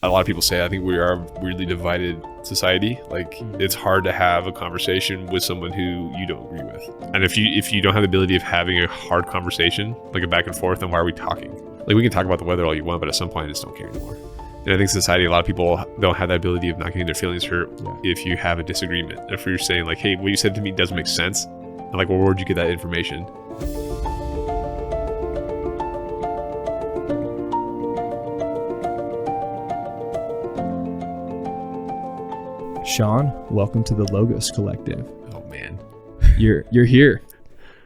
A lot of people say, I think we are a weirdly divided society. Like, it's hard to have a conversation with someone who you don't agree with. And if you don't have the ability of having a hard conversation, like a back and forth, then why are we talking? Like, we can talk about the weather all you want, but at some point I just don't care anymore. And I think society, a lot of people don't have that ability of not getting their feelings hurt if you have a disagreement. If you're saying like, hey, what you said to me doesn't make sense. I'm like, well, where'd you get that information? Sean, welcome to the Logos Collective. Oh man, you're here.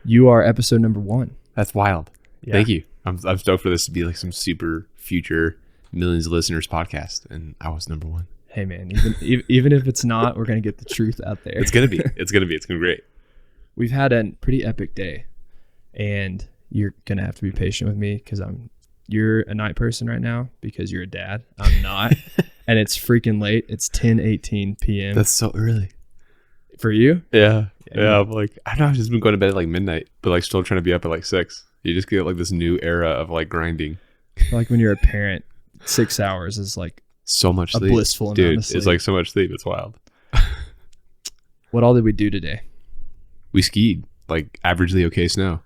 You are episode number 1. That's wild. Yeah. Thank you. I'm stoked for this to be like some super future millions of listeners podcast, and I was number 1. Hey man, even if it's not, we're gonna get the truth out there. It's gonna be great. We've had a pretty epic day, and you're gonna have to be patient with me because you're a night person right now because you're a dad. I'm not. And it's freaking late. It's 10:18 p.m. That's so early. For you? Yeah. I'm like, I don't know, I've just been going to bed at like midnight, but like still trying to be up at like 6. You just get like this new era of like grinding. Like when you're a parent, 6 hours is like so much sleep. A blissful amount of sleep. It's like so much sleep. It's wild. What all did we do today? We skied like averagely okay snow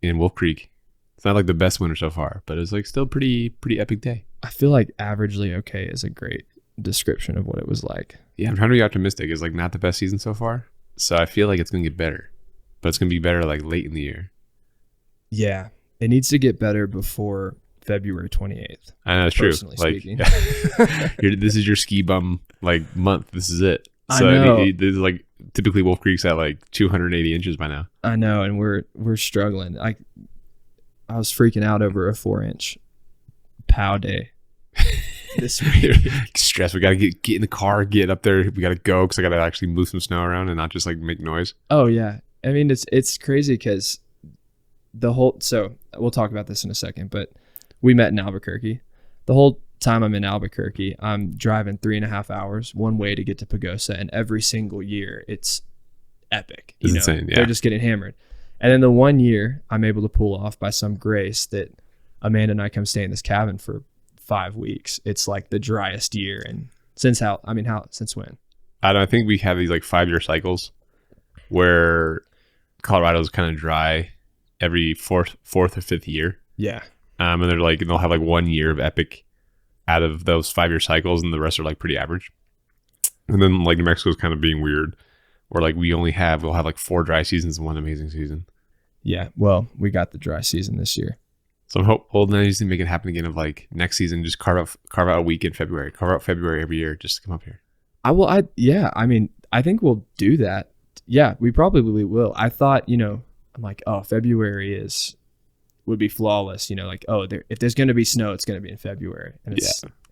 in Wolf Creek. It's not like the best winter so far, but it's like still pretty epic day. I feel like averagely okay is a great description of what it was like. Yeah, I'm trying to be optimistic. It's like not the best season so far. So I feel like it's going to get better, but it's going to be better like late in the year. Yeah, it needs to get better before February 28th. I know, it's true. Like, this is your ski bum like month. This is it. So I know. This is like typically Wolf Creek's at like 280 inches by now. I know, and we're struggling. I was freaking out over a 4-inch POW day this week. Stress. We got to get in the car, get up there. We got to go because I got to actually move some snow around and not just like make noise. Oh yeah. I mean, it's crazy because so we'll talk about this in a second, but we met in Albuquerque. The whole time I'm in Albuquerque, I'm driving 3.5 hours one way to get to Pagosa, and every single year it's epic. It's insane. Yeah. They're just getting hammered. And then the one year I'm able to pull off by some grace that Amanda and I come stay in this cabin for 5 weeks. It's like the driest year. And since when? I don't know. I think we have these like 5-year cycles where Colorado's kind of dry every fourth or fifth year. Yeah. And they're like, they'll have like 1 year of epic out of those 5-year cycles, and the rest are like pretty average. And then like New Mexico's kind of being weird, where like we'll have like 4 dry seasons and 1 amazing season. Yeah. Well, we got the dry season this year. So I'm hopeful now you just need to make it happen again of like next season, just carve out a week in February. Carve out February every year just to come up here. I mean, I think we'll do that. Yeah, we probably will. I thought, I'm like, oh, February would be flawless. Like, oh, if there's going to be snow, it's going to be in February. And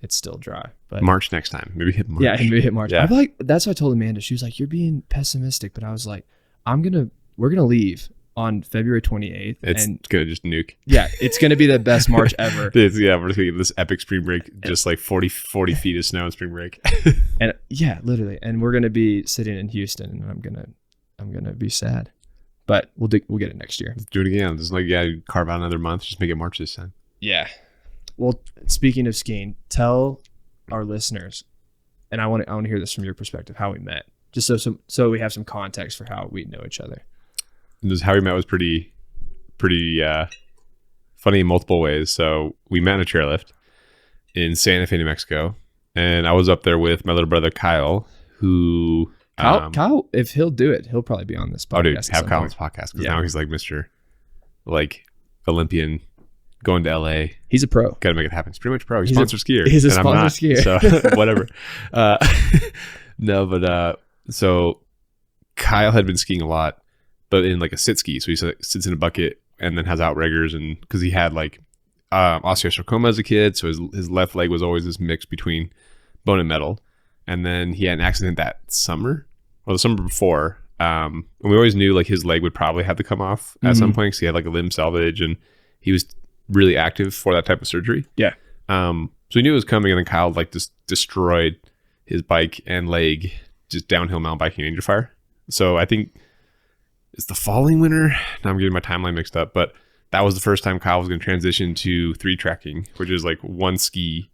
it's still dry. But March next time. Maybe hit March. Yeah, maybe hit March. Yeah. I feel like that's what I told Amanda. She was like, you're being pessimistic. But I was like, we're going to leave on February 28th. It's going to just nuke. Yeah, it's going to be the best March ever. We're just going to get this epic spring break, just like 40 feet of snow in spring break. And yeah, literally. And we're going to be sitting in Houston, and I'm going to be sad. But we'll get it next year. Let's do it again. Just like, carve out another month. Just make it March this time. Yeah. Well, speaking of skiing, tell our listeners, and I want to hear this from your perspective, how we met, just so we have some context for how we know each other. This how we met was pretty funny in multiple ways. So we met in a chairlift in Santa Fe, New Mexico, and I was up there with my little brother Kyle, who Kyle, if he'll do it, he'll probably be on this podcast. Oh, dude, have Kyle on this podcast because now he's like Mr. like Olympian, going to LA. He's a pro. Got to make it happen. He's pretty much pro. He's a sponsor skier. He's a sponsor skier. So whatever. No, but so Kyle had been skiing a lot, but in like a sit ski. So he sits in a bucket and then has outriggers, and because he had like osteosarcoma as a kid, so his left leg was always this mix between bone and metal. And then he had an accident that summer or the summer before. And we always knew like his leg would probably have to come off at some point because he had like a limb salvage, and he was really active for that type of surgery. Yeah. So he knew it was coming, and then Kyle like just destroyed his bike and leg just downhill mountain biking in Angel Fire. So I think it's the following winter. Now I'm getting my timeline mixed up, but that was the first time Kyle was going to transition to 3 tracking, which is like one ski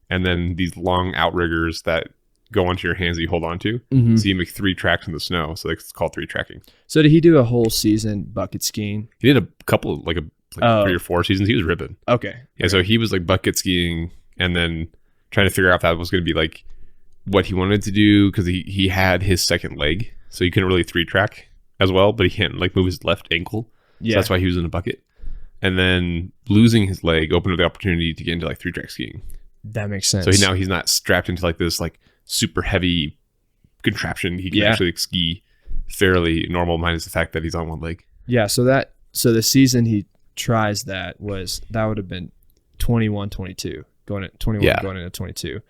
and then these long outriggers that go onto your hands that you hold on to. Mhm. So you make 3 tracks in the snow. So it's called 3 tracking. So did he do a whole season bucket skiing? He did a couple, like 3 or 4 seasons. He was ripping. Okay. Yeah. So he was like bucket skiing and then trying to figure out if that was going to be like what he wanted to do, because he had his second leg. So he couldn't really 3 track as well, but he can't like move his left ankle. Yeah. So that's why he was in a bucket. And then losing his leg opened up the opportunity to get into like 3 track skiing. That makes sense. So now he's not strapped into like this like super heavy contraption. He can actually ski fairly normal, minus the fact that he's on one leg. Yeah. So the season he tries that would have been 21, 22 going into 22.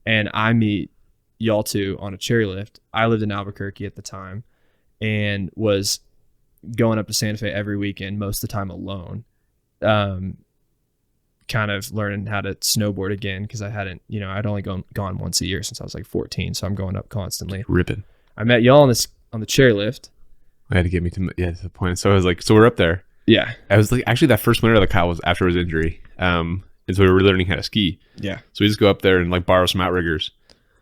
And I meet y'all two on a chairlift. I lived in Albuquerque at the time and was going up to Santa Fe every weekend, most of the time alone. Kind of learning how to snowboard again, because I hadn't, I'd only gone once a year since I was like 14, so I'm going up constantly. Ripping. I met y'all on the chairlift. I had to get me to the point. So I was like, so we're up there. Yeah. I was like, actually that first winter that Kyle was after his injury. And so we were learning how to ski. Yeah. So we just go up there and like borrow some outriggers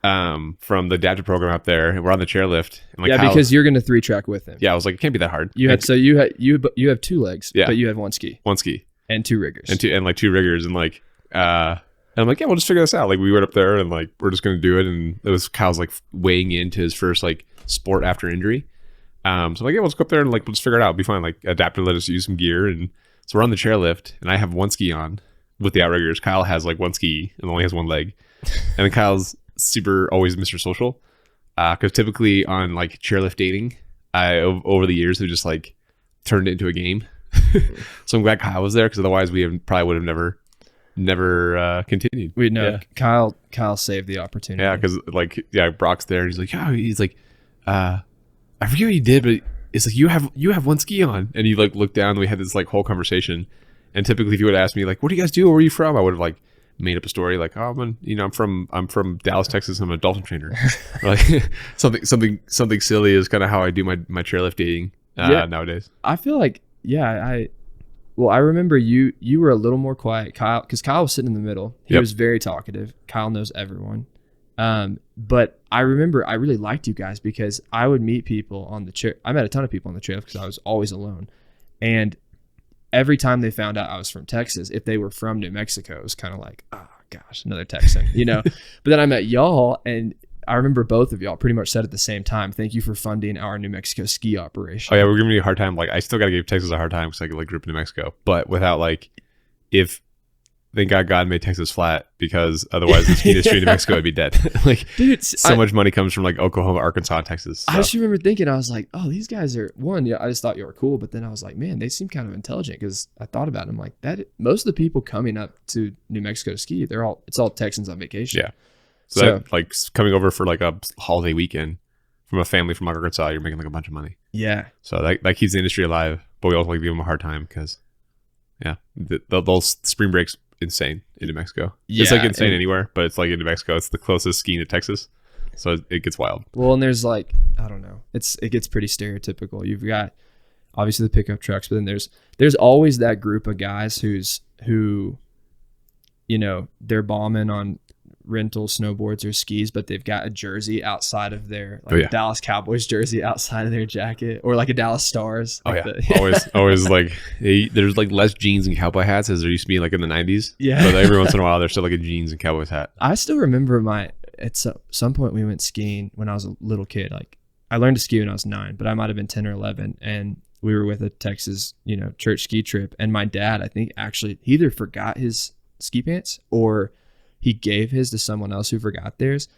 from the adaptive program up there, and we're on the chairlift. And like because you're going to 3 track with him. Yeah, I was like, it can't be that hard. You have 2 legs, but you have 1 ski. 1 ski. And 2 riggers. And like 2 riggers, and like and I'm like, yeah, we'll just figure this out. Like we went up there and like we're just gonna do it, and it was Kyle's like weighing into his first like sport after injury. So I'm like, yeah, we'll just go up there and like we'll just figure it out. It'll be fine. Like adaptive let us use some gear, and so we're on the chairlift, and I have 1 ski on with the outriggers. Kyle has like 1 ski and only has 1 leg, and then Kyle's super always Mr. Social, because typically on like chairlift dating, I over the years have just like turned it into a game. So I'm glad Kyle was there, because otherwise we probably would have never continued. We know Kyle saved the opportunity. Yeah, because Brock's there, and he's like, I forget what he did, but it's like you have 1 ski on, and he like looked down, and we had this like whole conversation. And typically, if you would ask me like, what do you guys do? Where are you from? I would have like made up a story like, oh, I'm from Dallas, Texas. I'm a dolphin trainer. Or, like something silly is kind of how I do my chairlift dating nowadays. I feel like I remember you were a little more quiet, Kyle, because Kyle was sitting in the middle. He was very talkative. Kyle knows everyone. But I remember I really liked you guys, because I would meet people on the chair. I met a ton of people on the trail because I was always alone. And every time they found out I was from Texas, if they were from New Mexico, it was kind of like, oh gosh, another Texan, But then I met y'all, and I remember both of y'all pretty much said at the same time, thank you for funding our New Mexico ski operation. Oh yeah, we're giving you a hard time. Like I still got to give Texas a hard time, because I like grew up in New Mexico, but without like, thank God made Texas flat, because otherwise the ski industry in New Mexico would be dead. Like, dude, much money comes from like Oklahoma, Arkansas, and Texas. So. I just remember thinking, I was like, oh, these guys are I just thought you were cool, but then I was like, man, they seem kind of intelligent, because I thought about them like that. Most of the people coming up to New Mexico to ski, it's all Texans on vacation. Yeah. So that, like coming over for like a holiday weekend from a family from Arkansas, you're making like a bunch of money. Yeah. So that keeps the industry alive, but we also like give them a hard time, because those spring breaks insane in New Mexico. Yeah, it's like insane anywhere, but it's like in New Mexico, it's the closest skiing to Texas, so it gets wild. Well, and there's like, I don't know, it gets pretty stereotypical. You've got obviously the pickup trucks, but then there's always that group of guys who they're bombing on rental snowboards or skis, but they've got a jersey outside of their Dallas Cowboys jersey outside of their jacket, or like a Dallas Stars. Always like there's like less jeans and cowboy hats as there used to be like in the 90s. Yeah, but every once in a while there's still like a jeans and cowboys hat. I still remember at some point we went skiing when I was a little kid. Like I learned to ski when I was 9, but I might have been 10 or 11, and we were with a Texas church ski trip, and my dad, I think, actually he either forgot his ski pants or he gave his to someone else who forgot theirs,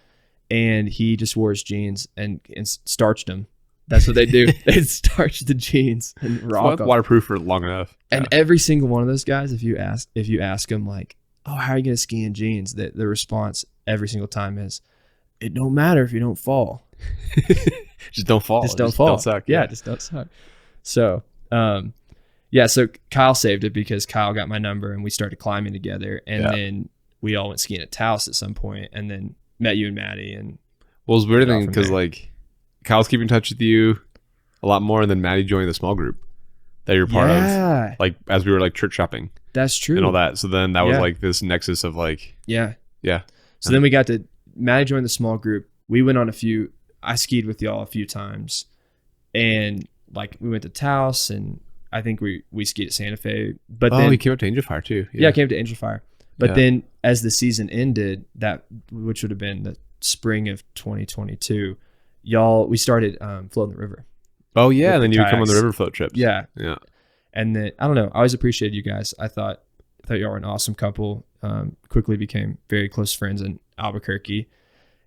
and he just wore his jeans and starched them. That's what they do. They starch the jeans and rock them. Waterproof for long enough. And every single one of those guys, if you ask them like, oh, how are you going to ski in jeans? The response every single time is, it don't matter if you don't fall. Just don't fall. Just don't fall. Don't suck. Yeah, just don't suck. So, so Kyle saved it, because Kyle got my number and we started climbing together, and then we all went skiing at Taos at some point, and then met you and Maddie. And well, it's weird thing, because like Kyle's keeping in touch with you a lot more, and then Maddie joined the small group that you're part of, like as we were like church shopping. That's true. And all that. So then that was like this nexus of like, yeah. So then we got to, Maddie joined the small group. We went on I skied with y'all a few times, and like we went to Taos, and I think we skied at Santa Fe. But then we came up to Angel Fire too. Yeah, I came to Angel Fire. But then as the season ended, which would have been the spring of 2022, we started floating the river. Oh yeah, and then you would come on the river float trips. Yeah. Yeah. And then I don't know, I always appreciated you guys. I thought y'all were an awesome couple. Quickly became very close friends in Albuquerque.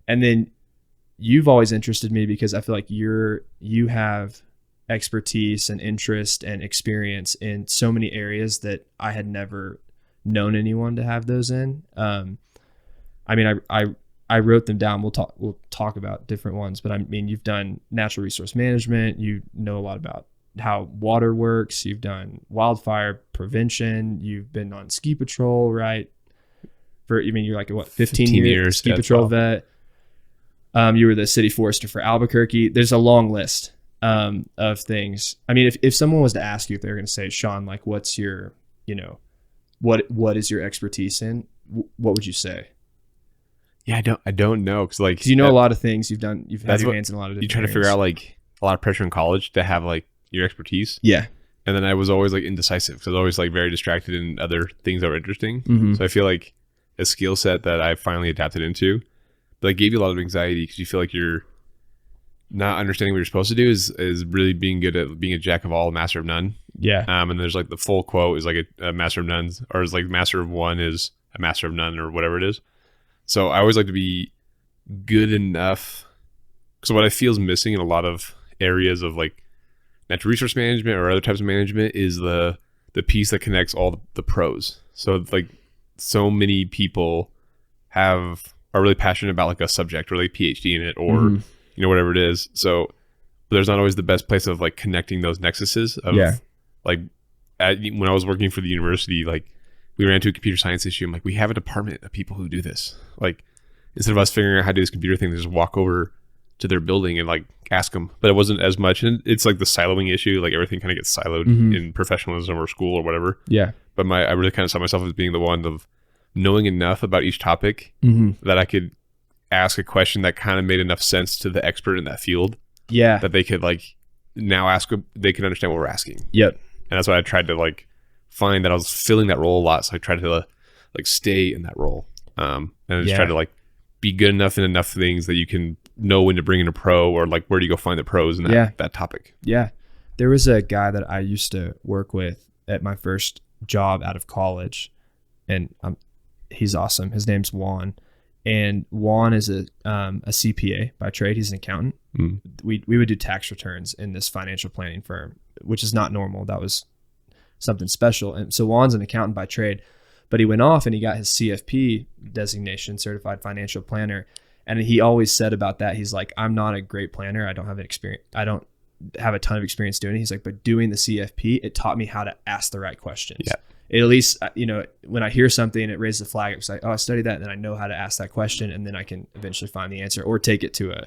And then you've always interested me because I feel like you have expertise and interest and experience in so many areas that I had never known anyone to have those in. I mean, I wrote them down. We'll talk about different ones, but I mean, you've done natural resource management. You know a lot about how water works. You've done wildfire prevention. You've been on ski patrol, right? You're like a 15 years ski patrol vet. You were the City Forrester for Albuquerque. There's a long list of things. I mean, if someone was to ask you, if they're going to say, Sean, like, what's your, what is your expertise in? What would you say? Yeah, I don't know. Cause like, 'cause a lot of things you've done, you've had your hands in a lot of different you try to figure out like a lot of pressure in college to have like your expertise. Yeah. And then I was always like indecisive because I was always like very distracted in other things that were interesting. Mm-hmm. So I feel like a skill set that I finally adapted into, but it gave you a lot of anxiety because you feel like you're not understanding what you're supposed to do is really being good at being a jack of all, master of none. Yeah. And there's like the full quote is like a master of none, or is like master of one is a master of none, or whatever it is. So I always like to be good enough. So what I feel is missing in a lot of areas of like natural resource management or other types of management is the piece that connects all the pros. So like so many people are really passionate about like a subject or like PhD in it or whatever it is. So there's not always the best place of like connecting those nexuses of like when I was working for the university, like we ran into a computer science issue. I'm like, we have a department of people who do this. Like instead of us figuring out how to do this computer thing, they just walk over to their building and like ask them. But it wasn't as much. And it's like the siloing issue. Like everything kind of gets siloed in professionalism or school or whatever. Yeah. But I really kind of saw myself as being the one of knowing enough about each topic that I could ask a question that kind of made enough sense to the expert in that field. Yeah. That they could like now they could understand what we're asking. Yep. And that's why I tried to like find that I was filling that role a lot. So I tried to like stay in that role. And I just tried to like be good enough in enough things that you can know when to bring in a pro or like where do you go find the pros in that topic. Yeah. There was a guy that I used to work with at my first job out of college, and he's awesome. His name's Juan, and Juan is a CPA by trade. He's an accountant. We would do tax returns in this financial planning firm, which is not normal. That was something special. And so Juan's an accountant by trade, but he went off and he got his CFP designation, certified financial planner. And he always said about that, he's like, I'm not a great planner. I don't have a ton of experience doing it. He's like, but doing the CFP, it taught me how to ask the right questions. Yeah. It, at least, when I hear something and it raises a flag, it's like, oh, I studied that, and then I know how to ask that question, and then I can eventually find the answer or take it to a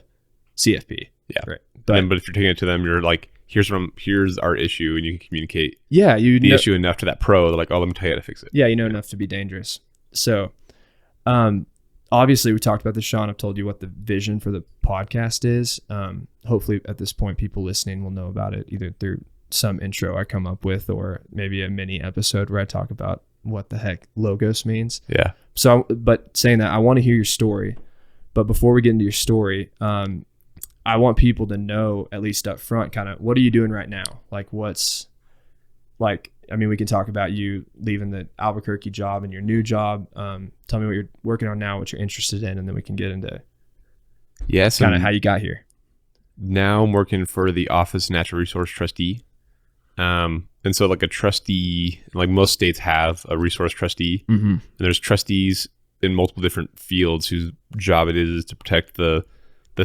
CFP. Yeah. Right. But if you're taking it to them, you're like, here's our issue, and you can communicate the issue enough to that pro. They're like, oh, let me tell you how to fix it. Yeah, enough to be dangerous. So, obviously we talked about this, Sean. I've told you what the vision for the podcast is. Hopefully at this point, people listening will know about it either through some intro I come up with or maybe a mini episode where I talk about what the heck logos means. Yeah. So, but saying that, I want to hear your story. But before we get into your story, I want people to know, at least up front, kind of what are you doing right now? Like we can talk about you leaving the Albuquerque job and your new job. Tell me what you're working on now, what you're interested in, and then we can get into kind of how you got here. Now I'm working for the Office of Natural Resource Trustee. And so like a trustee, like most states have a resource trustee, and there's trustees in multiple different fields whose job it is to protect the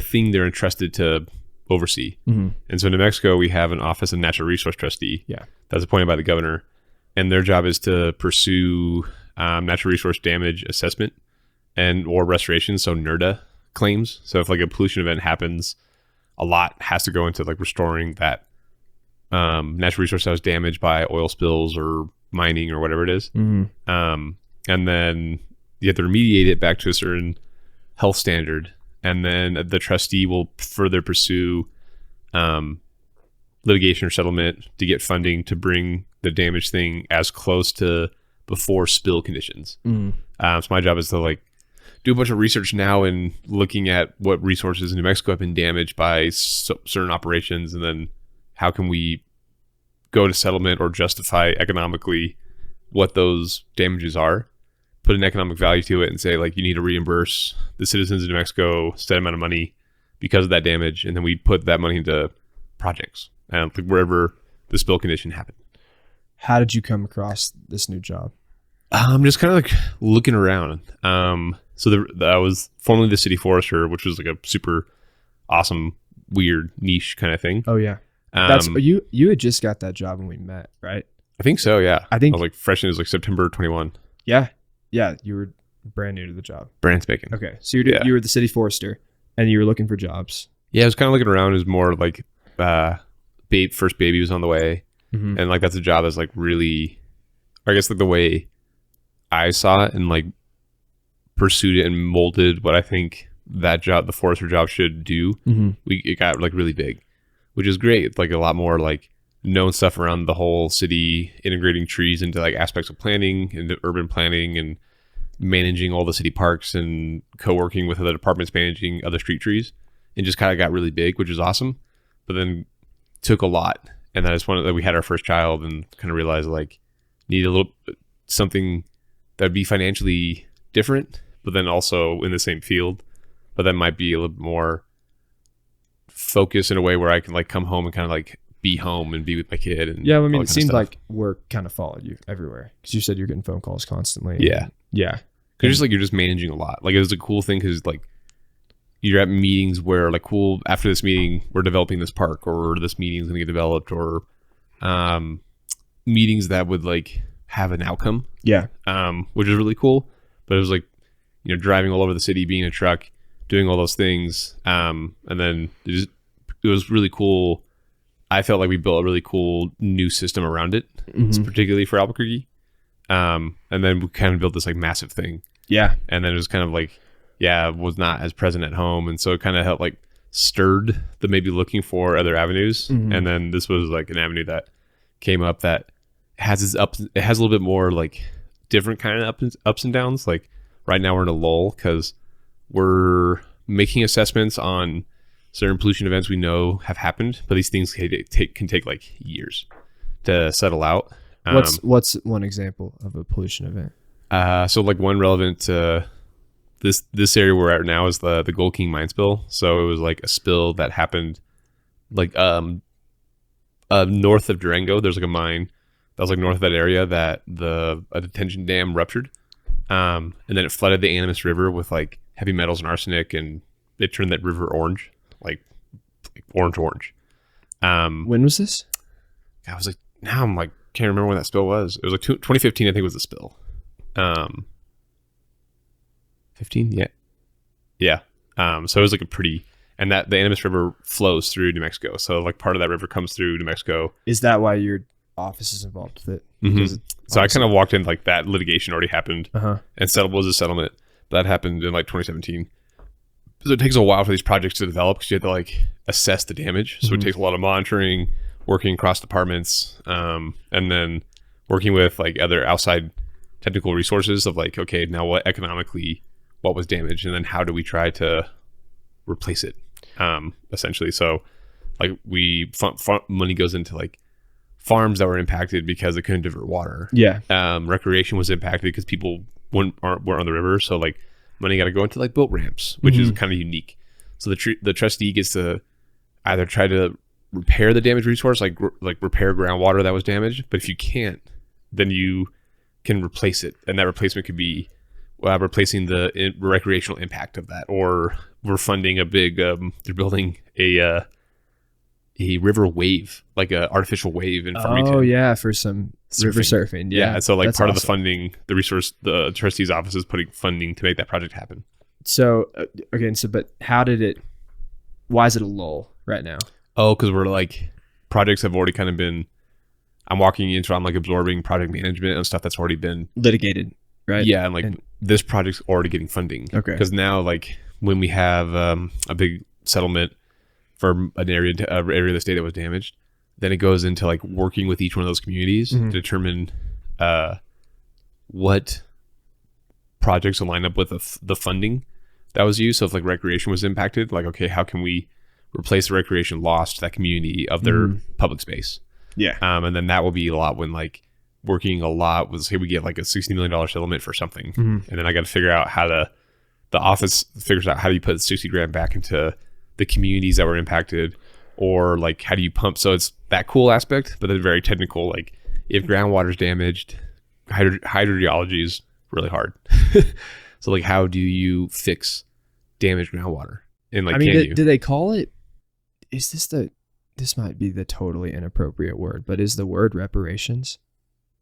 thing they're entrusted to oversee. And so in New Mexico, we have an Office of Natural Resource Trustee that's appointed by the governor, and their job is to pursue natural resource damage assessment or restoration, so NERDA claims. So if like a pollution event happens, a lot has to go into like restoring that natural resource that was damaged by oil spills or mining or whatever it is. And then you have to remediate it back to a certain health standard, and then the trustee will further pursue litigation or settlement to get funding to bring the damaged thing as close to before spill conditions. So my job is to like do a bunch of research now and looking at what resources in New Mexico have been damaged by certain operations, and then how can we go to settlement or justify economically what those damages are, put an economic value to it, and say like you need to reimburse the citizens of New Mexico a set amount of money because of that damage, and then we put that money into projects and like wherever the spill condition happened. How did you come across this new job? I'm just kind of like looking around. So I was formerly the City Forrester, which was like a super awesome, weird niche kind of thing. Oh yeah, that's you had just got that job when we met, right? I think so. Yeah, I think I was like freshman. It was like September 21. Yeah, you were brand new to the job. Brand spanking. Okay, so you were the City Forrester, and you were looking for jobs. Yeah, I was kind of looking around. It was more like first baby was on the way, and like that's a job that's like really, I guess like the way I saw it and like pursued it and molded what I think that job, the forester job, should do. It got like really big, which is great. It's like a lot more like known stuff around the whole city, integrating trees into like aspects of planning, into urban planning, and managing all the city parks and co-working with other departments managing other street trees, and just kind of got really big, which is awesome. But then took a lot, and then I just wanted that we had our first child and kind of realized like need a little something that'd be financially different, but then also in the same field, but that might be a little bit more focused in a way where I can like come home and kind of like be home and be with my kid. And yeah, I mean, it seemed like work kind of followed you everywhere because you said you're getting phone calls constantly. Yeah. Because you're just managing a lot. Like it was a cool thing because like you're at meetings where like, cool, after this meeting we're developing this park, or this meeting is going to get developed, or meetings that would like have an outcome. Yeah. Which is really cool. But it was like, you know, driving all over the city, being in a truck, doing all those things. And then it was really cool. I felt like we built a really cool new system around it, particularly for Albuquerque. And then we kind of built this like massive thing. Yeah. And then it was kind of like, was not as present at home. And so it kind of helped like stirred the maybe looking for other avenues. And then this was like an avenue that came up that has its ups. It has a little bit more like different kind of ups and downs. Like right now we're in a lull because we're making assessments on certain pollution events we know have happened, but these things can take like years to settle out. What's one example of a pollution event? So like one relevant to this area we're at now is the Gold King mine spill. So it was like a spill that happened like north of Durango. There's like a mine that was like north of that area that a detention dam ruptured, and then it flooded the Animas River with like heavy metals and arsenic, and it turned that river orange, like orange. When was this? I was like, now I'm like, can't remember when that spill was. It was like 2015, I think, was the spill. 15, yeah. So it was like a pretty, and that the Animas River flows through New Mexico. So like part of that river comes through New Mexico. Is that why your office is involved with it? So I kind of walked in like that litigation already happened, and was a settlement. That happened in like 2017. So it takes a while for these projects to develop because you have to like assess the damage. So it takes a lot of monitoring, working across departments, and then working with like other outside technical resources of like, okay, now what was damaged, and then how do we try to replace it, essentially. So like money goes into like farms that were impacted because they couldn't divert water. Yeah. Recreation was impacted because people weren't on the river. So like money got to go into like boat ramps, which is kind of unique. So the trustee gets to either try to repair the damaged resource, like repair groundwater that was damaged. But if you can't, then you can replace it, and that replacement could be replacing the recreational impact of that, or we're funding a big. They're building a river wave, like a artificial wave in Farmington. Oh yeah, for some river surfing. Yeah. So like part of the funding, the trustee's office is putting funding to make that project happen. So but why is it a lull right now? Oh, because we're like, projects have already kind of been, I'm walking into, I'm like absorbing project management and stuff that's already been litigated, right? Yeah. And like this project's already getting funding. Okay. Because now like when we have a big settlement for an area of the state that was damaged, then it goes into like working with each one of those communities to determine what projects will line up with the funding that was used. So if like recreation was impacted, like, okay, how can we replace the recreation lost to that community of their public space? Yeah. And then that will be a lot when like working a lot with, say we get like a $60 million settlement for something. And then I got to figure out the office figures out how do you put 60 grand back into the communities that were impacted, or like how do you pump? So it's that cool aspect, but then very technical. Like if groundwater is damaged, hydrogeology is really hard. So like how do you fix damaged groundwater? And like, do they call it, this might be the totally inappropriate word, but is the word reparations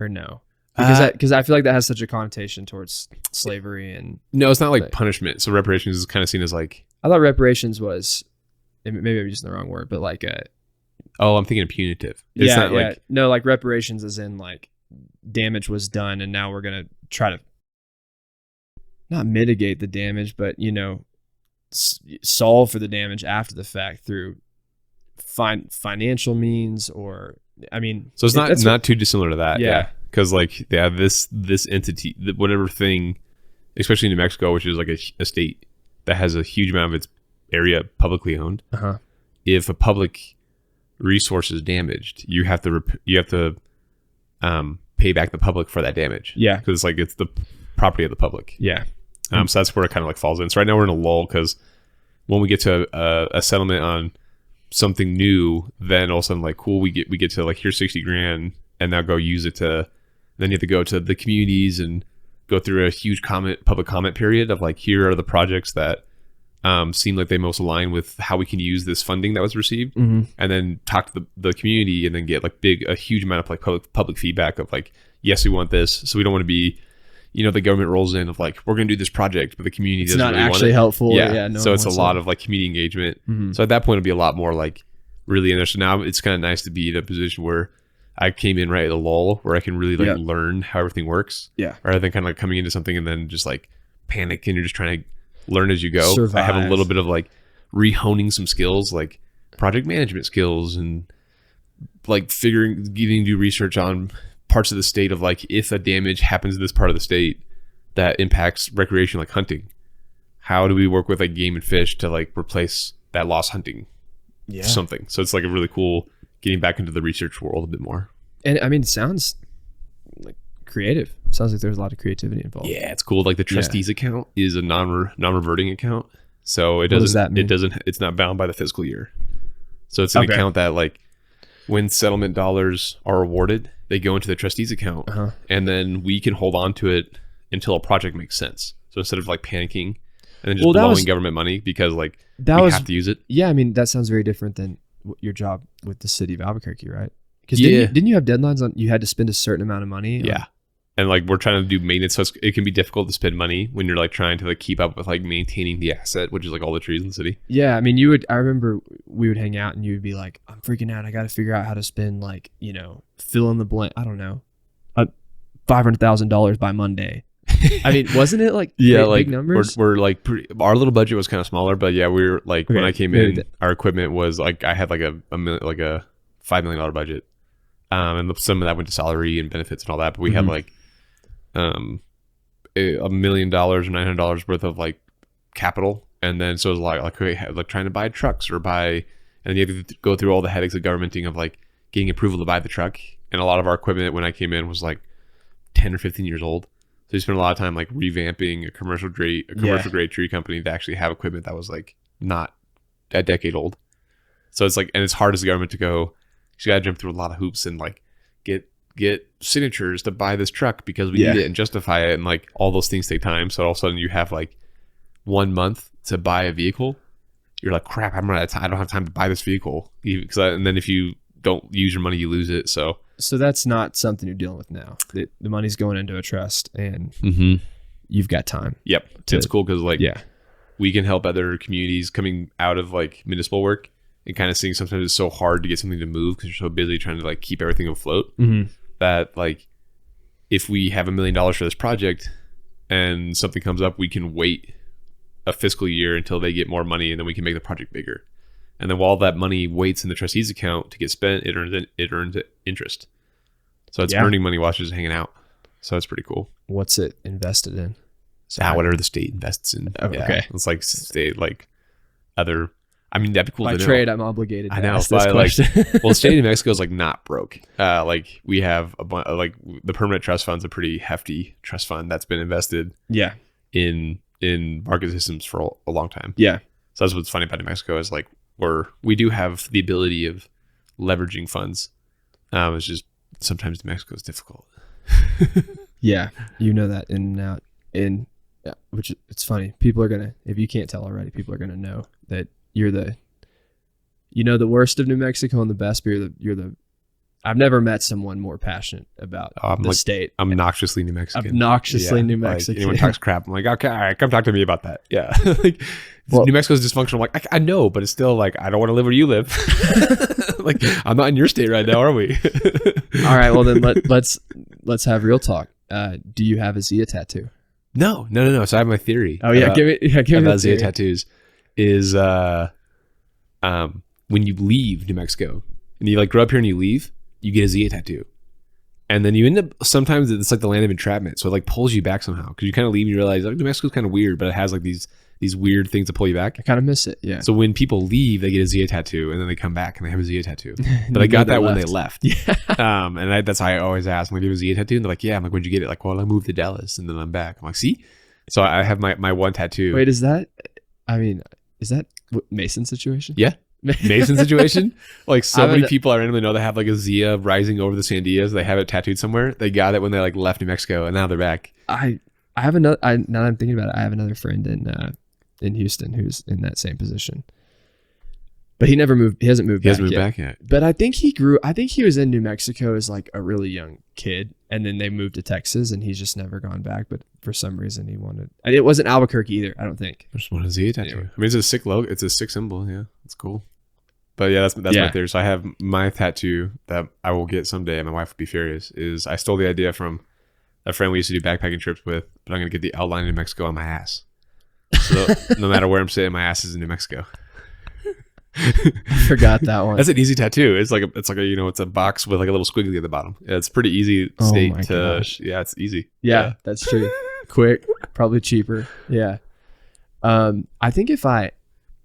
or no? Because I feel like that has such a connotation towards slavery and no, it's not like punishment. So reparations is kind of seen as like, I thought reparations was, maybe I'm using the wrong word, but like I'm thinking of punitive. It's not like, no, like reparations is in like damage was done and now we're gonna try to not mitigate the damage, but solve for the damage after the fact through financial means, or so it's not too dissimilar to that. Yeah. Because like they have this entity, whatever thing, especially in New Mexico, which is like a state that has a huge amount of its area publicly owned. If a public resource is damaged, you have to pay back the public for that damage. Yeah, because it's the property of the public. Yeah. So that's where it kind of like falls in. So right now we're in a lull because when we get to a settlement on something new, then all of a sudden like cool, we get to like here's 60 grand and now go use it to. Then you have to go to the communities and go through a huge public comment period of like, here are the projects that seem like they most align with how we can use this funding that was received, and then talk to the community and then get like a huge amount of like public feedback of like, yes, we want this. So we don't want to be, the government rolls in of like, we're going to do this project, but the community doesn't really want it. It's not actually helpful. Yeah. No, so it's a lot of like community engagement. So at that point, it'll be a lot more like really in there. So now it's kind of nice to be in a position where I came in right at the lull where I can really like learn how everything works. Yeah. Rather than kind of like coming into something and then just like panic and you're just trying to learn as you go. Survive. I have a little bit of like rehoning some skills, like project management skills, and like getting to do research on parts of the state of like, if a damage happens in this part of the state that impacts recreation, like hunting, how do we work with like game and fish to like replace that lost hunting? Something. So it's like a really cool getting back into the research world a bit more. And it sounds like creative. Sounds like there's a lot of creativity involved. Yeah, it's cool. Like the trustees account is a non-reverting account. So what does that mean? It's not bound by the fiscal year. So it's an account that like when settlement dollars are awarded, they go into the trustees account and then we can hold on to it until a project makes sense. So instead of like panicking and then just blowing government money because like we have to use it. Yeah, that sounds very different than your job with the city of Albuquerque, right? Because didn't you have deadlines on you had to spend a certain amount of money? Yeah. And like we're trying to do maintenance, so it can be difficult to spend money when you're like trying to like keep up with like maintaining the asset, which is like all the trees in the city. Yeah, I remember we would hang out and you would be like, I'm freaking out. I got to figure out how to spend like fill in the blank. I don't know, $500,000 by Monday. Wasn't it like big numbers? We're like our little budget was kind of smaller, but yeah, we were like when I came in, our equipment was like I had like a $5 million budget, and some of that went to salary and benefits and all that. But we had like $1 million or $900 worth of like capital, and then so it was like trying to buy trucks or and then you have to go through all the headaches of governmenting of like getting approval to buy the truck, and a lot of our equipment when I came in was like 10 or 15 years old. So you spent a lot of time like revamping a commercial grade tree company to actually have equipment that was like not a decade old. So it's like, and it's hard as the government to go, you got to jump through a lot of hoops and like get signatures to buy this truck because we need it and justify it, and like all those things take time. So all of a sudden you have like 1 month to buy a vehicle. You're like, crap, I don't have time to buy this vehicle. And then if you don't use your money, you lose it. So that's not something you're dealing with now. The money's going into a trust and you've got time. Yep. It's cool because like we can help other communities coming out of like municipal work and kind of seeing sometimes it's so hard to get something to move because you're so busy trying to like keep everything afloat that like if we have $1 million for this project and something comes up, we can wait a fiscal year until they get more money, and then we can make the project bigger. And then while that money waits in the trustee's account to get spent, it earns interest. So it's earning money while it's just hanging out. So it's pretty cool. What's it invested in? Whatever the state invests in. Oh, yeah. Okay. It's like state, like other. I mean, that'd be cool By to know. trade, I'm obligated to I know. ask this question. Well, the state of New Mexico is like not broke. Like we have like the permanent trust fund's a pretty hefty trust fund that's been invested. Yeah. In market systems for a long time. Yeah. So that's what's funny about New Mexico is like we do have the ability of leveraging funds. It's just sometimes New Mexico is difficult. Yeah, you know that in and out. Which it's funny. People are gonna, if you can't tell already, people are gonna know that you're the worst of New Mexico and the best. But you're the. I've never met someone more passionate about the state. Obnoxiously New Mexican. New Mexican. Like, anyone talks crap, I'm like, okay, all right, come talk to me about that. Yeah. Like, New Mexico's dysfunctional. I'm like, I know, but it's still like, I don't want to live where you live. Like, I'm not in your state right now, are we? All right, well then let's have real talk. Do you have a Zia tattoo? No. So I have my theory. Oh yeah, give me about Zia tattoos. Is when you leave New Mexico and you like grow up here and you leave, you get a Zia tattoo. And then you end up, sometimes it's like the land of entrapment. So it like pulls you back somehow. Because you kind of leave and you realize like New Mexico's kind of weird, but it has like these weird things to pull you back. I kind of miss it. Yeah. So when people leave, they get a Zia tattoo and then they come back and they have a Zia tattoo. But I got that when they left. Yeah. And that's how I always ask. I'm like, do you have a Zia tattoo? And they're like, yeah. I'm like, when'd you get it? Like, well, I moved to Dallas and then I'm back. I'm like, see? So I have my one tattoo. Wait, is that Mason situation? Yeah. Mason situation. Like so many people I randomly know that have like a Zia rising over the Sandias. They have it tattooed somewhere. They got it when they like left New Mexico and now they're back. I have another. Now that I'm thinking about it, I have another friend in Houston who's in that same position. But he never moved. He hasn't moved back yet. But I think he was in New Mexico as like a really young kid, and then they moved to Texas, and he's just never gone back. But for some reason, he wanted. And it wasn't Albuquerque either. I don't think. I just want a Zia tattoo. Anyway. I mean, it's a sick logo. It's a sick symbol. Yeah, it's cool. But yeah, that's my theory. So I have my tattoo that I will get someday, and my wife would be furious. Is I stole the idea from a friend we used to do backpacking trips with, but I'm gonna get the outline of New Mexico on my ass. So no matter where I'm sitting, my ass is in New Mexico. I forgot that one. That's an easy tattoo. It's like a it's a box with like a little squiggly at the bottom. Yeah, it's pretty easy state to. Gosh. Yeah, it's easy. Yeah, that's true. Quick, probably cheaper. Yeah. I think if I.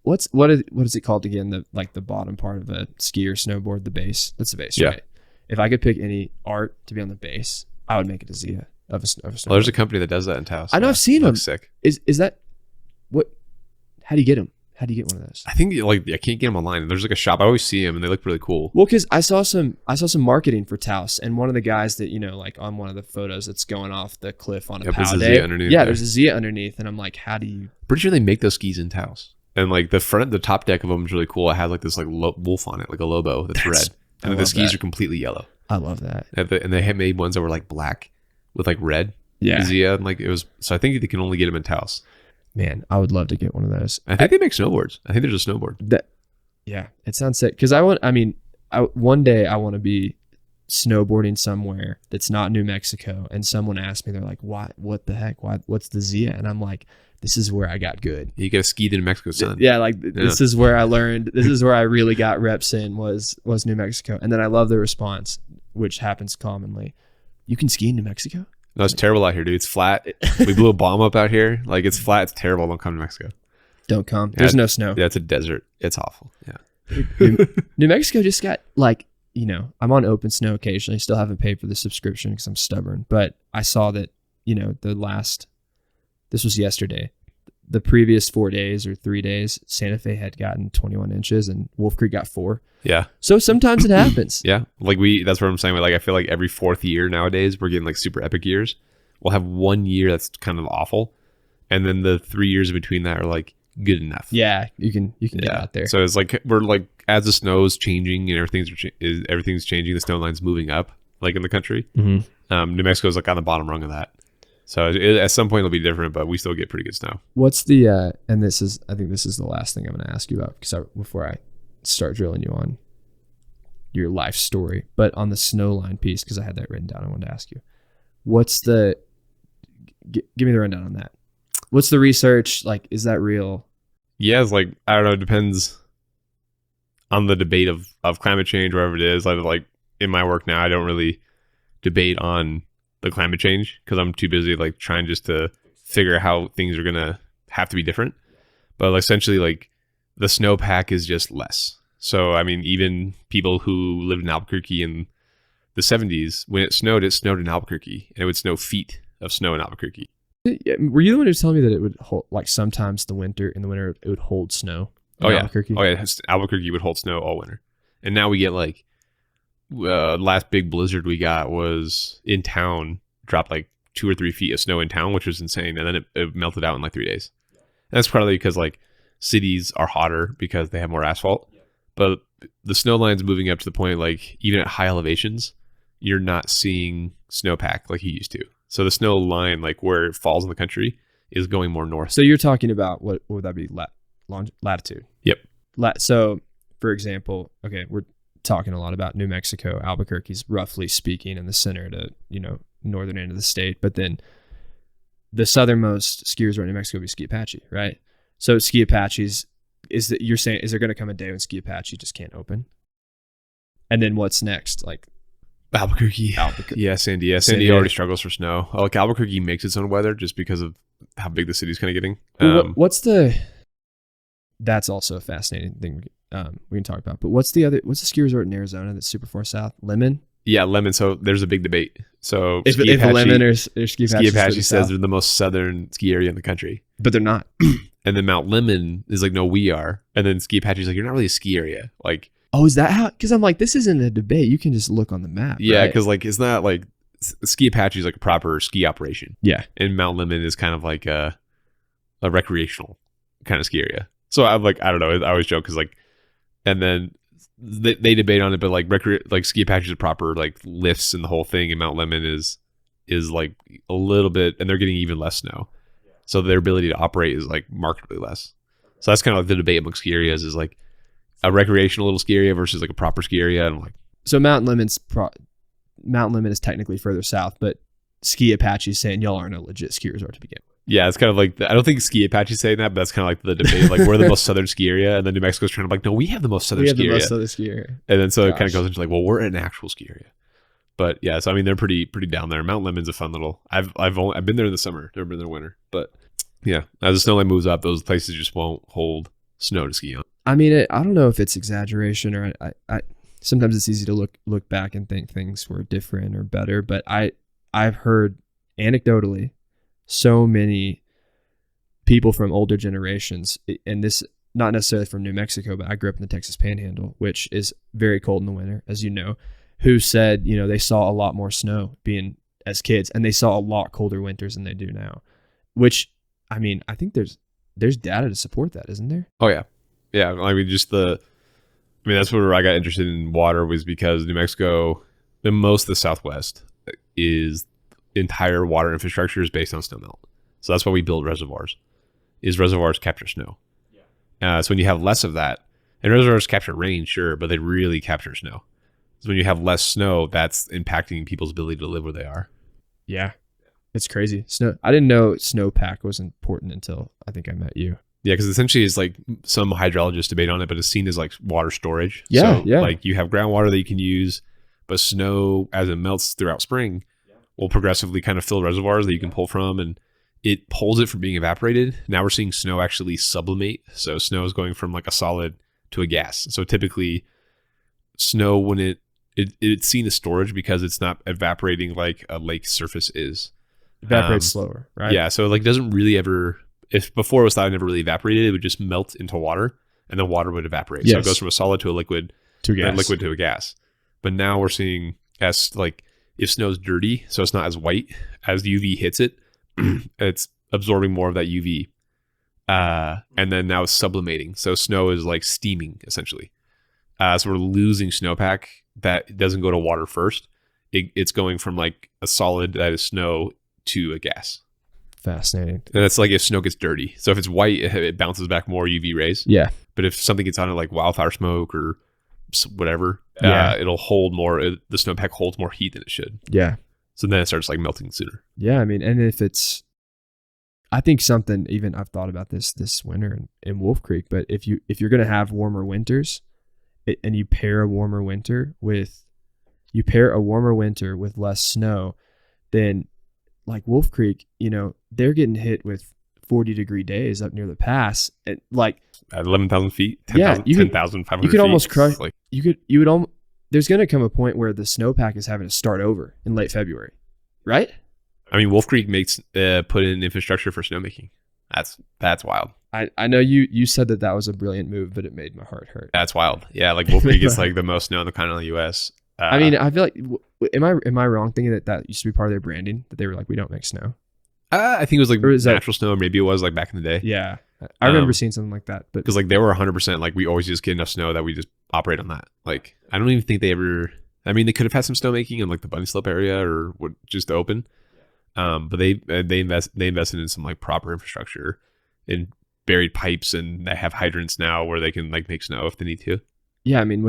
What is it called again? The bottom part of a ski or snowboard, the base. That's the base, right? If I could pick any art to be on the base, I would make it a Zia of a snowboard. Well, there's a company that does that in Taos. I know, I've seen them. Sick. Is that what? How do you get them? How do you get one of those? I think I can't get them online. There's like a shop. I always see them and they look really cool. Well, because I saw some marketing for Taos, and one of the guys that like on one of the photos that's going off the cliff on a POW day. There's a Zia underneath, and I'm like, how do you? Pretty sure they make those skis in Taos. And like the top deck of them is really cool. It has like this like wolf on it, like a lobo that's red, and the skis are completely yellow. I love that. And they had made ones that were like black with like red. Yeah, Zia, and like it was. So I think they can only get them in Taos. Man, I would love to get one of those. I think they make snowboards. I think there's a snowboard. Yeah, it sounds sick. Because one day I want to be snowboarding somewhere that's not New Mexico, and someone asked me, they're like, "Why? What the heck? What's the Zia?" And I'm like, this is where I got good. You got to ski to New Mexico, son. Yeah, this is where I learned. This is where I really got reps in was New Mexico. And then I love the response, which happens commonly. You can ski in New Mexico? No, it's terrible out here, dude. It's flat. We blew a bomb up out here. Like it's flat. It's terrible. Don't come to Mexico. Don't come. There's no snow. Yeah, it's a desert. It's awful. Yeah. New Mexico just got I'm on open snow occasionally. Still haven't paid for the subscription because I'm stubborn. But I saw that this was yesterday. The previous 4 days or 3 days, Santa Fe had gotten 21 inches and Wolf Creek got 4. Yeah. So sometimes it happens. Yeah. Like that's what I'm saying. Like I feel like every fourth year nowadays, we're getting like super epic years. We'll have 1 year that's kind of awful. And then the 3 years in between that are like good enough. Yeah. You can get out there. So it's like, we're like, as the snow's changing and everything's changing, the snow line's moving up like in the country. Mm-hmm. New Mexico's like on the bottom rung of that. So at some point it'll be different, but we still get pretty good snow. What's the and I think this is the last thing I'm going to ask you about before I start drilling you on your life story, but on the snow line piece, because I had that written down, I wanted to ask you, what's give me the rundown on that. What's the research like? Is that real? Yeah, it's like, I don't know, it depends on the debate of climate change, wherever it is. Like in my work now, I don't really debate on the climate change because I'm too busy like trying just to figure out how things are gonna have to be different. But essentially, like the snowpack is just less. So I mean, even people who lived in Albuquerque in the 70s, when it snowed in Albuquerque, and it would snow feet of snow in Albuquerque. Yeah, were you the one who was telling me that it would hold, like sometimes in the winter it would hold snow? Oh yeah, Albuquerque? oh yeah. Albuquerque would hold snow all winter, and now we get like last big blizzard we got was in town, dropped like 2 or 3 feet of snow in town, which was insane, and then it melted out in like 3 days. And that's probably because like cities are hotter because they have more asphalt, but the snow line's moving up to the point like even at high elevations, you're not seeing snowpack like you used to. So the snow line, like where it falls in the country, is going more north. So you're talking about what would that be? Latitude. Yep. So, for example, okay, we're talking a lot about New Mexico. Albuquerque's roughly speaking in the center to northern end of the state, but then the southernmost ski resort in New Mexico would be Ski Apache, right? So Ski Apache's you're saying is there going to come a day when Ski Apache just can't open? And then what's next? Like Albuquerque. Yeah, Sandia. Sandia already struggles for snow. Like Albuquerque makes its own weather just because of how big the city's kind of getting. That's also a fascinating thing we can talk about. But what's the ski resort in Arizona that's super far south? Lemon? Yeah, Lemon. So there's a big debate. So if Lemon or Ski Apache says they're the most southern ski area in the country. But they're not. And then Mount Lemon is like, no, we are. And then Ski Apache's like, you're not really a ski area. Like, oh, is that how? Because I'm like, this isn't a debate. You can just look on the map. Yeah, because like it's not like Ski Apache is like a proper ski operation. Yeah, and Mount Lemon is kind of like a recreational kind of ski area. So I'm like, I don't know. I always joke because like, and then they debate on it, but like Ski Apache is proper like lifts and the whole thing, and Mount Lemon is like a little bit, and they're getting even less snow, so their ability to operate is like markedly less. So that's kind of like the debate among ski areas is like a recreational little ski area versus like a proper ski area. And I'm like, so Mount Lemon is technically further south, but Ski Apache is saying y'all aren't a legit ski resort to begin with. Yeah, it's kind of like I don't think Ski Apache is saying that, but that's kind of like the debate. Like we're the most southern ski area, and then New Mexico's trying to like, no, we have the most southern ski area. And then so it kind of goes into like, well, we're an actual ski area. But yeah, so I mean they're pretty down there. Mount Lemon's a fun little. I've been there in the summer, never been there in the winter. But yeah, as the snow line moves up, those places just won't hold snow to ski on. I mean, I don't know if it's exaggeration or I sometimes it's easy to look back and think things were different or better, but I've heard anecdotally so many people from older generations, and this not necessarily from New Mexico, but I grew up in the Texas Panhandle, which is very cold in the winter, as you know, who said, they saw a lot more snow being as kids, and they saw a lot colder winters than they do now, which, I mean, I think there's data to support that, isn't there? Oh yeah. Yeah. I mean, that's where I got interested in water was because New Mexico, and most of the Southwest is entire water infrastructure is based on snowmelt. So that's why we build reservoirs. Reservoirs capture snow. Yeah. So when you have less of that, and reservoirs capture rain, sure, but they really capture snow. So when you have less snow, that's impacting people's ability to live where they are. Yeah. It's crazy. Snow. I didn't know snowpack was important until I think I met you. Yeah, because essentially it's like some hydrologists debate on it, but it's seen as like water storage. Yeah, so, yeah. Like you have groundwater that you can use, but snow as it melts throughout spring will progressively kind of fill reservoirs that you can pull from, and it pulls it from being evaporated. Now we're seeing snow actually sublimate. So snow is going from like a solid to a gas. So typically snow, when it's seen as storage because it's not evaporating like a lake surface is. Evaporates slower, right? Yeah, so like doesn't really ever, if before it was thought it never really evaporated, it would just melt into water and the water would evaporate. Yes. So it goes from a solid to a liquid to a gas. And liquid to a gas. But now we're seeing as like if snow's dirty, so it's not as white, as UV hits it, it's absorbing more of that UV. And then now it's sublimating. So snow is like steaming essentially. So we're losing snowpack that doesn't go to water first. It's going from like a solid that is snow to a gas. Fascinating. And that's like if snow gets dirty. So if it's white, it bounces back more UV rays. Yeah. But if something gets on it like wildfire smoke or whatever, it'll hold more. The snowpack holds more heat than it should. Yeah. So then it starts like melting sooner. Yeah. I mean, and if it's, I think something, even I've thought about this winter in Wolf Creek, but if you're going to have warmer winters and you pair a warmer winter with less snow, then like Wolf Creek, they're getting hit with 40-degree days up near the pass, and like at 11,000 feet, 10,500 you could almost feet. crush. Like, you would almost. There's going to come a point where the snowpack is having to start over in late February, right? I mean, Wolf Creek makes put in infrastructure for snowmaking. That's wild. I know you said that was a brilliant move, but it made my heart hurt. That's wild. Yeah, like Wolf Creek is like the most snow in the continental U.S. I mean, I feel like am I wrong thinking that used to be part of their branding, that they were like, we don't make snow? I think it was like natural snow, or maybe it was like back in the day. Yeah, I remember seeing something like that. But because like they were 100% like we always just get enough snow that we just operate on that. Like I don't even think they ever. I mean, they could have had some snowmaking in like the bunny slope area or just open. But they invested in some like proper infrastructure and buried pipes, and they have hydrants now where they can like make snow if they need to. Yeah, I mean,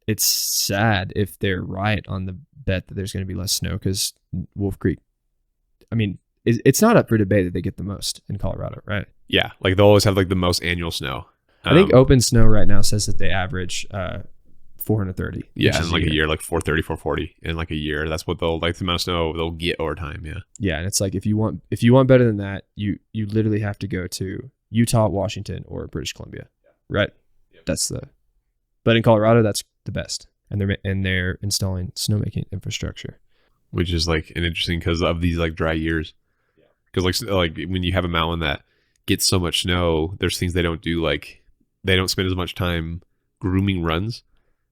it's sad if they're right on the bet that there's going to be less snow, because Wolf Creek, I mean, it's not up for debate that they get the most in Colorado, right? Yeah, like they'll always have like the most annual snow. I think Open Snow right now says that they average 430. Yeah, in like a year, like 430, 440 in like a year. That's what they'll like the amount of snow they'll get over time. Yeah. Yeah, and it's like if you want better than that, you literally have to go to Utah, Washington, or British Columbia, right? Yep. But in Colorado, that's the best, and they're installing snowmaking infrastructure, which is like an interesting because of these like dry years. Because like when you have a mountain that gets so much snow, there's things they don't do, like they don't spend as much time grooming runs,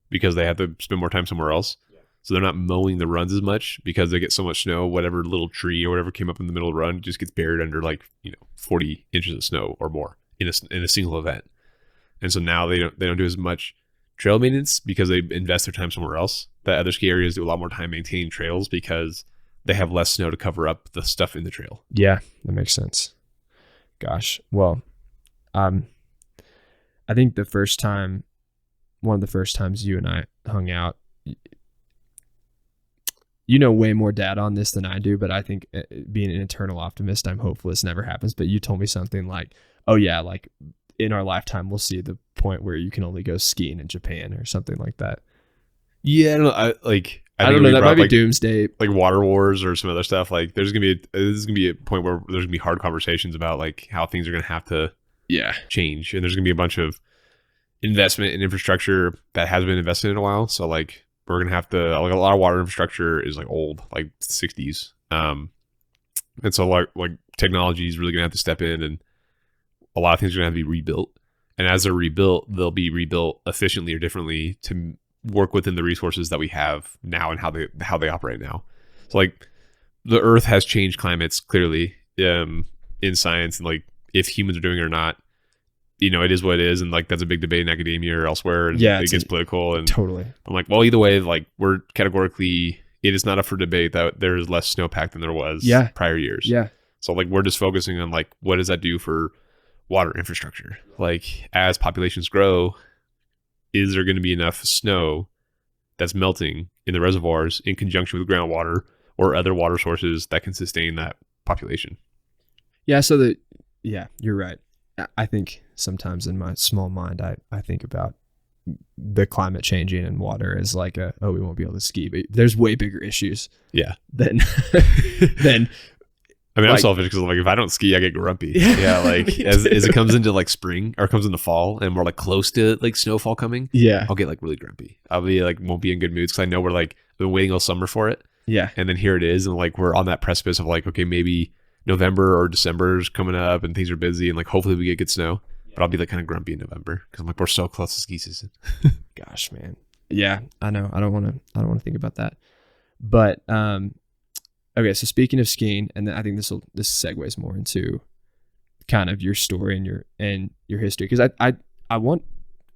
because they have to spend more time somewhere else. Yeah. So they're not mowing the runs as much because they get so much snow. Whatever little tree or whatever came up in the middle of the run just gets buried under 40 inches of snow or more in a single event. And so now they don't do as much trail maintenance because they invest their time somewhere else. That other ski areas do a lot more time maintaining trails because they have less snow to cover up the stuff in the trail. Yeah, that makes sense. Gosh, well, I think one of the first times you and I hung out, you know way more data on this than I do, but I think being an eternal optimist, I'm hopeful this never happens. But you told me something like, oh yeah, like in our lifetime, we'll see the point where you can only go skiing in Japan or something like that. Yeah, I don't know. I don't know. That might be doomsday, like water wars or some other stuff. Like this is gonna be a point where there's gonna be hard conversations about like how things are gonna have to change, and there's gonna be a bunch of investment in infrastructure that has been invested in a while. So like we're gonna have to, like a lot of water infrastructure is like old, like 60s. And so like technology is really gonna have to step in, and a lot of things are gonna have to be rebuilt. And as they're rebuilt, they'll be rebuilt efficiently or differently to work within the resources that we have now and how they operate now. So like the Earth has changed climates clearly in science, and like if humans are doing it or not, it is what it is, and like that's a big debate in academia or elsewhere, and it gets political. And totally, I'm like, well, either way, like we're categorically, it is not up for debate that there's less snowpack than there was prior years. Yeah. So like we're just focusing on like what does that do for water infrastructure? Like as populations grow, is there going to be enough snow that's melting in the reservoirs in conjunction with groundwater or other water sources that can sustain that population? Yeah. You're right. I think sometimes in my small mind, I think about the climate changing and water as like we won't be able to ski, but there's way bigger issues. Yeah. Than I mean, I'm selfish because like if I don't ski, I get grumpy. Yeah, like as it comes into like spring or comes into fall and we're like close to like snowfall coming, I'll get like really grumpy. I'll be like won't be in good moods because I know we're like been waiting all summer for it. Yeah, and then here it is, and like we're on that precipice of like, okay, maybe November or December is coming up and things are busy and like hopefully we get good snow. But I'll be like kind of grumpy in November because I'm like we're so close to ski season. Gosh, man. Yeah, I know. I don't want to think about that. But okay, so speaking of skiing, and then I think this segues more into kind of your story and your history, because I want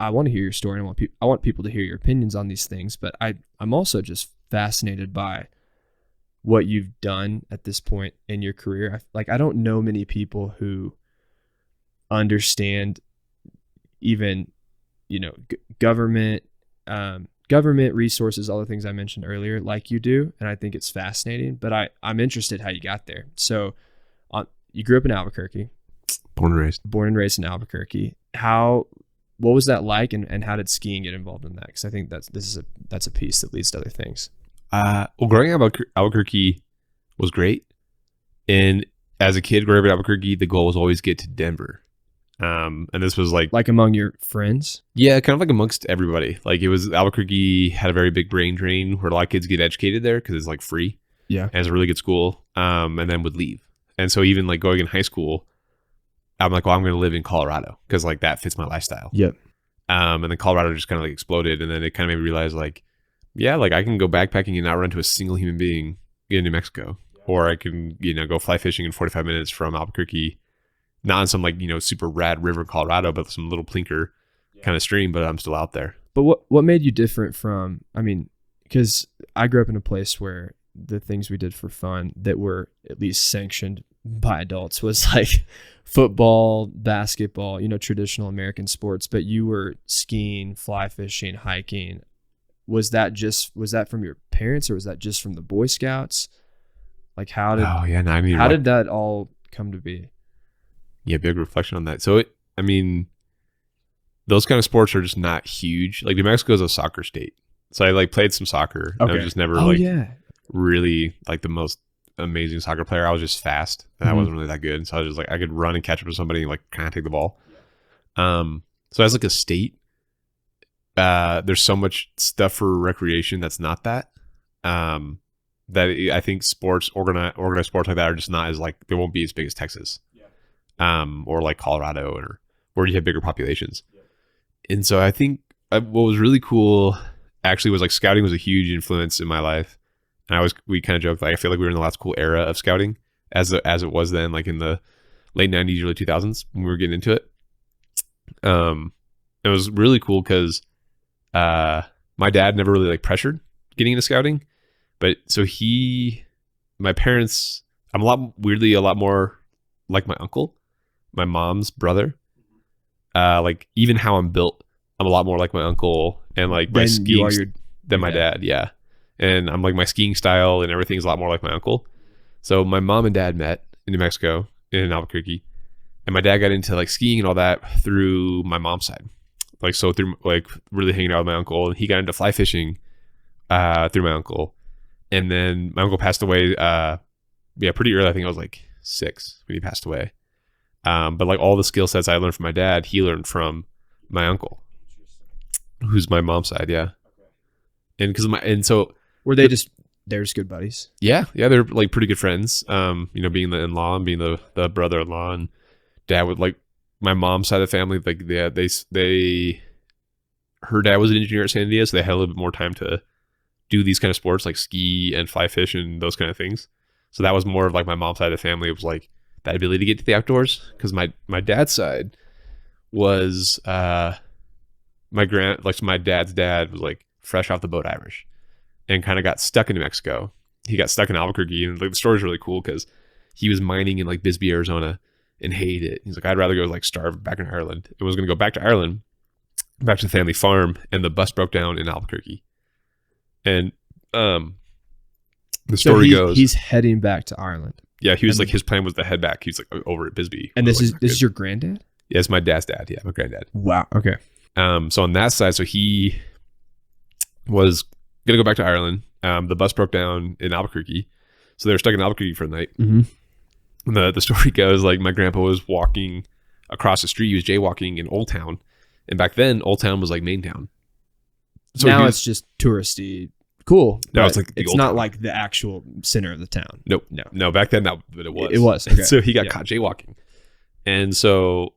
to hear your story, and I want people to hear your opinions on these things, but I'm also just fascinated by what you've done at this point in your career. I don't know many people who understand even government resources, all the things I mentioned earlier, like you do. And I think it's fascinating, but I'm interested how you got there. So you grew up in Albuquerque, Born and raised. in Albuquerque. What was that like, and how did skiing get involved in that? Because I think that's a piece that leads to other things. Well, growing up Albuquerque was great, and as a kid growing up in Albuquerque, the goal was always get to Denver. And this was like among your friends. Yeah, kind of like amongst everybody. Like it was Albuquerque had a very big brain drain where a lot of kids get educated there because it's like free. Yeah, and it's a really good school. And then would leave, and so even like going in high school, I'm like, well, I'm going to live in Colorado because like that fits my lifestyle. Yep. And then Colorado just kind of like exploded, and then it kind of made me realize like, yeah, like I can go backpacking and not run into a single human being in New Mexico, or I can go fly fishing in 45 minutes from Albuquerque, not in some like super rad river in Colorado, but some little plinker kind of stream, but I'm still out there. But what made you different from? I mean, because I grew up in a place where the things we did for fun that were at least sanctioned by adults was like football, basketball, traditional American sports, but you were skiing, fly fishing, hiking. Was that from your parents, or was that just from the Boy Scouts? Like how did that all come to be? Yeah, big reflection on that. So those kind of sports are just not huge. Like New Mexico is a soccer state. So I like played some soccer. Okay. I was just never really like the most amazing soccer player. I was just fast and I wasn't really that good. So I was just like, I could run and catch up to somebody and like kind of take the ball. So as like a state, there's so much stuff for recreation that's not that. That I think organized sports like that are just not as like, they won't be as big as Texas. Or like Colorado, or where you have bigger populations. And so I think what was really cool actually was like scouting was a huge influence in my life. And we kind of joked, like, I feel like we were in the last cool era of scouting as it was then, like in the late 90s, early 2000s when we were getting into it. It was really cool because my dad never really like pressured getting into scouting. But so my parents, I'm a lot more like my uncle, my mom's brother. Like even how I'm built, I'm a lot more like my uncle, and like my skiing than my dad. Yeah. And I'm like, my skiing style and everything's a lot more like my uncle. So my mom and dad met in New Mexico in Albuquerque, and my dad got into like skiing and all that through my mom's side. Like, so through like really hanging out with my uncle, and he got into fly fishing through my uncle. And then my uncle passed away pretty early. I think I was like 6 when he passed away. But like all the skill sets I learned from my dad, he learned from my uncle, who's my mom's side. Yeah. And so were they they're just good buddies? Yeah. They're like pretty good friends. Being the in-law and being the brother-in-law, and dad would like my mom's side of the family. Like her dad was an engineer at San Diego, so they had a little bit more time to do these kind of sports like ski and fly fish and those kind of things. So that was more of like my mom's side of the family. It was like that ability to get to the outdoors, because my dad's side was my dad's dad was like fresh off the boat Irish and kind of got stuck in New Mexico. He got stuck in Albuquerque, and like the story's really cool because he was mining in like Bisbee, Arizona, and hated it. He's like, I'd rather go like starve back in Ireland. And was going to go back to Ireland, back to the family farm, and the bus broke down in Albuquerque. And the story goes, he's heading back to Ireland. Yeah, he was like, his plan was to head back. He's like over at Bisbee. And this is your granddad? Yeah, it's my dad's dad. Yeah, my granddad. Wow. Okay. So on that side, so he was gonna go back to Ireland. The bus broke down in Albuquerque, so they were stuck in Albuquerque for the night. Mm-hmm. The story goes like my grandpa was walking across the street. He was jaywalking in Old Town, and back then Old Town was like main town. So now it's just touristy. Cool. No, it's like it's not like the actual center of the town. Nope. No. Back then, but it was. It was. Okay. So he got caught jaywalking, and so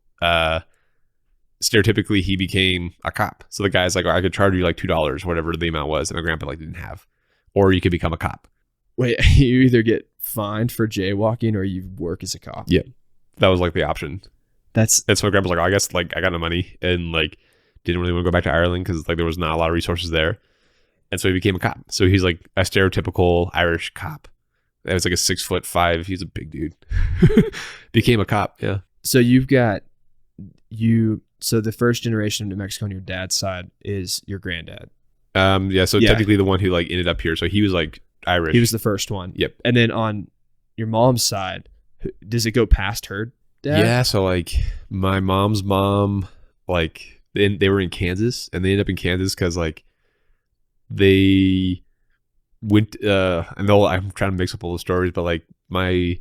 stereotypically he became a cop. So the guy's like, I could charge you like $2, whatever the amount was, and my grandpa like didn't have, or you could become a cop. Wait, you either get fined for jaywalking or you work as a cop. Yeah, that was like the option. That's so my grandpa's like, I guess like I got no money, and like didn't really want to go back to Ireland because like there was not a lot of resources there. And so he became a cop. So he's like a stereotypical Irish cop. That was like a 6'5". He's a big dude. Became a cop. Yeah. So so the first generation of New Mexico on your dad's side is your granddad. So technically the one who like ended up here. So he was like Irish. He was the first one. Yep. And then on your mom's side, Does it go past her dad? Yeah, so like my mom's mom, like they were in Kansas, and they ended up in Kansas because like they went. I know I'm trying to mix up all the stories, but like my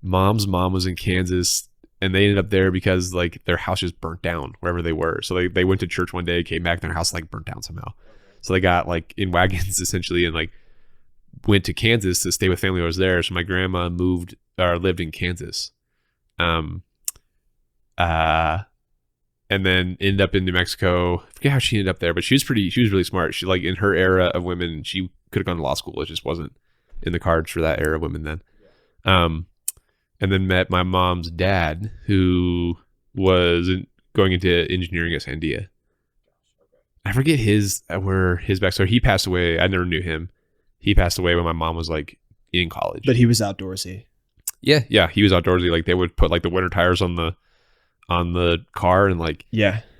mom's mom was in Kansas, and they ended up there because like their house just burnt down wherever they were. So they went to church one day, came back, and their house like burnt down somehow. So they got like in wagons essentially, and like went to Kansas to stay with family who was there. So my grandma moved or lived in Kansas. Um, and then ended up in New Mexico. I forget how she ended up there, but she was really smart. She like in her era of women, she could have gone to law school. It just wasn't in the cards for that era of women then. And then met my mom's dad, who was going into engineering at Sandia. I forget where his backstory. He passed away. I never knew him. He passed away when my mom was like in college. But he was outdoorsy. Yeah, he was outdoorsy. Like they would put like the winter tires on the car, and like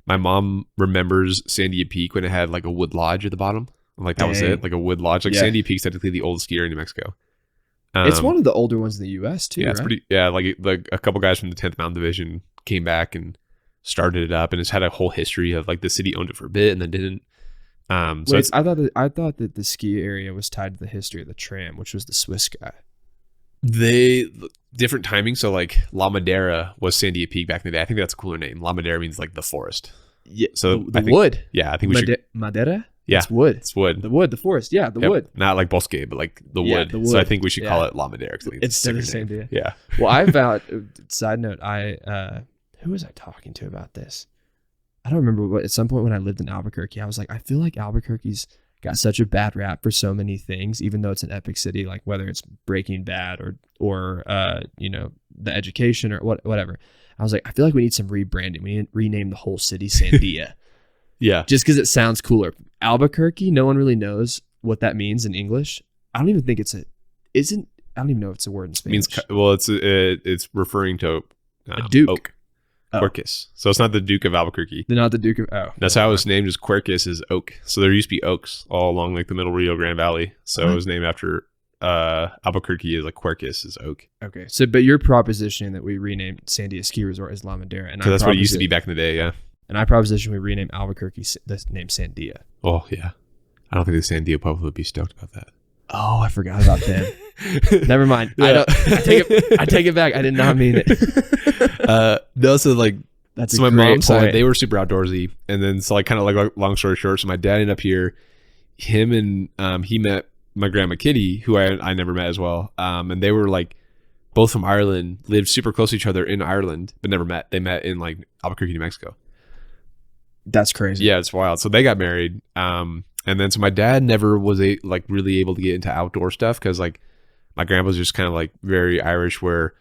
my mom remembers Sandia Peak when it had like a wood lodge at the bottom. And, like that was it, like a wood lodge. Like Sandia Peak's technically the oldest ski area in New Mexico. It's one of the older ones in the U.S. too. Yeah, it's right? pretty. Yeah, like a couple guys from the 10th Mountain Division came back and started it up, and it's had a whole history of like the city owned it for a bit and then didn't. So I thought that the ski area was tied to the history of the tram, which was the Swiss guy. They different timing. So like La Madera was Sandia Peak back in the day. I think that's a cooler name. La Madera means like the forest. Yeah. So the wood. Yeah, I think we should. Madera. Yeah, it's wood. It's wood. The wood. The forest. Yeah, the wood. Not like bosque, but like the wood. The wood. So I think we should call it La Madera. It's the same idea. Yeah. Well, I found. Side note. Who was I talking to about this? I don't remember. But at some point when I lived in Albuquerque, I was like, I feel like Albuquerque's got such a bad rap for so many things, even though it's an epic city, like whether it's Breaking Bad or the education or whatever. I was like, I feel like we need some rebranding. We need to rename the whole city Sandia. Yeah. Just because it sounds cooler. Albuquerque, no one really knows what that means in English. I don't even think I don't even know if it's a word in Spanish. It means, it's referring to a duke. Oak. Quercus. So it's not the Duke of Albuquerque. They're not the Duke of... Oh. That's how it was named, is Quercus is oak. So there used to be oaks all along like the middle Rio Grande Valley. So it was named after Albuquerque is like Quercus is oak. Okay. So, but you're propositioning that we rename Sandia Ski Resort as La Madera. Because that's what it used to be back in the day, yeah. And I proposition we rename Albuquerque the name Sandia. Oh, yeah. I don't think the Sandia public would be stoked about that. Oh, I forgot about them. Never mind. Yeah. I take it back. I did not mean it. No, so like that's so my mom's side, they were super outdoorsy, and then so like kind of like long story short, so my dad ended up here. Him and he met my grandma Kitty, who I never met as well. And they were like both from Ireland, lived super close to each other in Ireland, but never met. They met in like Albuquerque, New Mexico. That's crazy. Yeah, it's wild. So they got married. And then so my dad never was really able to get into outdoor stuff because like my grandpa was just kind of like very Irish, where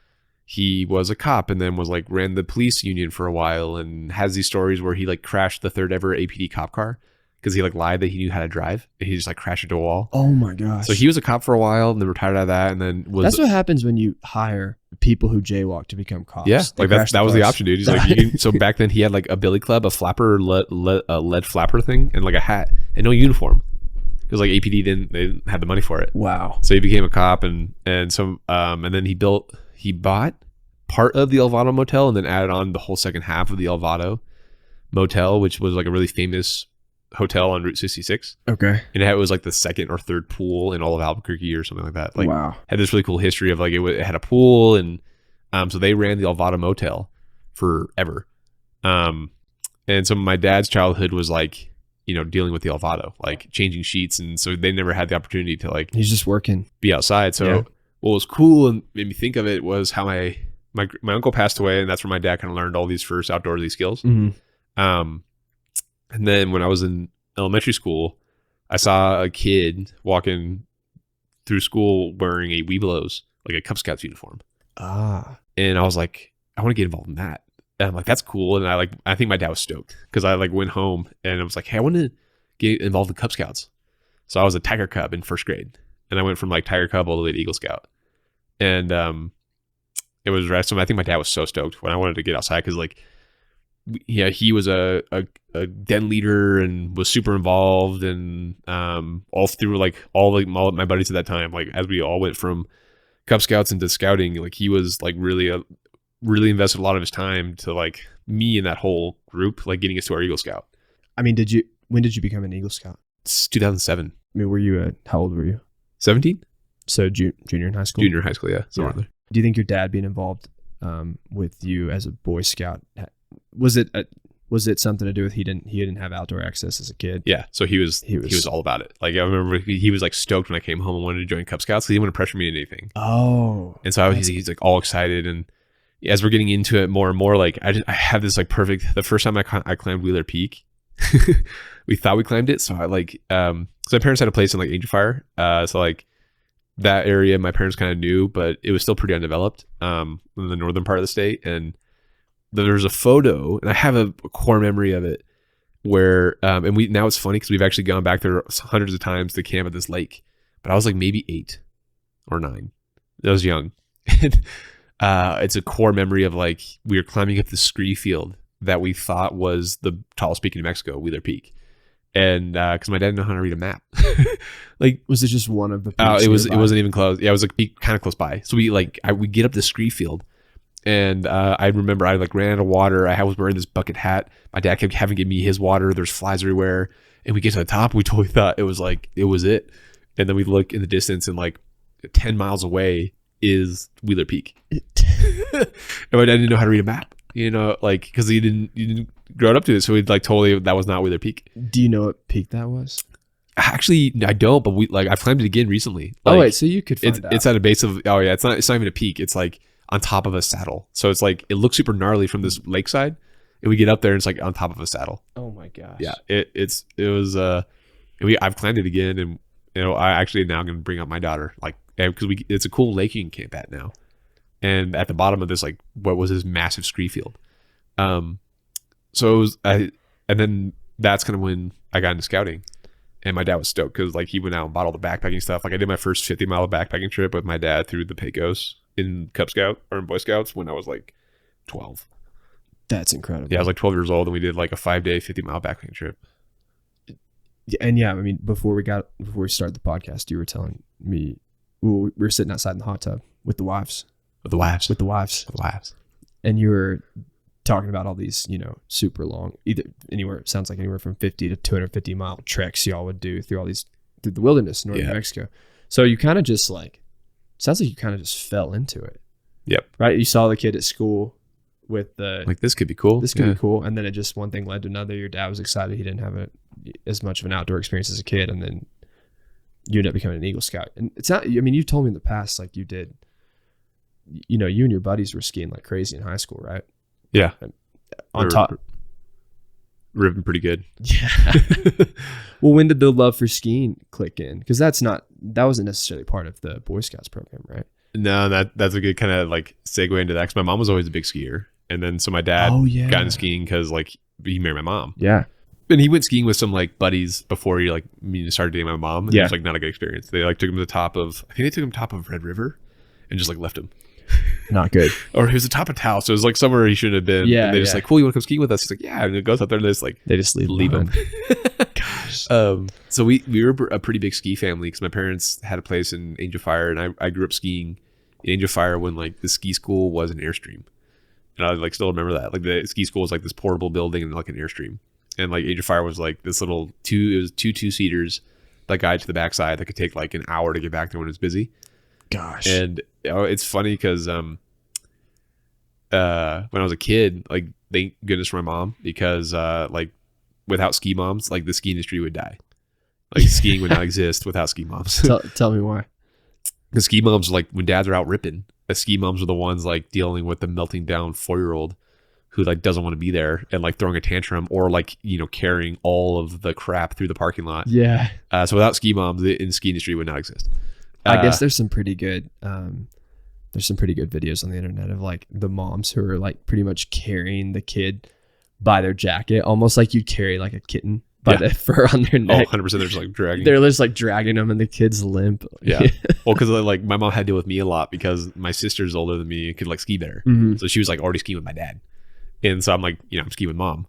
he was a cop and then was like ran the police union for a while, and has these stories where he like crashed the third ever APD cop car because he like lied that he knew how to drive. And he just like crashed into a wall. Oh my gosh. So he was a cop for a while and then retired out of that, and then was. That's what happens when you hire people who jaywalk to become cops. Yeah, like that was the option, dude. He's like, so back then he had like a billy club, a flapper, lead flapper thing, and like a hat and no uniform. Because like APD they didn't have the money for it. Wow. So he became a cop, and then he bought part of the Elvado Motel and then added on the whole second half of the Elvado Motel, which was like a really famous hotel on Route 66. Okay. And it was like the second or third pool in all of Albuquerque or something like that. Like, wow. Had this really cool history of like it had a pool, and so they ran the Elvado Motel forever. And so my dad's childhood was like, dealing with the Elvado, like changing sheets, and so they never had the opportunity to like. He's just working, be outside. So what was cool and made me think of it was how my uncle passed away, and that's where my dad kind of learned all these first outdoorsy skills. Mm-hmm. And then when I was in elementary school, I saw a kid walking through school wearing a Webelos, like a Cub Scouts uniform. And I was like, I want to get involved in that. And I'm like, that's cool. And I think my dad was stoked because I like went home and I was like, hey, I want to get involved in Cub Scouts. So I was a Tiger Cub in first grade, and I went from like Tiger Cub all the way to Eagle Scout. And it was rest. I think my dad was so stoked when I wanted to get outside because like, yeah, he was a den leader and was super involved, and all through like all my buddies at that time, like as we all went from Cub Scouts into scouting, like he was like really invested a lot of his time to like me and that whole group, like getting us to our Eagle Scout. I mean, when did you become an Eagle Scout? It's 2007. I mean, how old were you? 17? So junior in high school? Junior in high school, yeah. Somewhere Yeah. there. Do you think your dad being involved with you as a Boy Scout, was it something to do with he didn't have outdoor access as a kid? Yeah, so he was all about it. Like I remember he was like stoked when I came home and wanted to join Cub Scouts because he didn't want to pressure me into anything. Oh. And so he's like all excited, and as we're getting into it more and more, like I have this like perfect. The first time I climbed Wheeler Peak, we thought we climbed it. So I like so my parents had a place in like Angel Fire, so like that area my parents kind of knew, but it was still pretty undeveloped in the northern part of the state. And there's a photo, and I have a core memory of it where and we now it's funny because we've actually gone back there hundreds of times to camp at this lake, but I was like maybe 8 or 9. I was young. It's a core memory of like we were climbing up the scree field that we thought was the tallest peak in New Mexico, Wheeler Peak, and because my dad didn't know how to read a map. Like, was it just one of the peaks it nearby? wasn't even close. Yeah, it was like peak kind of close by. So we get up the scree field, and I remember I like ran out of water. I was wearing this bucket hat. My dad kept having to give me his water. There's flies everywhere, and we get to the top. We totally thought it was it, and then we look in the distance, and like 10 miles away is Wheeler Peak. And my dad didn't know how to read a map, you know, like because he didn't grow up to it, so he'd like totally that was not Wheeler Peak. Do you know what peak that was? Actually, I don't, but I've climbed it again recently. Like, oh wait, so you could find out. It's at a base of it's not even a peak. It's like on top of a saddle, so it's like it looks super gnarly from this lakeside, and we get up there and it's like on top of a saddle. Oh my gosh. Yeah, I've climbed it again, and you know I actually now going to bring up my daughter like because it's a cool lake you can camp at now. And at the bottom of this, like, what was this massive scree field? So it was, and then that's kind of when I got into scouting, and my dad was stoked because like he went out and bought all the backpacking stuff. Like I did my first 50-mile backpacking trip with my dad through the Pecos in Cub Scout or in Boy Scouts when I was like 12. That's incredible. Yeah, I was like 12 years old, and we did like a 5-day 50-mile backpacking trip. And yeah, I mean, before we started the podcast, you were telling me we were sitting outside in the hot tub with the wives. With the wives. And you were talking about all these, you know, super long, sounds like anywhere from 50 to 250 mile treks y'all would do through the wilderness in northern Mexico. So you kind of just sounds like you kind of just fell into it. Yep. Right? You saw the kid at school with this could be cool. This could be cool. And then it just one thing led to another. Your dad was excited he didn't have as much of an outdoor experience as a kid. And then you ended up becoming an Eagle Scout. And it's not, I mean, you've told me in the past, like you did, you know, you and your buddies were skiing like crazy in high school, right? Yeah. And on top. Ripping pretty good. Yeah. Well, when did the love for skiing click in? Because that wasn't necessarily part of the Boy Scouts program, right? No, that's a good kind of like segue into that because my mom was always a big skier. And then so my dad got into skiing because like he married my mom. Yeah. And he went skiing with some like buddies before he like started dating my mom. And it was like not a good experience. They like took him to the top of Red River and just like left him. Not good. Or he was the top of Taos. So it was like somewhere he shouldn't have been. Yeah. And they just like, cool, you want to come skiing with us? He's like, yeah. And it goes up there and they just leave him. Gosh. So we were a pretty big ski family because my parents had a place in Angel Fire, and I grew up skiing in Angel Fire when like the ski school was an Airstream. And I like still remember that. Like the ski school was like this portable building and like an Airstream. And like Angel Fire was like this little two-seaters that guide to the backside that could take like an hour to get back there when it was busy. Gosh. And it's funny because when I was a kid, like thank goodness for my mom because like without ski moms, like the ski industry would die. Like skiing would not exist without ski moms. Tell me why. The ski moms, like when dads are out ripping, the ski moms are the ones like dealing with the melting down 4-year-old who like doesn't want to be there and like throwing a tantrum or like, you know, carrying all of the crap through the parking lot. Yeah. So without ski moms, the ski industry would not exist. I guess there's some pretty good videos on the internet of like the moms who are like pretty much carrying the kid by their jacket, almost like you'd carry like a kitten by the fur on their neck. 100%. They're just like dragging. They're just like dragging them and the kid's limp. Yeah. Well, because like my mom had to deal with me a lot because my sister's older than me and could like ski better. Mm-hmm. So she was like already skiing with my dad. And so I'm like, you know, I'm skiing with mom.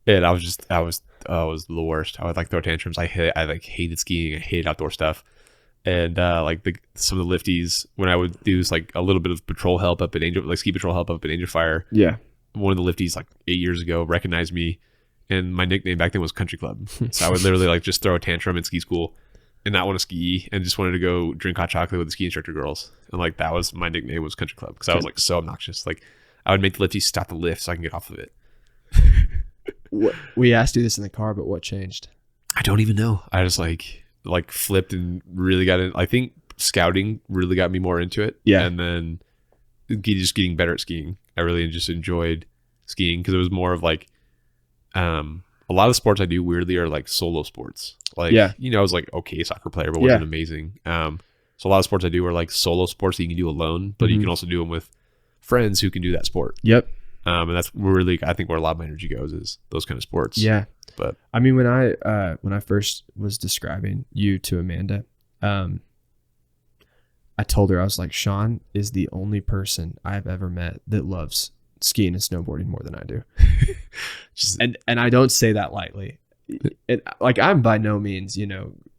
And I was the worst. I would like throw tantrums. I hated skiing. I hated outdoor stuff. And like some of the lifties, when I would do like a little bit of patrol help up at Angel, like ski patrol help up at Angel Fire. Yeah. One of the lifties like 8 years ago recognized me, and my nickname back then was Country Club. So I would literally like just throw a tantrum in ski school and not want to ski and just wanted to go drink hot chocolate with the ski instructor girls. And like that was my nickname, was Country Club, because I was like so obnoxious. Like I would make the lifties stop the lift so I can get off of it. We asked you this in the car, but what changed? I don't even know. I just like flipped and really got in. I think scouting really got me more into it. Yeah. And then just getting better at skiing. I really just enjoyed skiing because it was more of like, a lot of sports I do weirdly are like solo sports. Like, I was like okay soccer player, but wasn't amazing. So a lot of sports I do are like solo sports that you can do alone, but you can also do them with friends who can do that sport. Yep. And that's really, I think, where a lot of my energy goes, is those kind of sports. Yeah. But I mean, when I first was describing you to Amanda, I told her, I was like, Sean is the only person I've ever met that loves skiing and snowboarding more than I do. and I don't say that lightly. Like, I'm by no means,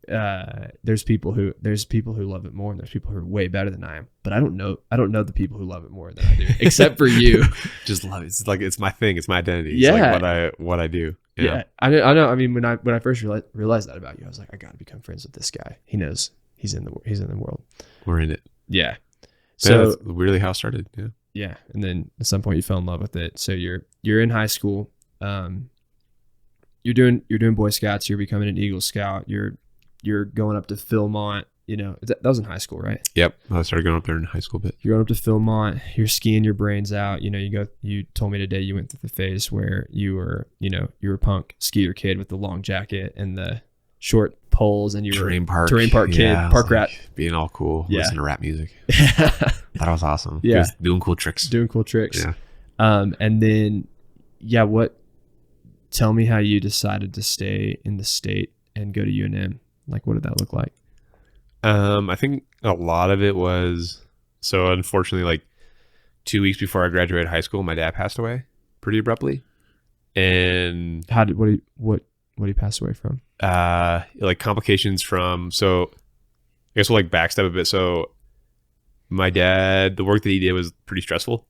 there's people who love it more, and there's people who are way better than I am. But I don't know the people who love it more than I do, except for you. Just love it. It's like, it's my thing. It's my identity. Yeah. It's like what I do. Yeah. I know. I mean, when I first realized that about you, I was like, I got to become friends with this guy. He knows he's in the world. We're in it. Yeah. So that's weirdly how it started. Yeah. Yeah. And then at some point you fell in love with it. So you're in high school. You're doing Boy Scouts. You're becoming an Eagle Scout. You're going up to Philmont. That was in high school, right? Yep. I started going up there in high school a bit. You're going up to Philmont. You're skiing your brains out. You told me today you went through the phase where you were a punk skier kid with the long jacket and the short poles, and you were terrain park kid, park rat, being all cool, listening to rap music. That was awesome. Yeah. Just doing cool tricks. Yeah. And then, tell me how you decided to stay in the state and go to UNM. Like, what did that look like? I think a lot of it was, so unfortunately, like 2 weeks before I graduated high school, my dad passed away pretty abruptly. And what did he pass away from? Like complications from, so I guess we'll like backstep a bit. So my dad, the work that he did was pretty stressful.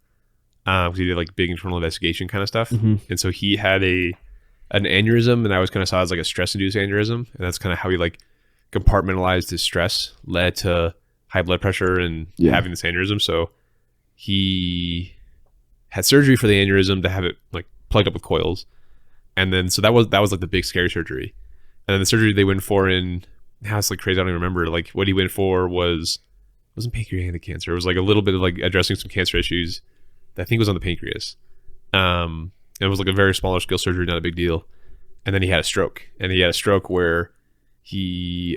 Because he did like big internal investigation kind of stuff. Mm-hmm. And so he had an aneurysm, and I always kind of saw it as like a stress-induced aneurysm. And that's kind of how he like compartmentalized his stress, led to high blood pressure and having this aneurysm. So he had surgery for the aneurysm to have it like plugged up with coils. And then, so that was like the big scary surgery. And then the surgery they went for now it's like crazy, I don't even remember. Like what he went for wasn't pancreatic cancer. It was like a little bit of like addressing some cancer issues that I think was on the pancreas. It was like a very smaller scale surgery, not a big deal. And then he had a stroke. And he had a stroke where the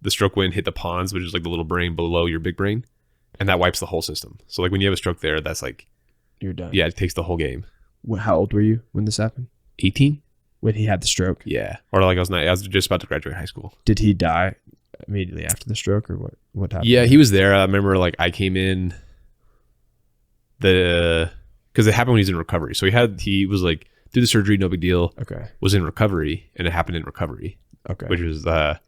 stroke wind hit the pons, which is like the little brain below your big brain. And that wipes the whole system. So like when you have a stroke there, that's like, you're done. Yeah, it takes the whole game. How old were you when this happened? 18? When he had the stroke? Yeah. Or like I was just about to graduate high school. Did he die immediately after the stroke, or what happened? Yeah, he was there. I remember like I came in because it happened when he was in recovery. So he was like, did the surgery, no big deal. Okay. Was in recovery, and it happened in recovery. Okay. Which was so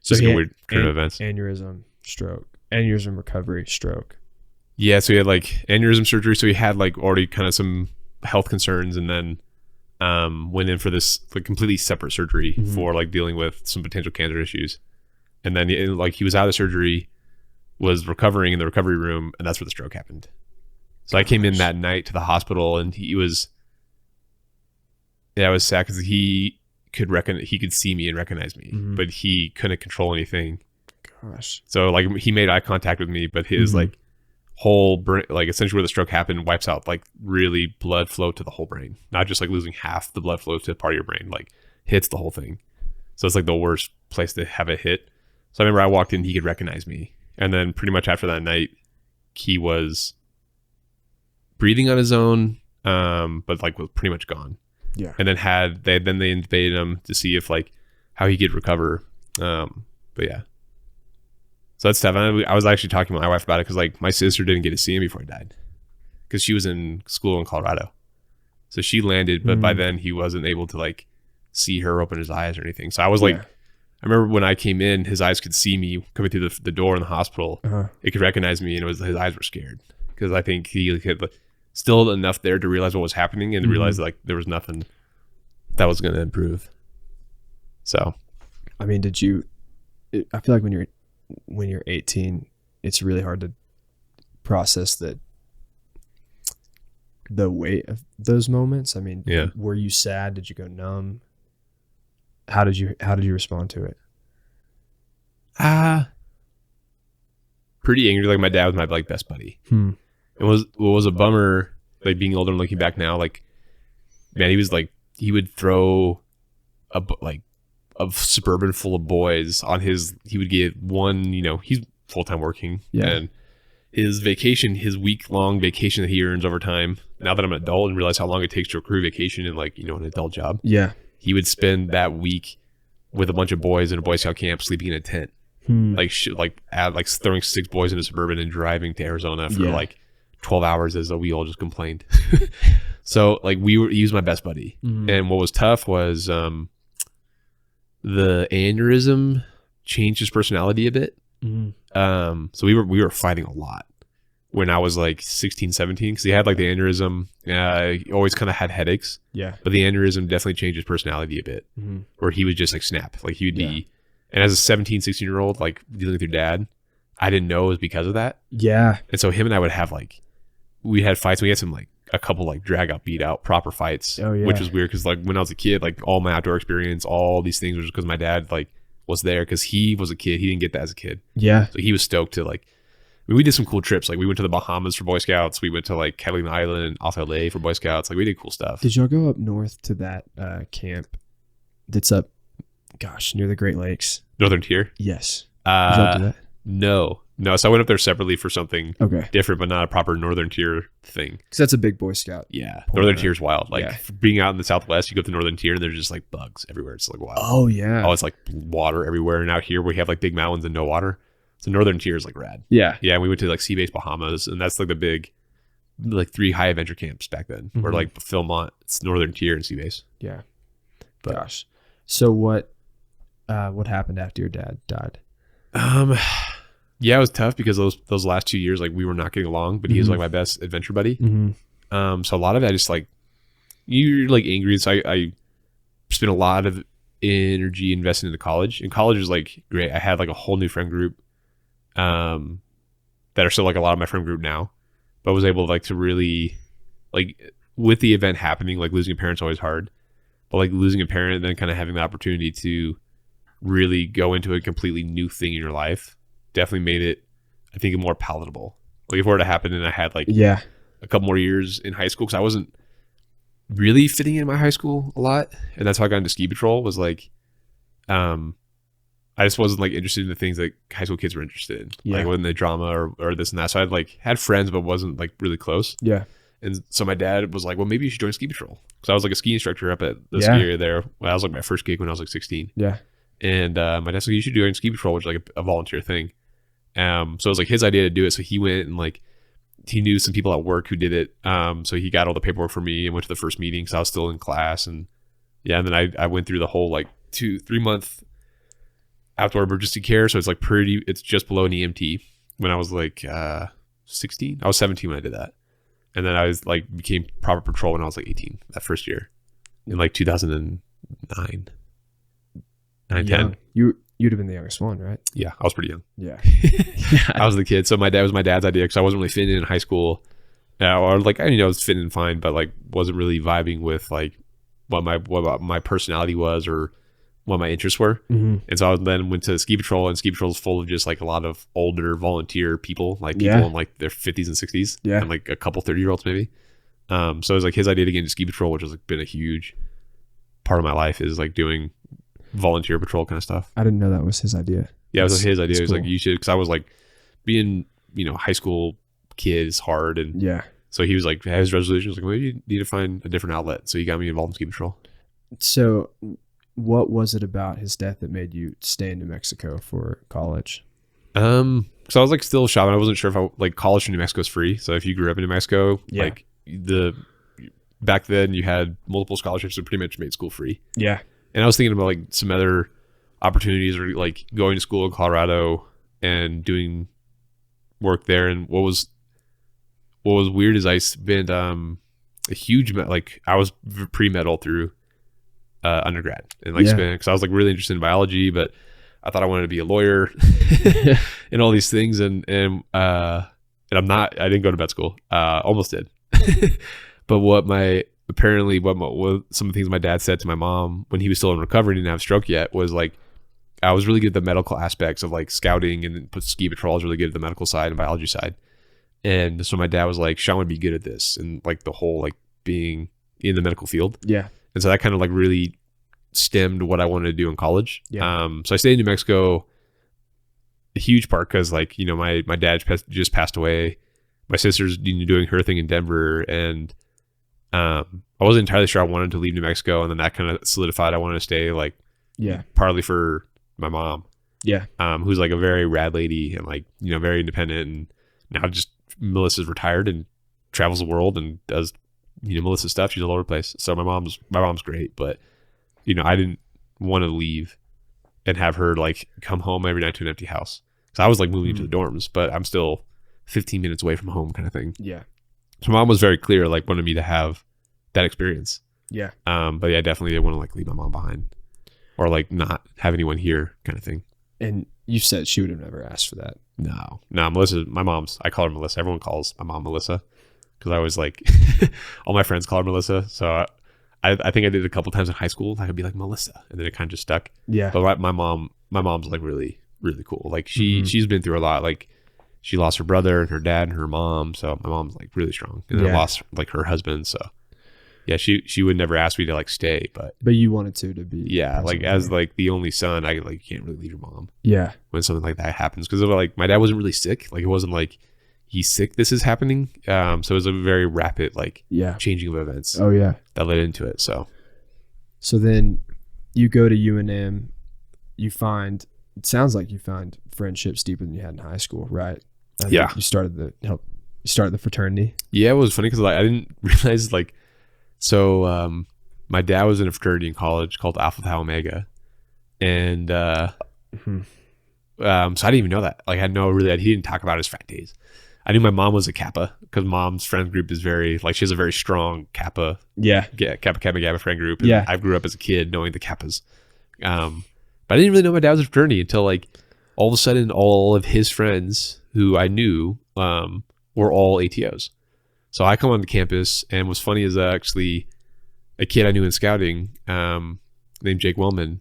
just a weird turn of events. Aneurysm, stroke. Aneurysm, recovery, stroke. Yeah, so he had like aneurysm surgery. So he had like already kind of some health concerns, and then went in for this like completely separate surgery for like dealing with some potential cancer issues. And then he was out of the surgery, was recovering in the recovery room, and that's where the stroke happened. So I came in that night to the hospital, and it was sad because he could see me and recognize me, but he couldn't control anything. Gosh. So like he made eye contact with me, but his like whole brain, like essentially where the stroke happened, wipes out like really blood flow to the whole brain, not just like losing half the blood flow to part of your brain, like hits the whole thing. So it's like the worst place to have it hit. So I remember I walked in, he could recognize me, and then pretty much after that night, he was breathing on his own, but like was pretty much gone. Yeah. And then they intubated him to see if like how he could recover. But yeah. So that's tough. I was actually talking to my wife about it because like my sister didn't get to see him before he died because she was in school in Colorado. So she landed, but by then he wasn't able to like see her open his eyes or anything. So I was like, I remember when I came in, his eyes could see me coming through the door in the hospital. It could recognize me, and his eyes were scared because I think he had still enough there to realize what was happening and realize like there was nothing that was going to improve. So, I mean, I feel like when you're 18, it's really hard to process the weight of those moments. I mean, were you sad? Did you go numb? How did you respond to it? Pretty angry. Like my dad was my like best buddy. It was a bummer, like being older and looking back now, like, man, he would throw a Suburban full of boys on he would get one, he's full-time working, and his week-long vacation that he earns over time, now that I'm an adult and realize how long it takes to accrue vacation in like, an adult job. Yeah. He would spend that week with a bunch of boys in a Boy Scout camp, sleeping in a tent, throwing 6 boys into Suburban and driving to Arizona for like 12 hours as we all just complained. So like he was my best buddy. And what was tough was the aneurysm changed his personality a bit. So we were fighting a lot when I was like 16, 17, because he had like the aneurysm. He always kind of had headaches. Yeah. But the aneurysm definitely changed his personality a bit, where he would just like snap. Like he would be, and as a 17, 16-year-old, like dealing with your dad, I didn't know it was because of that. Yeah. And so him and I would have we had fights. We had some a couple drag out, beat out, proper fights, which was weird because when I was a kid, all my outdoor experience, all these things was because my dad was there because he was a kid. He didn't get that as a kid. Yeah. So he was stoked to we did some cool trips. We went to the Bahamas for Boy Scouts. We went to Catalina Island, off LA for Boy Scouts. We did cool stuff. Did y'all go up north to that camp that's up, near the Great Lakes? Northern Tier? Yes. Did y'all do that? No. So I went up there separately for something different, but not a proper Northern Tier thing. Because that's a big Boy Scout. Yeah. Northern Tier is wild. Being out in the Southwest, you go to the Northern Tier and there's just bugs everywhere. It's wild. Oh, yeah. Oh, it's water everywhere. And out here we have big mountains and no water. So Northern Tier is rad. Yeah. Yeah. And we went to Sea Base Bahamas, and that's the big 3 high adventure camps back then. Where Philmont, it's Northern Tier and Sea Base. Yeah. But, gosh. So what happened after your dad died? Yeah, it was tough because those last 2 years, we were not getting along, but he was my best adventure buddy. So a lot of it, I just you're angry. So I spent a lot of energy investing into college, and college was great. I had a whole new friend group, that are still a lot of my friend group now, but was able to really with the event happening, losing a parent's always hard, but losing a parent and then kind of having the opportunity to really go into a completely new thing in your life definitely made it, I think, more palatable. If it were to happen and I had a couple more years in high school, because I wasn't really fitting in my high school a lot, and that's how I got into ski patrol. Was I just wasn't interested in the things that high school kids were interested in, wasn't the drama or this and that. So I had friends, but wasn't really close. Yeah. And so my dad was well, maybe you should join ski patrol, because I was a ski instructor up at the ski area there. Well, I was my first gig when I was 16. Yeah. And my dad said, you should do ski patrol, which is a volunteer thing. So it was his idea to do it. So he went and he knew some people at work who did it. So he got all the paperwork for me and went to the first meeting, because I was still in class. And and then I went through the whole 2-3 month outdoor emergency care. So it's just below an EMT. When I was 16, I was 17 when I did that. And then I was became proper patrol when I was 18, that first year in 2009, 10. You'd have been the youngest one, right? Yeah, I was pretty young. Yeah. I was the kid. So it was my dad's idea, because I wasn't really fitting in high school. Or I was fitting in fine, but wasn't really vibing with what my personality was or what my interests were. And so I then went to ski patrol, and ski patrol is full of just a lot of older volunteer people, people in their 50s and 60s, and a couple 30-year-olds maybe. So it was his idea to get into ski patrol, which has been a huge part of my life, is doing volunteer patrol kind of stuff. I didn't know that was his idea. Yeah, it was his idea. It was cool. You should, because I was being high school kid is hard, and so he was his resolution was maybe you need to find a different outlet. So he got me involved in ski patrol. So what was it about his death that made you stay in New Mexico for college? So I was still shopping. I wasn't sure if college in New Mexico is free. So if you grew up in New Mexico, back then you had multiple scholarships that pretty much made school free. Yeah. And I was thinking about some other opportunities or like going to school in Colorado and doing work there. And what was weird is I spent a huge like I was pre-med through undergrad and like spent because I was like really interested in biology, but I thought I wanted to be a lawyer and all these things, and I'm not. I didn't go to med school. Almost did, but what some of the things my dad said to my mom when he was still in recovery, didn't have a stroke yet, was like I was really good at the medical aspects of like scouting and ski patrol. I was really good at the medical side and biology side. And so my dad was like, Sean would be good at this. And like the whole like being in the medical field. Yeah. And so that kind of like really stemmed what I wanted to do in college. Yeah. So I stayed in New Mexico a huge part because like, you know, my dad just passed away. My sister's doing her thing in Denver. And I wasn't entirely sure I wanted to leave New Mexico. And then that kind of solidified I wanted to stay like partly for my mom. Yeah. Who's like a very rad lady and like, you know, very independent, and now just Melissa's retired and travels the world and does, you know, Melissa's stuff. She's all over the place. So my mom's great, but you know, I didn't want to leave and have her like come home every night to an empty house. So I was like moving to the dorms, but I'm still 15 minutes away from home kind of thing. Yeah. So mom was very clear, like wanted me to have that experience. Yeah. But yeah, definitely didn't want to like leave my mom behind or like not have anyone here kind of thing. And you said she would have never asked for that. No, Melissa, I call her Melissa. Everyone calls my mom Melissa because I was like, all my friends call her Melissa. So I think I did it a couple times in high school. I could be like Melissa, and then it kind of just stuck. Yeah. But my mom's like really, really cool. Like she's been through a lot. Like she lost her brother and her dad and her mom. So my mom's like really strong, and then lost like her husband. So yeah, she would never ask me to like stay, but you wanted to be like as like the only son, I like can't really leave your mom. Yeah, when something like that happens, because like my dad wasn't really sick. Like it wasn't like he's sick, this is happening. So it was a very rapid like changing of events. Oh yeah, that led into it. So then you go to UNM. It sounds like you find friendships deeper than you had in high school, right? You started the fraternity. Yeah, it was funny because like, I didn't realize like. So my dad was in a fraternity in college called Alpha Tau Omega, and so I didn't even know that. Like I know really that he didn't talk about his frat days. I knew my mom was a Kappa because mom's friend group is very like she has a very strong Kappa. Kappa Kappa Gamma friend group. And I grew up as a kid knowing the Kappas, but I didn't really know my dad was a fraternity until like all of a sudden all of his friends who I knew were all ATOs. So I come onto campus, and what's funny is actually a kid I knew in scouting named Jake Wellman,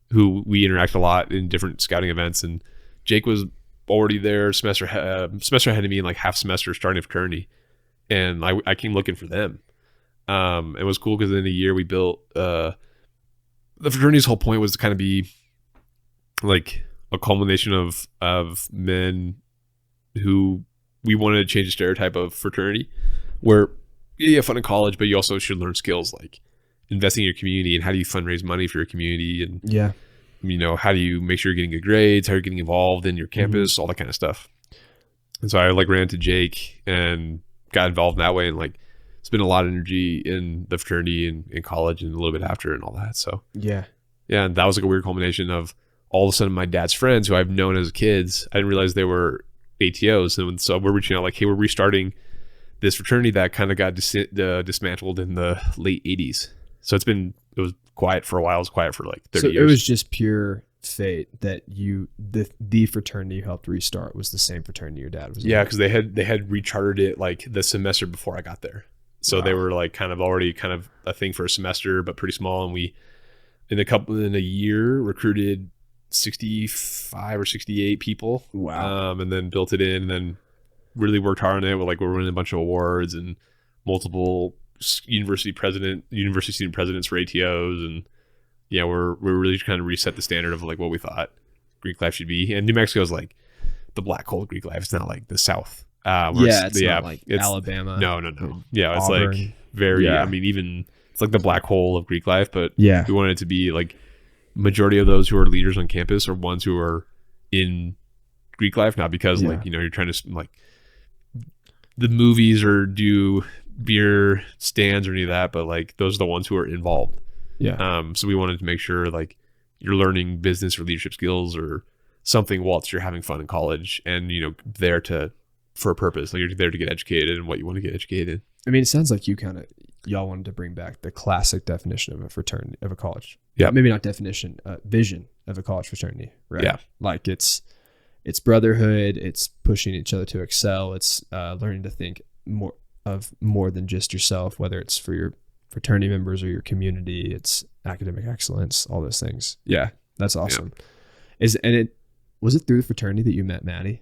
who we interact a lot in different scouting events. And Jake was already there semester ahead of me, in like half semester starting a fraternity, and I came looking for them. It was cool because in a year we built the fraternity's whole point was to kind of be like a culmination of men who we wanted to change the stereotype of fraternity, where you have fun in college, but you also should learn skills like investing in your community and how do you fundraise money for your community, and you know, how do you make sure you're getting good grades, how you're getting involved in your campus, all that kind of stuff. And so I like ran into Jake and got involved in that way, and like spent a lot of energy in the fraternity and in college and a little bit after and all that. So and that was like a weird culmination of all of a sudden my dad's friends who I've known as kids, I didn't realize they were ATOs, and so we're reaching out like, hey, we're restarting this fraternity that kind of got dismantled in the late 80s. So it was quiet for a while. It was quiet for like 30 years. So it was just pure fate that the fraternity you helped restart was the same fraternity your dad was in. Yeah, because they had rechartered it like the semester before I got there. So they were like kind of already kind of a thing for a semester, but pretty small. And we in a year recruited 65 or 68 people. Wow. And then built it in, and then really worked hard on it. We're winning a bunch of awards and multiple university student presidents for ATOs, and we're really trying to reset the standard of like what we thought Greek life should be. And New Mexico is like the black hole of Greek life. It's not like the South. It's not like Alabama. No. Yeah, it's Auburn. like very. I mean, even it's like the black hole of Greek life. But we wanted it to be like majority of those who are leaders on campus are ones who are in Greek life, not because like you're trying to like the movies or do beer stands or any of that, but like those are the ones who are involved. So we wanted to make sure like you're learning business or leadership skills or something whilst you're having fun in college, and there for a purpose. Like you're there to get educated and what you want to get educated. I mean, it sounds like y'all wanted to bring back the classic definition of a fraternity, of a college. Yeah. Maybe not definition, vision of a college fraternity, right? Yeah. Like it's brotherhood. It's pushing each other to excel. It's learning to think more than just yourself, whether it's for your fraternity members or your community. It's academic excellence, all those things. Yeah. That's awesome. Yeah. Was it through the fraternity that you met Maddie?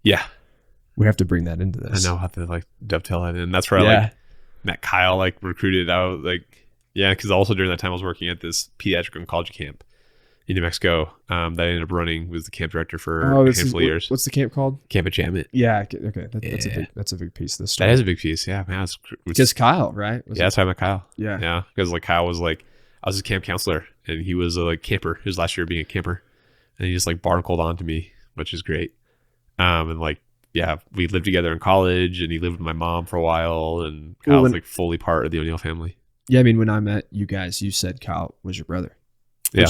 Yeah. We have to bring that into this. I know how to like dovetail that in. That's where I like met Kyle, like recruited out, like, yeah. Cause also during that time I was working at this pediatric oncology camp in New Mexico that I ended up running, was the camp director for a handful of years. What's the camp called? Camp Enchantment. Yeah. Okay. That's a big piece of this story. That is a big piece. Yeah, man. Just Kyle, right? That's how I met Kyle. Yeah. Yeah. Cause like Kyle was like, I was his camp counselor and he was a like camper. His last year being a camper, and he just like barnacled onto me, which is great. And like, yeah, we lived together in college, and he lived with my mom for a while, and Kyle was like fully part of the O'Neill family. Yeah, I mean, when I met you guys, you said Kyle was your brother. Yeah.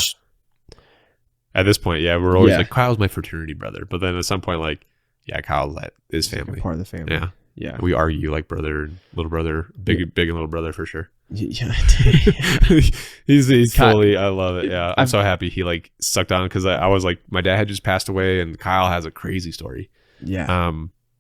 At this point, yeah, we're always like, Kyle's my fraternity brother. But then at some point, like, yeah, Kyle's his family. Like part of the family. Yeah. Yeah. We argue like brother and little brother, big and little brother for sure. Yeah. he's fully, I love it. Yeah. I'm so happy he like sucked on, because I was like, my dad had just passed away, and Kyle has a crazy story. Yeah.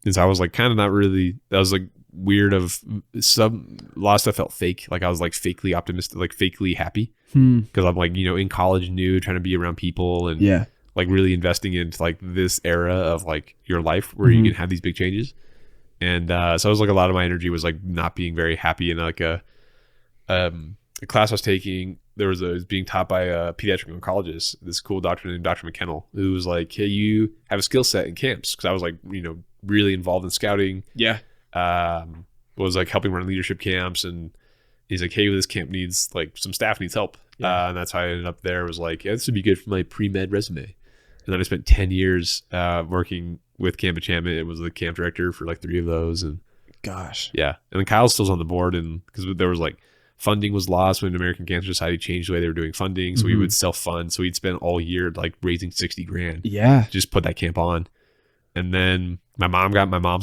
And so I was like, kind of not really, that was like weird of a lot of stuff felt fake. Like I was like fakely optimistic, like fakely happy. Cause I'm like, in college, new, trying to be around people, and like really investing into like this era of like your life where you can have these big changes. And, so it was like a lot of my energy was like not being very happy in like a class I was taking. It was being taught by a pediatric oncologist, this cool doctor named Dr. McKennell, who was like, hey, you have a skill set in camps. Cause I was like, really involved in scouting. Yeah. Was like helping run leadership camps. And he's like, hey, this camp needs like some staff needs help. Yeah. And that's how I ended up there. Was like, yeah, this would be good for my pre-med resume. And then I spent 10 years working with Camp Enchantment. It was the camp director for like 3 of those. And gosh. Yeah. And then Kyle's still's on the board, and because there was like, funding was lost when American Cancer Society changed the way they were doing funding. So we would self-fund. So we'd spend all year like raising $60,000. Yeah. Just put that camp on. And then my mom's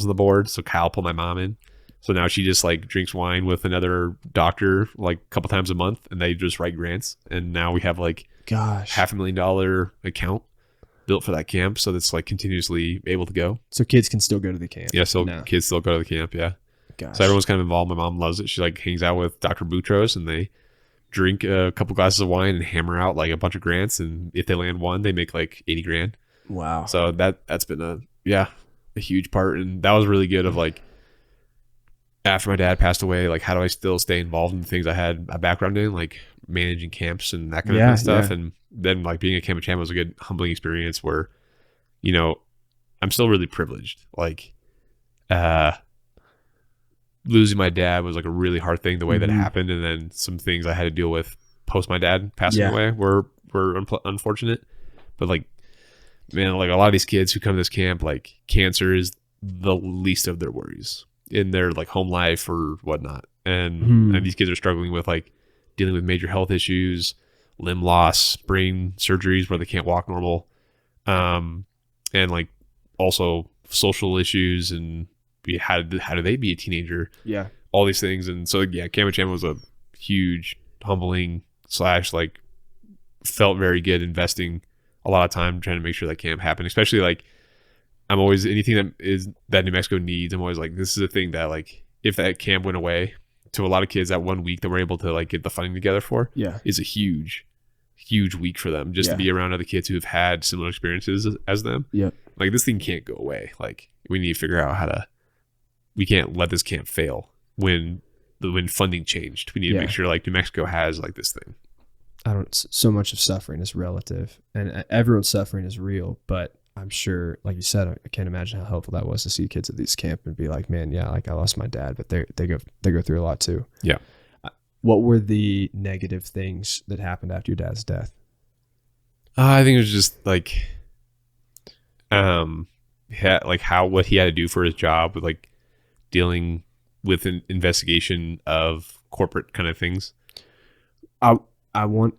on the board. So Kyle pulled my mom in. So now she just like drinks wine with another doctor like a couple times a month, and they just write grants. And now we have like $500,000 account built for that camp. So that's like continuously able to go. So kids can still go to the camp. Yeah. So kids still go to the camp. Yeah. Gosh. So everyone's kind of involved. My mom loves it. She like hangs out with Dr. Boutros, and they drink a couple glasses of wine and hammer out like a bunch of grants. And if they land one, they make like $80,000. Wow. So that's been a huge part. And that was really good of like, after my dad passed away, like how do I still stay involved in the things I had a background in, like managing camps and that kind of stuff. And then like being a camp champ was a good humbling experience where, I'm still really privileged. Like, losing my dad was like a really hard thing, the way that it happened. And then some things I had to deal with post my dad passing away were unfortunate. But like, man, like a lot of these kids who come to this camp, like cancer is the least of their worries in their like home life or whatnot. And these kids are struggling with like dealing with major health issues, limb loss, brain surgeries where they can't walk normal. And like also social issues, and how do they be a teenager? Yeah. All these things. And so, yeah, Camp Enchantment was a huge humbling / like felt very good investing a lot of time trying to make sure that camp happened, especially like I'm always, anything that New Mexico needs, I'm always like, this is a thing that like, if that camp went away, to a lot of kids that 1 week that we're able to like get the funding together for is a huge week for them, just to be around other kids who have had similar experiences as them. Yeah. Like this thing can't go away. Like we need to figure out we can't let this camp fail when funding changed. We need to make sure like New Mexico has like this thing. So much of suffering is relative, and everyone's suffering is real, but I'm sure, like you said, I can't imagine how helpful that was to see kids at these camp and be like, man, yeah, like I lost my dad, but they go through a lot too. Yeah. What were the negative things that happened after your dad's death? I think it was just like, what he had to do for his job with like dealing with an investigation of corporate kind of things. I want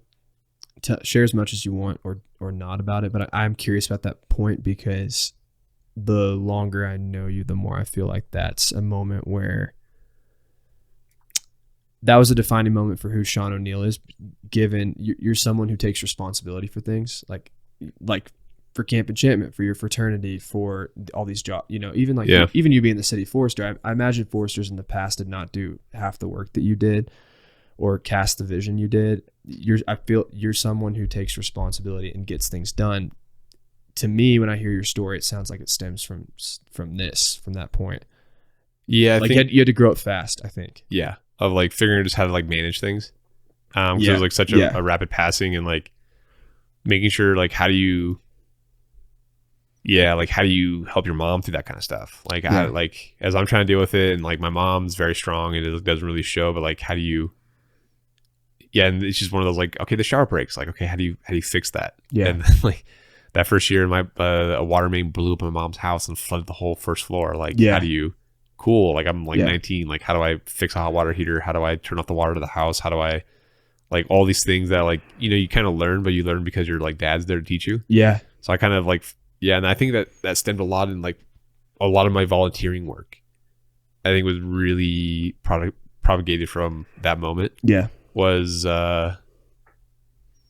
share as much as you want or not about it, but I'm curious about that point because the longer I know you, the more I feel like that's a moment where that was a defining moment for who Sean O'Neill is, given you're someone who takes responsibility for things like for Camp Enchantment, for your fraternity, for all these jobs, even even you being the City Forrester. I imagine Foresters in the past did not do half the work that you did or cast the vision you did. I feel you're someone who takes responsibility and gets things done. To me, when I hear your story, it sounds like it stems from that point. Yeah. I think you had to grow up fast, I think. Yeah. Of like figuring just how to like manage things. Cause it was like such a rapid passing and like making sure like how do you help your mom through that kind of stuff? Like as I'm trying to deal with it and like my mom's very strong and it doesn't really show, but like how do you and it's just one of those like, okay, the shower breaks. Like, okay, how do you fix that? Yeah. And then, like that first year my a water main blew up in my mom's house and flooded the whole first floor. Like how do you like I'm like 19, like how do I fix a hot water heater? How do I turn off the water to the house? How do I like all these things that like, you kind of learn, but you learn because your like dad's there to teach you. Yeah. So I kind of like, and I think that stemmed a lot in like a lot of my volunteering work. I think was really propagated from that moment. Yeah. Was, like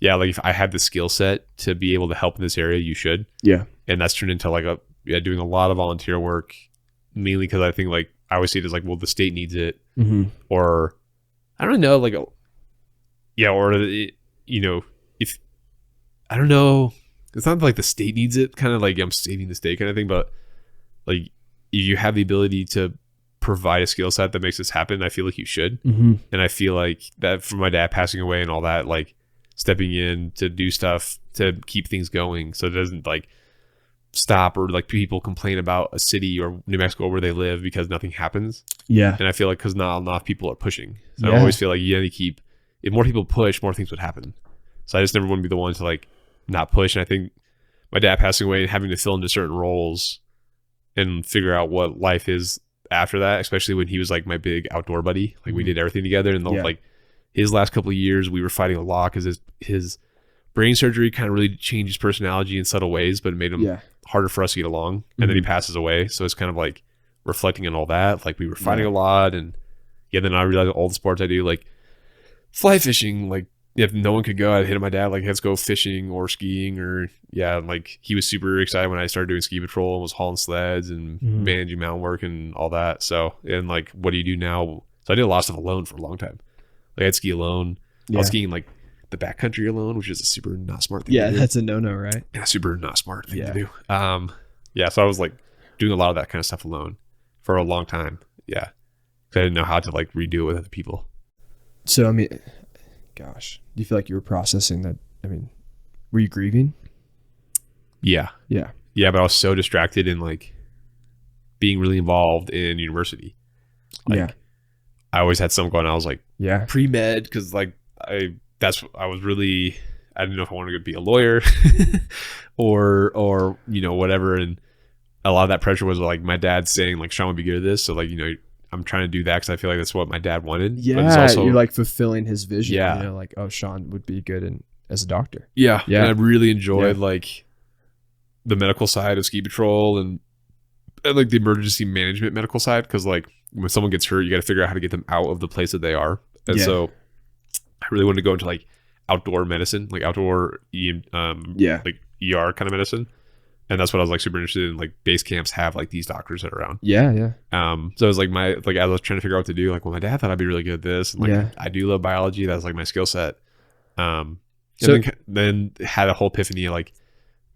if I had the skill set to be able to help in this area, you should. Yeah. And that's turned into like doing a lot of volunteer work, mainly because I think like I always see it as like, well, the state needs it, or I don't know, like, or if I don't know, it's not like the state needs it, kind of like I'm saving the state kind of thing, but like if you have the ability to provide a skill set that makes this happen, I feel like you should. And I feel like that from my dad passing away and all that, like stepping in to do stuff to keep things going so it doesn't like stop or like people complain about a city or New Mexico where they live because nothing happens. Yeah. And I feel like because not enough people are pushing. So I always feel like you need to keep, if more people push, more things would happen. So I just never want to be the one to like not push. And I think my dad passing away and having to fill into certain roles and figure out what life is after that, especially when he was like my big outdoor buddy, like we did everything together. And like his last couple of years, we were fighting a lot because his brain surgery kind of really changed his personality in subtle ways, but it made him harder for us to get along. And then he passes away. So it's kind of like reflecting on all that. Like we were fighting a lot. And then I realized all the sports I do, like fly fishing, like if no one could go, I'd hit my dad, like, let's go fishing or skiing or like he was super excited when I started doing ski patrol and was hauling sleds and managing mountain work and all that. So, and like, what do you do now? So I did a lot of stuff alone for a long time. Like I'd ski alone. I was skiing like the backcountry alone, which is a super not smart thing to do. That's a no-no, right? Yeah, super not smart thing to do. So I was like doing a lot of that kind of stuff alone for a long time. Yeah. Because I didn't know how to like redo it with other people. So, I mean, gosh, do you feel like you were processing that? I mean, were you grieving? Yeah. Yeah. Yeah, but I was so distracted in like being really involved in university. Like, I always had something going on. I was like, pre-med, because like I didn't know if I wanted to be a lawyer or whatever. And a lot of that pressure was like my dad saying like, Sean would be good at this. So like, I'm trying to do that because I feel like that's what my dad wanted. Yeah, but it's also, you're like fulfilling his vision. Yeah, like, oh, Sean would be good as a doctor. Yeah, yeah. And I really enjoyed like the medical side of ski patrol and like the emergency management medical side, because like when someone gets hurt, you got to figure out how to get them out of the place that they are. And so I really wanted to go into like outdoor medicine, like outdoor like ER kind of medicine. And that's what I was like super interested in. Like base camps have like these doctors that are around. Yeah, yeah. So it was like as I was trying to figure out what to do, like, well, my dad thought I'd be really good at this. And like I do love biology. That's like my skill set. So then had a whole epiphany, like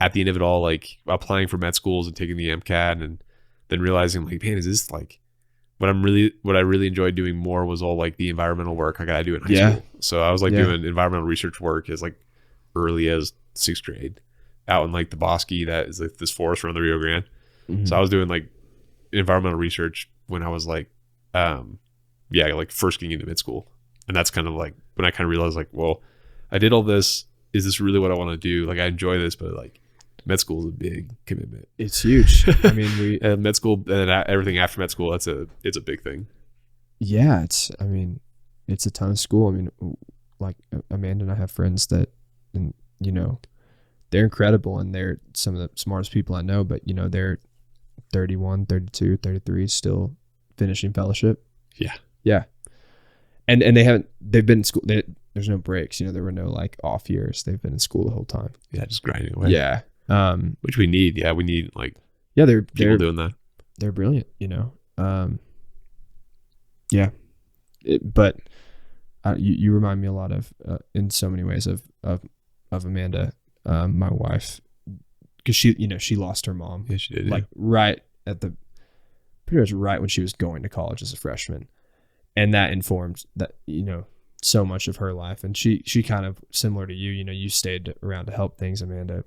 at the end of it all, like applying for med schools and taking the MCAT, and then realizing like, man, is this like what I really enjoyed doing more was all like the environmental work I gotta do in high school. So I was like doing environmental research work as like early as 6th grade. Out in like the Bosque, that is like this forest around the Rio Grande. So I was doing like environmental research when I was like, like first getting into mid school. And that's kind of like when I kind of realized like, well, I did all this. Is this really what I want to do? Like I enjoy this, but like med school is a big commitment. It's huge. I mean, and med school and everything after med school, it's a big thing. Yeah, it's a ton of school. I mean, like Amanda and I have friends that and they're incredible, and they're some of the smartest people I know, but they're 31, 32, 33, still finishing fellowship. Yeah. And they've been in school. There's no breaks. There were no like off years. They've been in school the whole time. Yeah. Just grinding away. Yeah. Which we need. Yeah. We need like, they're doing that. They're brilliant, yeah. But you remind me a lot of, in so many ways of Amanda, my wife, because she lost her mom. Yeah, she did. Like pretty much right when she was going to college as a freshman. And that informed that, so much of her life. And she kind of similar to you, you stayed around to help things, Amanda.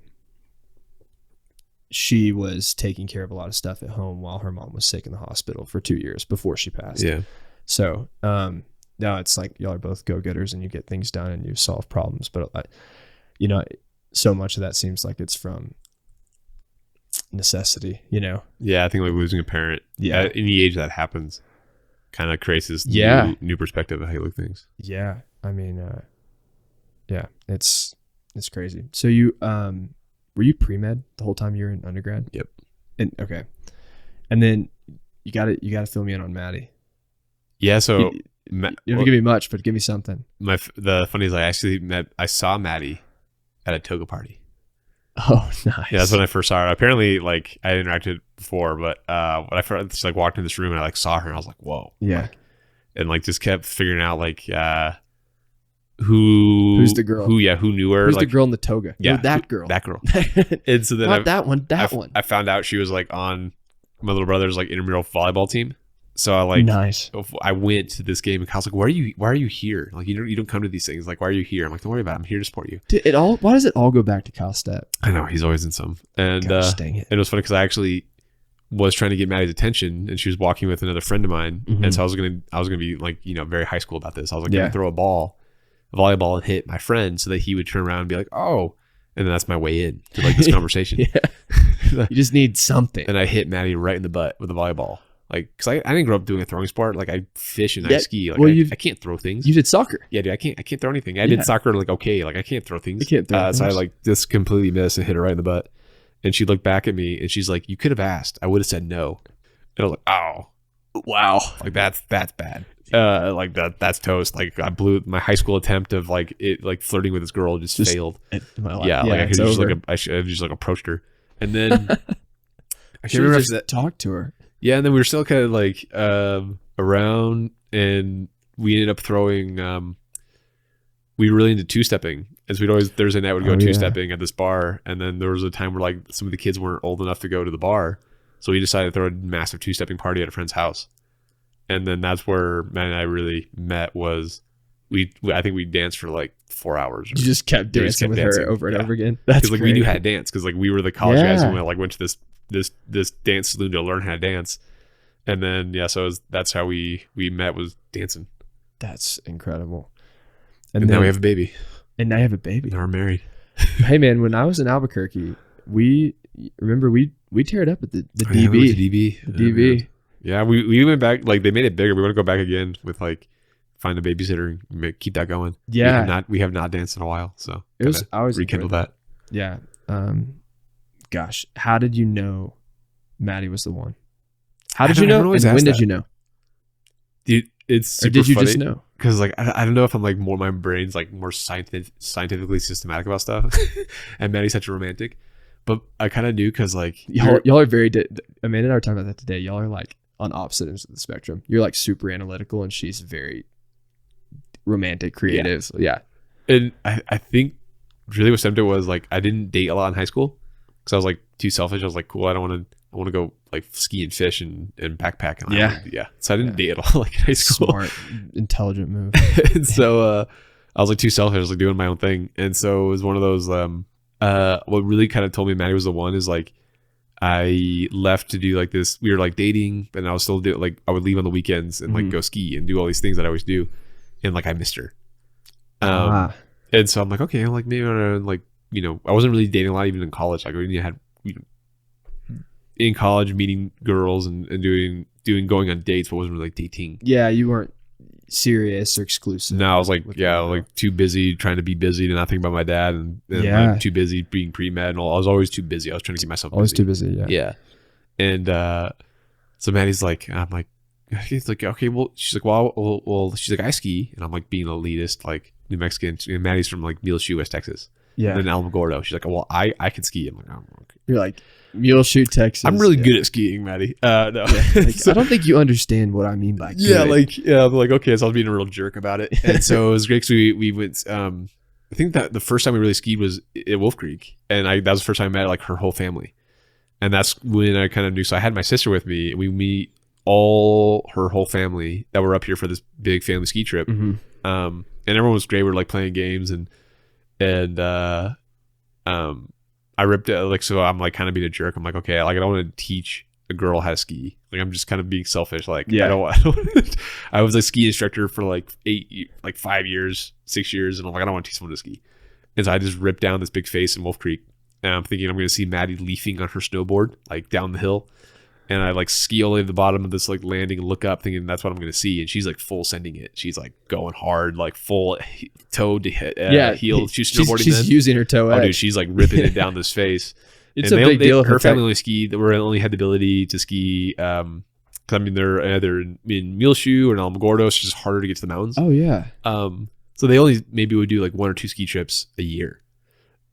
She was taking care of a lot of stuff at home while her mom was sick in the hospital for 2 years before she passed. Yeah. So, now it's like y'all are both go-getters and you get things done and you solve problems. But, so much of that seems like it's from necessity, Yeah. I think like losing a parent at any age that happens kind of creates this new perspective of how you look at things. Yeah. I mean, it's crazy. So you, were you pre-med the whole time you were in undergrad? Yep. And okay. And then you gotta fill me in on Maddie. Yeah. So you don't have to give me much, but give me something. The funny is I saw Maddie at a toga party. Oh, nice. Yeah, that's when I first saw her. Apparently, like I interacted before, but when I first she, like walked in this room and I like saw her and I was like, whoa. Yeah. Like, and like just kept figuring out like who's the girl? Who knew her? Who's like, the girl in the toga? Yeah, that girl. That girl. And so then Not that one. One. I found out she was like on my little brother's like intramural volleyball team. So I like nice. I went to this game and I was like, why are you here? Like you don't come to these things. Like why are you here? I'm like, don't worry about it. I'm here to support you. Dude, why does it all go back to Kyle Stepp? I know he's always in some. And Gosh, dang it. And it was funny because I actually was trying to get Maddie's attention and she was walking with another friend of mine. Mm-hmm. And so I was gonna be like, very high school about this. I was like gonna throw a volleyball and hit my friend so that he would turn around and be like, oh, and then that's my way in to like this conversation. You just need something. And I hit Maddie right in the butt with a volleyball. Like, because I didn't grow up doing a throwing sport. Like, I fish and I ski. Like, I can't throw things. You did soccer. Yeah, dude, I can't throw anything. I did soccer, like, okay. Like, I can't throw things. I can't throw things. So I, like, just completely missed and hit her right in the butt. And she looked back at me, and she's like, you could have asked. I would have said no. And I was like, oh. Wow. Like, that's bad. Like, that's toast. Like, I blew my high school attempt of, like, flirting with this girl just failed. Yeah, like, I could just, like, I just, like, approached her. And then I should have just talked to her. Yeah, and then we were still kind of like around, and we ended up throwing. We were really into two-stepping, as we'd always Thursday night would go two-stepping at this bar, and then there was a time where like some of the kids weren't old enough to go to the bar, so we decided to throw a massive two-stepping party at a friend's house, and then that's where Matt and I really met. I think we danced for like 4 hours. You just kept dancing with her over and over again. That's like we knew how to dance because like we were the college guys who went to this dance saloon to learn how to dance. And then so that's how we met, was dancing. That's incredible. And then, now we have a baby. And now you have a baby. Now we're married. Hey man, when I was in Albuquerque, we tear it up at the DB. Yeah, we went to DB. The DB. Yeah, we went back, like they made it bigger. We want to go back again with like find a babysitter and keep that going. Yeah. We have not danced in a while, so I was rekindle that. Yeah. Gosh, how did you know Maddie was the one? How did you know? And when did you know? Dude, it's super or did you funny just know? Because like I don't know if I'm like my brain's like more scientifically systematic about stuff, and Maddie's such a romantic, but I kind of knew because like y'all are very. Amanda and I were talking about that today. Y'all are like on opposite ends of the spectrum. You're like super analytical, and she's very romantic, creative. Yeah. And I think really what stemmed it was like I didn't date a lot in high school because I was like too selfish. I was like, cool, I want to go like ski and fish and backpack. And so I didn't date at all like in high school. Smart, intelligent move. And so I was like too selfish. I was like doing my own thing. And so it was one of those, what really kind of told me Maddie was the one is like, I left to do like this, we were like dating, and I was still like, I would leave on the weekends and like go ski and do all these things that I always do. And like, I missed her. And so I'm like, okay, I'm like, maybe I'm like, I wasn't really dating a lot, even in college. Like we had, in college meeting girls and doing going on dates, but wasn't really like dating. Yeah, you weren't serious or exclusive. No, I was like, with yeah, the girl. like too busy trying to be busy and not think about my dad, and Yeah. like too busy being pre-med and all. I was always too busy. I was trying to keep myself Always busy. too busy. Yeah. Yeah. And so Maddie's like, I'm like, he's like, okay, well, she's like, well, she's like, I ski, and I'm like being elitist, like New Mexican. And Maddie's from like Muleshoe, West Texas. Yeah. And then Alamogordo. She's like, well, I can ski. I'm like, oh, okay. You're like Muleshoe, Texas. I'm really good at skiing, Maddie. No. Like, So- I don't think you understand what I mean by yeah, good. I'm like, okay, so I was being a real jerk about it. And so it was great because we went, I think that the first time we really skied was at Wolf Creek. And that was the first time I met like her whole family. And that's when I kind of knew. So I had my sister with me, and we meet her whole family that were up here for this big family ski trip. Mhm. And everyone was great. We were like playing games and I ripped it. Like, so I'm like kind of being a jerk. I'm like, okay, like I don't want to teach a girl how to ski. Like I'm just kind of being selfish. Like, Yeah. I don't I was a ski instructor for like 5 years, 6 years. And I'm like, I don't want to teach someone to ski. And so I just ripped down this big face in Wolf Creek. And I'm thinking I'm going to see Maddie leafing on her snowboard, like down the hill. And I like ski all the way to the bottom of this like landing and look up thinking that's what I'm going to see. And she's like full sending it. She's like going hard, like full toe to heel. She's snowboarding She's then. using her toe Oh, edge. dude, she's like ripping it down this face. It's And a big deal. Her family only skied. Only had the ability to ski. Cause I mean, they're either in Muleshoe or in Alamogordo. So it's just harder to get to the mountains. Oh yeah. So they only maybe would do like 1 or 2 ski trips a year.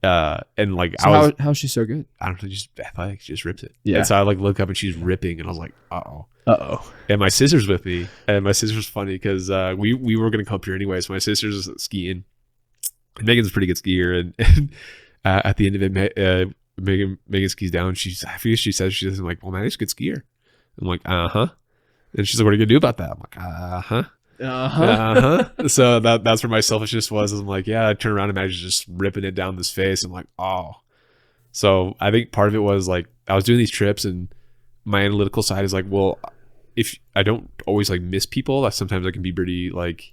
And like So how's she so good? I don't know, just athletic, she just rips it. Yeah. And so I like look up and she's ripping, and I was like, uh-oh. Uh-oh. And my sister's with me, and my sister's funny because we were gonna come up here anyway. So my sister's skiing, and Megan's a pretty good skier, and at the end of it, Megan skis down. I forget she says she doesn't like, well, man, he's a good skier. I'm like, uh-huh. And she's like, what are you gonna do about that? I'm like, uh-huh. So that's where my selfishness was. I'm like, yeah, I turn around and Maggie's just ripping it down this face. I'm like, oh. So I think part of it was like I was doing these trips, and my analytical side is like, well, if I don't always like miss people, sometimes I can be pretty like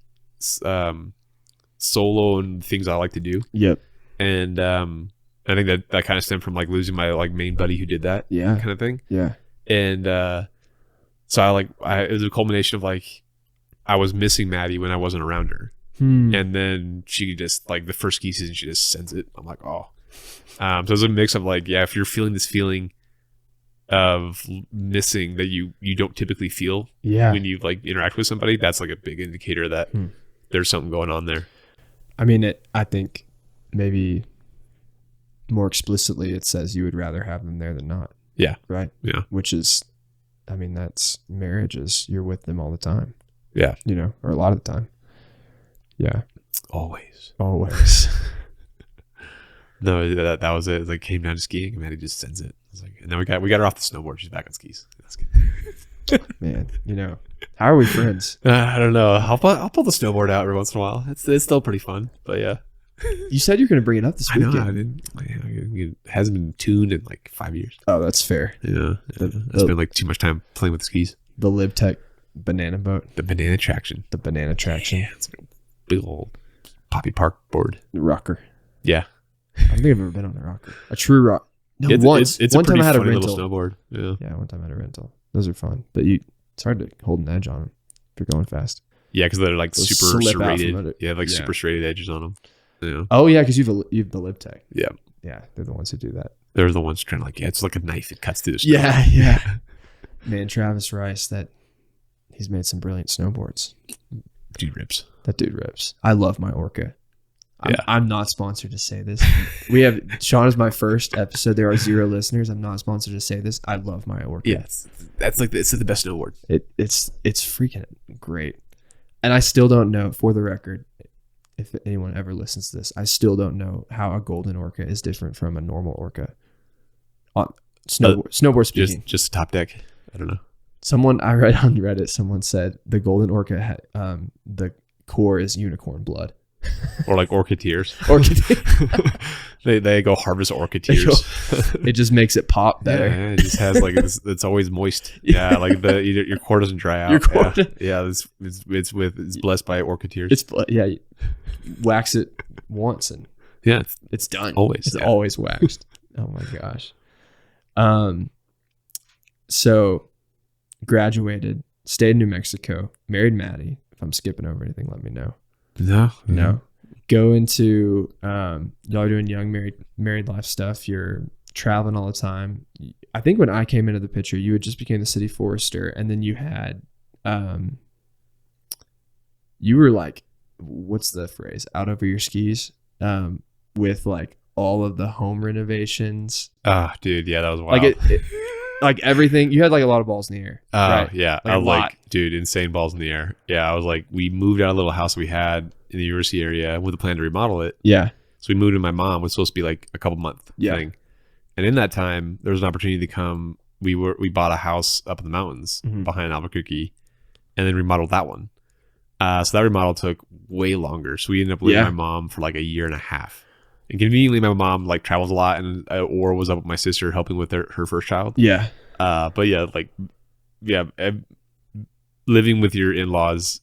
solo and things I like to do. Yep. And I think that kind of stemmed from like losing my like main buddy who did that Yeah. kind of thing. Yeah. And so it was a culmination of like I was missing Maddie when I wasn't around her. And then she just like the first ski season, she just sends it. I'm like, oh. So it's a mix of like, yeah, if you're feeling this feeling of missing that you don't typically feel Yeah. when you like interact with somebody, that's like a big indicator that there's something going on there. I mean, I think maybe more explicitly it says you would rather have them there than not. Yeah. Right? Yeah. Which is, I mean, that's marriages. You're with them all the time. Yeah. You know, or a lot of the time. Yeah. Always. Always. No, that was it. It like came down to skiing, and Maddie just sends it. I was like, and then we got her off the snowboard. She's back on skis. That's good. Man, you know, how are we friends? I don't know. I'll pull the snowboard out every once in a while. It's still pretty fun, but yeah. You said you're going to bring it up this I know. weekend. I didn't. It hasn't been tuned in like 5 years. Oh, that's fair. Yeah, I spent like too much time playing with the skis. The LibTech banana boat. The banana traction. The banana traction. Yeah, it's like a big old Poppy Park board. Rocker. Yeah, I don't think I've ever been on a rocker. A true rock. No, it's one a pretty time I had a funny rental. little snowboard. Yeah, Yeah, one time I had a rental. Those are fun, but it's hard to hold an edge on them if you're going fast. yeah, because they're like They'll super slip out serrated. from under- Yeah, like Yeah. super serrated edges on them. Yeah, Oh yeah, because you've the LibTech. yeah. Yeah, they're the ones who do that. They're the ones trying to like, yeah, it's like a knife that cuts through the snow. Yeah. Man, Travis Rice, he's made some brilliant snowboards. Dude rips. That dude rips. I love my Orca. Yeah. I'm not sponsored to say this. Sean is my first episode. There are 0 listeners. I'm not sponsored to say this. I love my Orca. Yeah, that's like it's the best snowboard. It's freaking great. And I still don't know, for the record, if anyone ever listens to this, I still don't know how a golden Orca is different from a normal Orca. Snowboard speaking. Just top deck. I don't know. Someone I read on Reddit, someone said the golden Orca, the core is unicorn blood. Or like orca tears. Orca. they go harvest orca tears. It just makes it pop better. Yeah, it just has like it's always moist. Yeah, like your core doesn't dry out. Your core. Yeah, it's blessed by orca tears. It's you wax it once and yeah, it's done. always. It's always waxed. Oh my gosh. So graduated, stayed in New Mexico, married Maddie, If I'm skipping over anything, let me know. No. No. Go into y'all are doing young married life stuff. You're traveling all the time. I think when I came into the picture, you had just became the City Forrester, and then you had you were like, what's the phrase? Out over your skis, with like all of the home renovations. Ah, dude, yeah, that was wild. Like like everything. You had like a lot of balls in the air. Right? Yeah. Like I was like, dude, insane balls in the air. Yeah, I was like, we moved out of a little house we had in the university area with a plan to remodel it. Yeah. So we moved in. My mom was supposed to be like a couple month thing. And in that time, there was an opportunity to come. We bought a house up in the mountains behind Albuquerque, and then remodeled that one. So that remodel took way longer. So we ended up living with my mom for like a year and a half. And conveniently, my mom like travels a lot, and or was up with my sister helping with her first child. Yeah. But yeah, living with your in-laws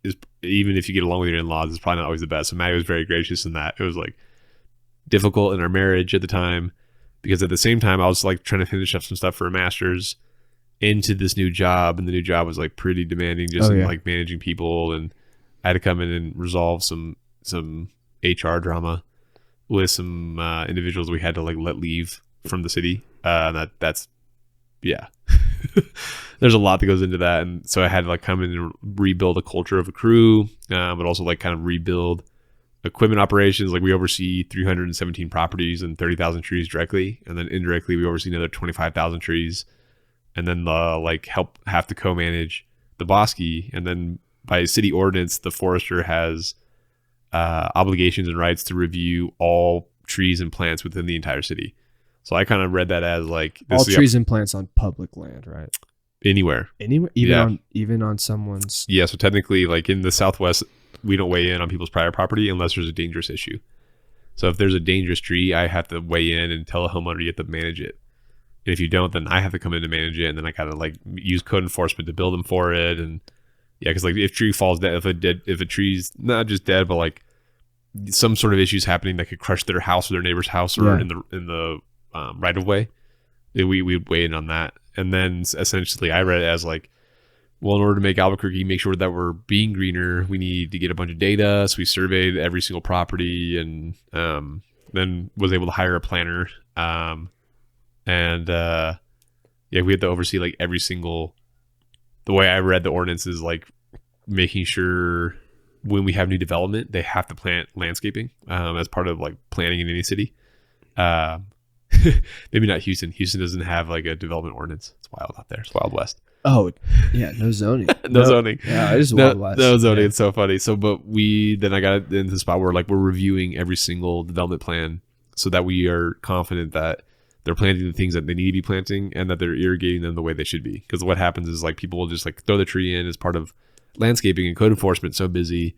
is, even if you get along with your in-laws, is probably not always the best. So Maddie was very gracious in that. It was like difficult in our marriage at the time, because at the same time I was like trying to finish up some stuff for a master's into this new job, and the new job was like pretty demanding, just in like managing people, and I had to come in and resolve some HR drama with some individuals we had to like let leave from the city. That's there's a lot that goes into that, and so I had to like come in and rebuild a culture of a crew, but also like kind of rebuild equipment operations. Like we oversee 317 properties and 30,000 trees directly, and then indirectly we oversee another 25,000 trees, and then have to co-manage the bosque. And then by city ordinance, the forester has obligations and rights to review all trees and plants within the entire city. So I kind of read that as like all trees and plants on public land, right? Anywhere, even on someone's. Yeah. So technically, like in the Southwest, we don't weigh in on people's private property unless there's a dangerous issue. So if there's a dangerous tree, I have to weigh in and tell a homeowner you have to manage it. And if you don't, then I have to come in to manage it, and then I kind of like use code enforcement to bill them for it. And yeah, because like if tree falls dead, if a tree's not just dead, but like some sort of issues happening that could crush their house or their neighbor's house or in the right of way, we would weigh in on that. And then essentially, I read it as like, well, in order to make Albuquerque make sure that we're being greener, we need to get a bunch of data. So we surveyed every single property, and then was able to hire a planner. We had to oversee like every single. The way I read the ordinance is like making sure when we have new development, they have to plant landscaping as part of like planning in any city. Maybe not Houston. Houston doesn't have like a development ordinance. It's wild out there. It's Wild West. Oh, yeah, no zoning. No zoning. Yeah, it is Wild West. No zoning. Yeah. It's so funny. So, but I got into the spot where like we're reviewing every single development plan so that we are confident that they're planting the things that they need to be planting and that they're irrigating them the way they should be. Because what happens is like people will just like throw the tree in as part of landscaping, and code enforcement so busy,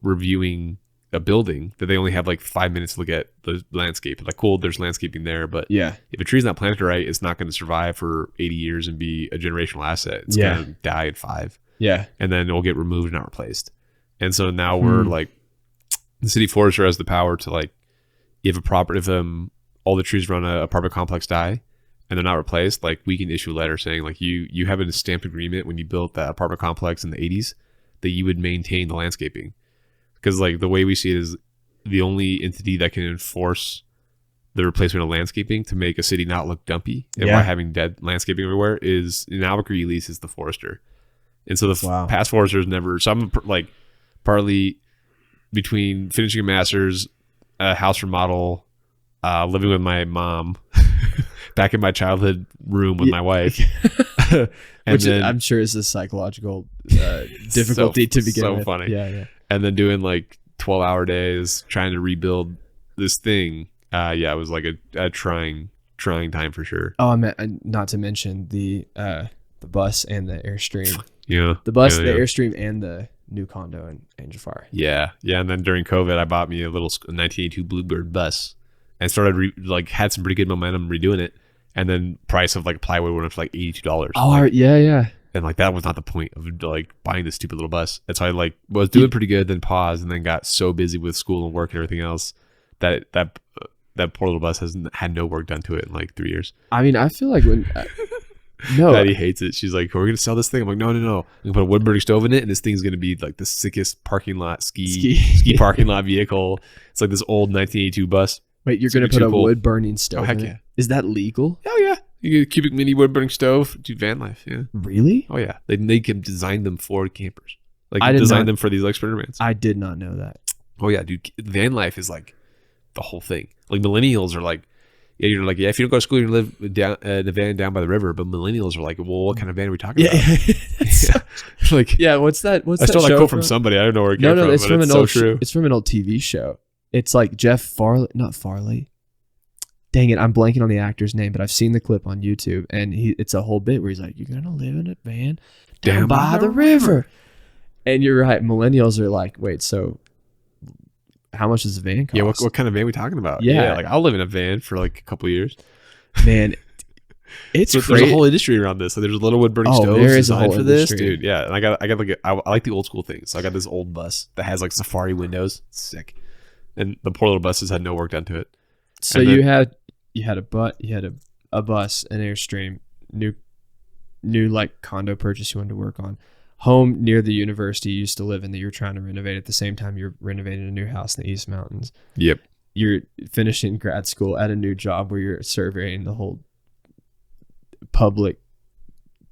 reviewing a building that they only have like 5 minutes to look at the landscape. Like, cool, there's landscaping there, but if a tree's not planted right, it's not going to survive for 80 years and be a generational asset. It's going to die at 5. Yeah. And then it'll get removed and not replaced. And so now we're like, the city forester has the power to like, if all the trees around a apartment complex die and they're not replaced, like we can issue a letter saying like you have a stamped agreement when you built that apartment complex in the 80s that you would maintain the landscaping. Because like the way we see it is the only entity that can enforce the replacement of landscaping to make a city not look dumpy and by having dead landscaping everywhere is, in Albuquerque at least, is the forester. And so the past foresters never. So I'm like partly between finishing a master's, a house remodel, living with my mom, back in my childhood room with my wife. Which then, I'm sure is a psychological difficulty to begin with. So funny. Yeah. And then doing like 12-hour days trying to rebuild this thing. It was like a trying time for sure. Oh, I meant not to mention the bus and the Airstream. Yeah. The bus, the Airstream, and the new condo in Angel Fire. Yeah. Yeah. And then during COVID, I bought me a little 1982 Bluebird bus and started had some pretty good momentum redoing it. And then price of like plywood went up to like $82. Oh, yeah. And like that was not the point of like buying this stupid little bus. And so I like was doing pretty good, then paused, and then got so busy with school and work and everything else that poor little bus had no work done to it in like 3 years. I mean, I feel like when No. Patty hates it. She's like, "Are we gonna sell this thing?" I'm like, "No, no, no. I'm gonna put a wood burning stove in it, and this thing's gonna be like the sickest parking lot ski parking lot vehicle. It's like this old 1982 bus. Wait, you're It's going to gonna be put a too cool. wood burning stove heck in it? yeah. Is that legal? Oh yeah, you get a cubic mini wood burning stove. Do van life. Yeah. Really? Oh yeah. They can design them for campers. Like I did design not- them for these like sprinter vans. I did not know that. Oh yeah, dude. Van life is like the whole thing. Like millennials are like, yeah, you're like, yeah, if you don't go to school, you live down in a van down by the river. But millennials are like, well, what kind of van are we talking about? Like, yeah. What's that? What's I that stole that show quote from somebody. I don't know where it came No, from. it's but from it's an so old. true. It's from an old TV show. It's like Jeff Farley, not Farley. Dang it, I'm blanking on the actor's name, but I've seen the clip on YouTube, and it's a whole bit where he's like, "You're gonna live in a van down by the river," and you're right. Millennials are like, "Wait, so how much does the van cost?" Yeah, what kind of van are we talking about? Yeah. Like I'll live in a van for like a couple of years. Man, it's So crazy. there's a whole industry around this. So there's a little wood burning Oh, stoves there is a designed whole for this, industry. dude. Yeah, and I got like I like the old school things. So I got this old bus that has like safari windows. It's sick. And the poor little buses had no work done to it. So and you had a bus, an Airstream, new like condo purchase you wanted to work on, home near the university you used to live in that you're trying to renovate at the same time you're renovating a new house in the East Mountains. Yep. You're finishing grad school at a new job where you're surveying the whole public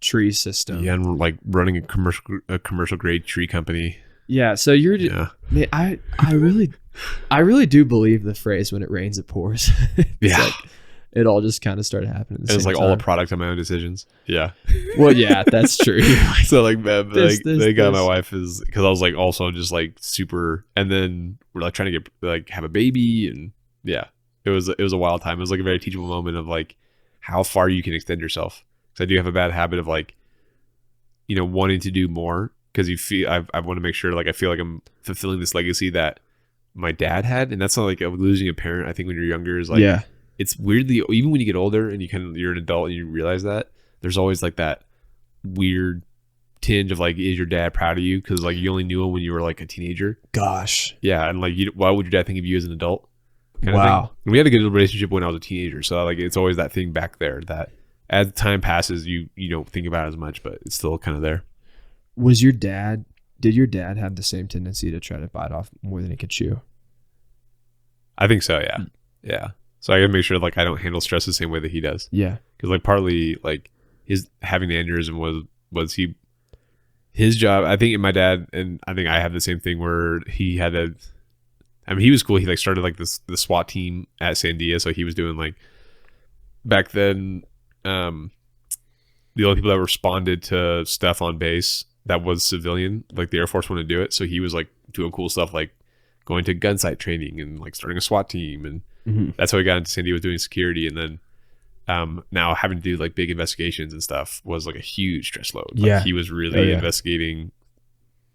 tree system. Yeah, and like running a commercial grade tree company. Yeah. So you're Yeah. man, I really do believe the phrase when it rains it pours. It's Yeah. like, it all just kind of started happening. At the It was same like all a time. product of my own decisions. Yeah. Well, yeah, that's true. So like, This, they got my this. wife is because I was like also just like super, and then we're like trying to get like have a baby, and yeah, it was a wild time. It was like a very teachable moment of like how far you can extend yourself. Because I do have a bad habit of like, wanting to do more because you feel I want to make sure like I feel like I'm fulfilling this legacy that my dad had, and that's not like losing a parent. I think when you're younger is like Yeah. it's weirdly, even when you get older and you're an adult and you realize that, there's always like that weird tinge of like, is your dad proud of you? Because like you only knew him when you were like a teenager. Gosh. Yeah, and like, why would your dad think of you as an adult? Kind of Wow. thing. And we had a good relationship when I was a teenager, so like it's always that thing back there that as time passes, you don't think about it as much, but it's still kind of there. Did your dad have the same tendency to try to bite off more than he could chew? I think so. Yeah, yeah. So I gotta make sure like I don't handle stress the same way that he does. Yeah. Because like partly like his having the aneurysm was his job. I think my dad, and I think I have the same thing where he had he was cool. He like started like the SWAT team at Sandia, so he was doing like back then the only people that responded to stuff on base that was civilian, like the Air Force wanted to do it, so he was like doing cool stuff like going to gun sight training and like starting a SWAT team, and that's how he got into Sandia, was doing security, and then now having to do like big investigations and stuff was like a huge stress load. Like, Yeah. he was really investigating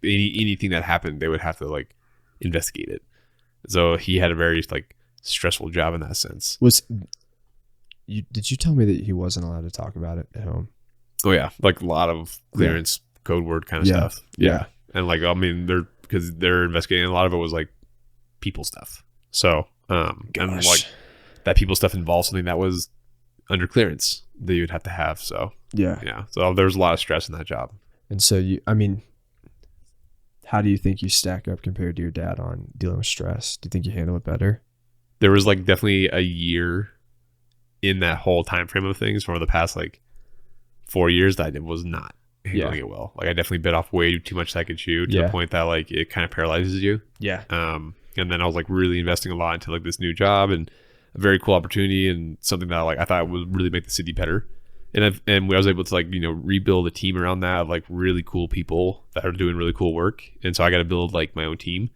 anything that happened. They would have to like investigate it. So he had a very like stressful job in that sense. Did you tell me that he wasn't allowed to talk about it at home? Oh yeah, like a lot of clearance, code word kind of Yeah. stuff. Yeah. And like because they're investigating, a lot of it was like people stuff. So and Gosh. like that people stuff involved something that was under clearance that you would have to have. So Yeah. so there was a lot of stress in that job. And so how do you think you stack up compared to your dad on dealing with stress? Do you think you handle it better? There was like definitely a year in that whole time frame of things for the past like 4 years that I was not handling it well. Like I definitely bit off way too much that I could chew to the point that like it kind of paralyzes you. Yeah. And then I was like really investing a lot into like this new job and a very cool opportunity and something that like I thought would really make the city better. And I was able to like, rebuild a team around that of like really cool people that are doing really cool work. And so I got to build like my own team.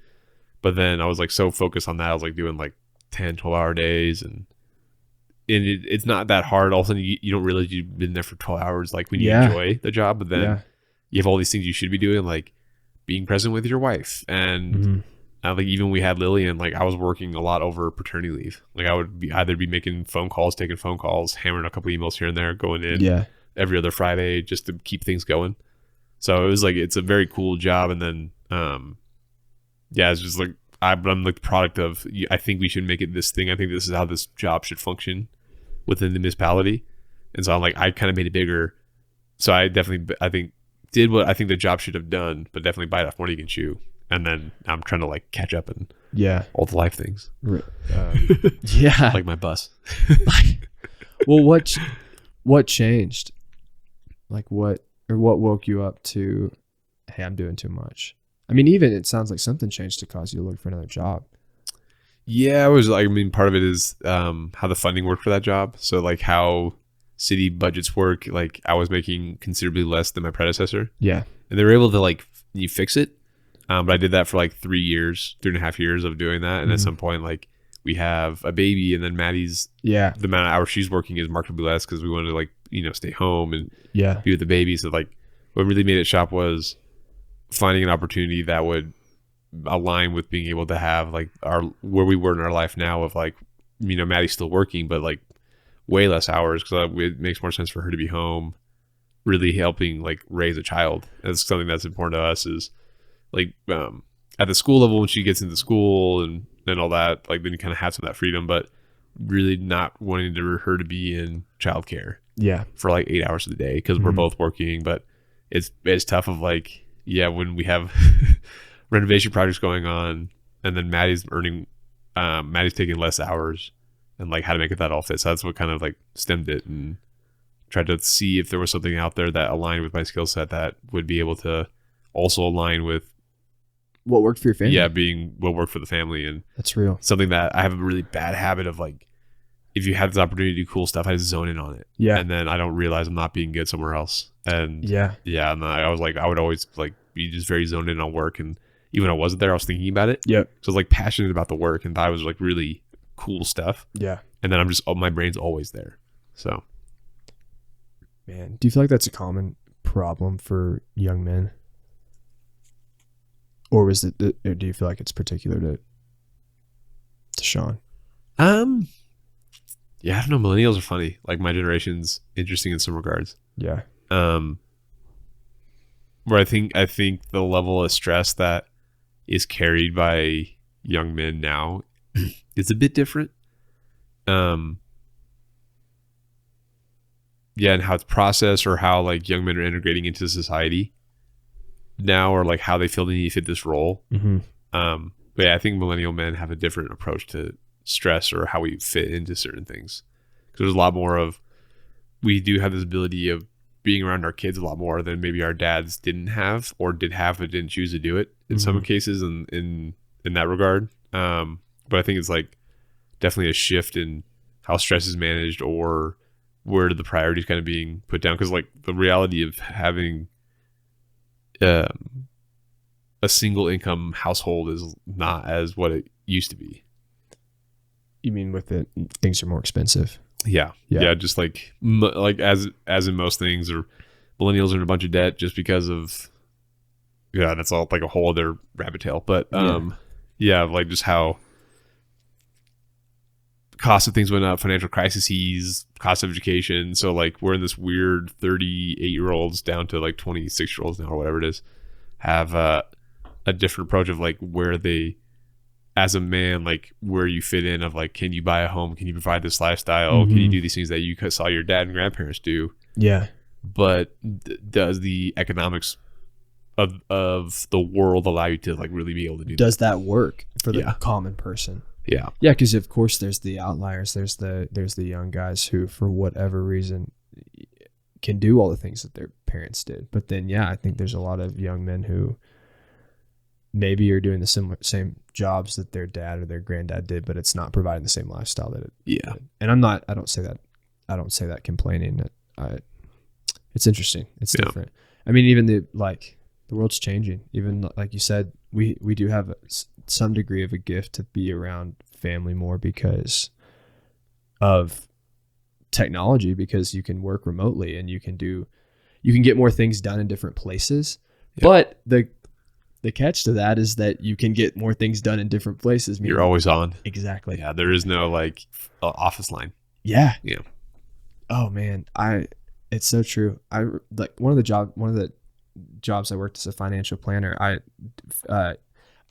But then I was like so focused on that. I was like doing like 10, 12-hour days, and it's not that hard. All of a sudden you don't realize you've been there for 12 hours like when you enjoy the job, but then you have all these things you should be doing, like being present with your wife. And like even when we had Lillian, like I was working a lot over paternity leave. Like I would either be making phone calls, taking phone calls, hammering a couple emails here and there, going in every other Friday just to keep things going. So it was like, it's a very cool job. And then, it's just like, I'm like the product of, I think we should make it this thing. I think this is how this job should function within the municipality. And so I'm like, I kind of made it bigger So I think did what I think the job should have done, but definitely bite off more than you can chew. And then I'm trying to like catch up and Yeah. all the life things. Yeah. Like my bus. Well, what changed? Like what woke you up to, hey, I'm doing too much? I mean, even it sounds like something changed to cause you to look for another job. Yeah, I was like, I mean, part of it is how the funding worked for that job. So like how city budgets work. Like I was making considerably less than my predecessor. Yeah. And they were able to like you fix it. But I did that for like 3.5 years of doing that. And at some point, like we have a baby, and then Maddie's the amount of hours she's working is markedly less because we wanted to like stay home and be with the baby. So like what really made it shop was finding an opportunity that would align with being able to have like where we were in our life now of like Maddie's still working, but like way less hours because it makes more sense for her to be home, really helping like raise a child. That's something that's important to us is like at the school level when she gets into school and all that, like then you kind of have some of that freedom, but really not wanting her to be in childcare for like 8 hours of the day because we're both working. But it's tough of like when we have renovation projects going on and then Maddie's taking less hours and like how to make that all fit. So that's what kind of like stemmed it and tried to see if there was something out there that aligned with my skill set that would be able to also align with what worked for your family. Yeah, being what worked for the family. And that's real. Something that I have a really bad habit of like, if you have this opportunity to do cool stuff, I just zone in on it. Yeah. And then I don't realize I'm not being good somewhere else. And and I was like, I would always like be just very zoned in on work. And even when I wasn't there, I was thinking about it. Yeah. So I was like passionate about the work and thought it was like really cool stuff. Yeah. And then my brain's always there. So. Man, do you feel like that's a common problem for young men? Or or do you feel like it's particular to Sean? Yeah, I don't know. Millennials are funny. Like my generation's interesting in some regards. Yeah. Where I think the level of stress that is carried by young men now is a bit different. And how it's processed or how like young men are integrating into society now, or like how they feel they need to fit this role. But yeah, I think millennial men have a different approach to stress or how we fit into certain things. Because there's a lot more of, we do have this ability of being around our kids a lot more than maybe our dads didn't have, or did have but didn't choose to do it in some cases in that regard. But I think it's like definitely a shift in how stress is managed or where the priorities kind of being put down. Because like the reality of having a single income household is not as what it used to be. You mean with it, things are more expensive? Yeah. Just like as in most things, or millennials are in a bunch of debt just because of that's all like a whole other rabbit tail. But like just how cost of things went up, financial crises, cost of education. So like we're in this weird 38-year-olds down to like 26-year-olds now or whatever it is, have a different approach of like where they, as a man, like where you fit in of like, can you buy a home? Can you provide this lifestyle? Can you do these things that you saw your dad and grandparents do? Yeah. But does the economics of the world allow you to like really be able to do that? Does that work for the common person? Yeah. Yeah, because of course there's the outliers. There's the young guys who, for whatever reason, can do all the things that their parents did. But then, I think there's a lot of young men who maybe are doing the same jobs that their dad or their granddad did, but it's not providing the same lifestyle that it did. And I don't say that complaining. It's interesting. It's different. I mean, even the world's changing. Even like you said, we do have some degree of a gift to be around family more because of technology, because you can work remotely and you can get more things done in different places. But the catch to that is that you can get more things done in different places. You're always on. Exactly. Yeah. There is no like office line. Yeah. Yeah. Oh man. It's so true. I like one of the jobs I worked as a financial planner.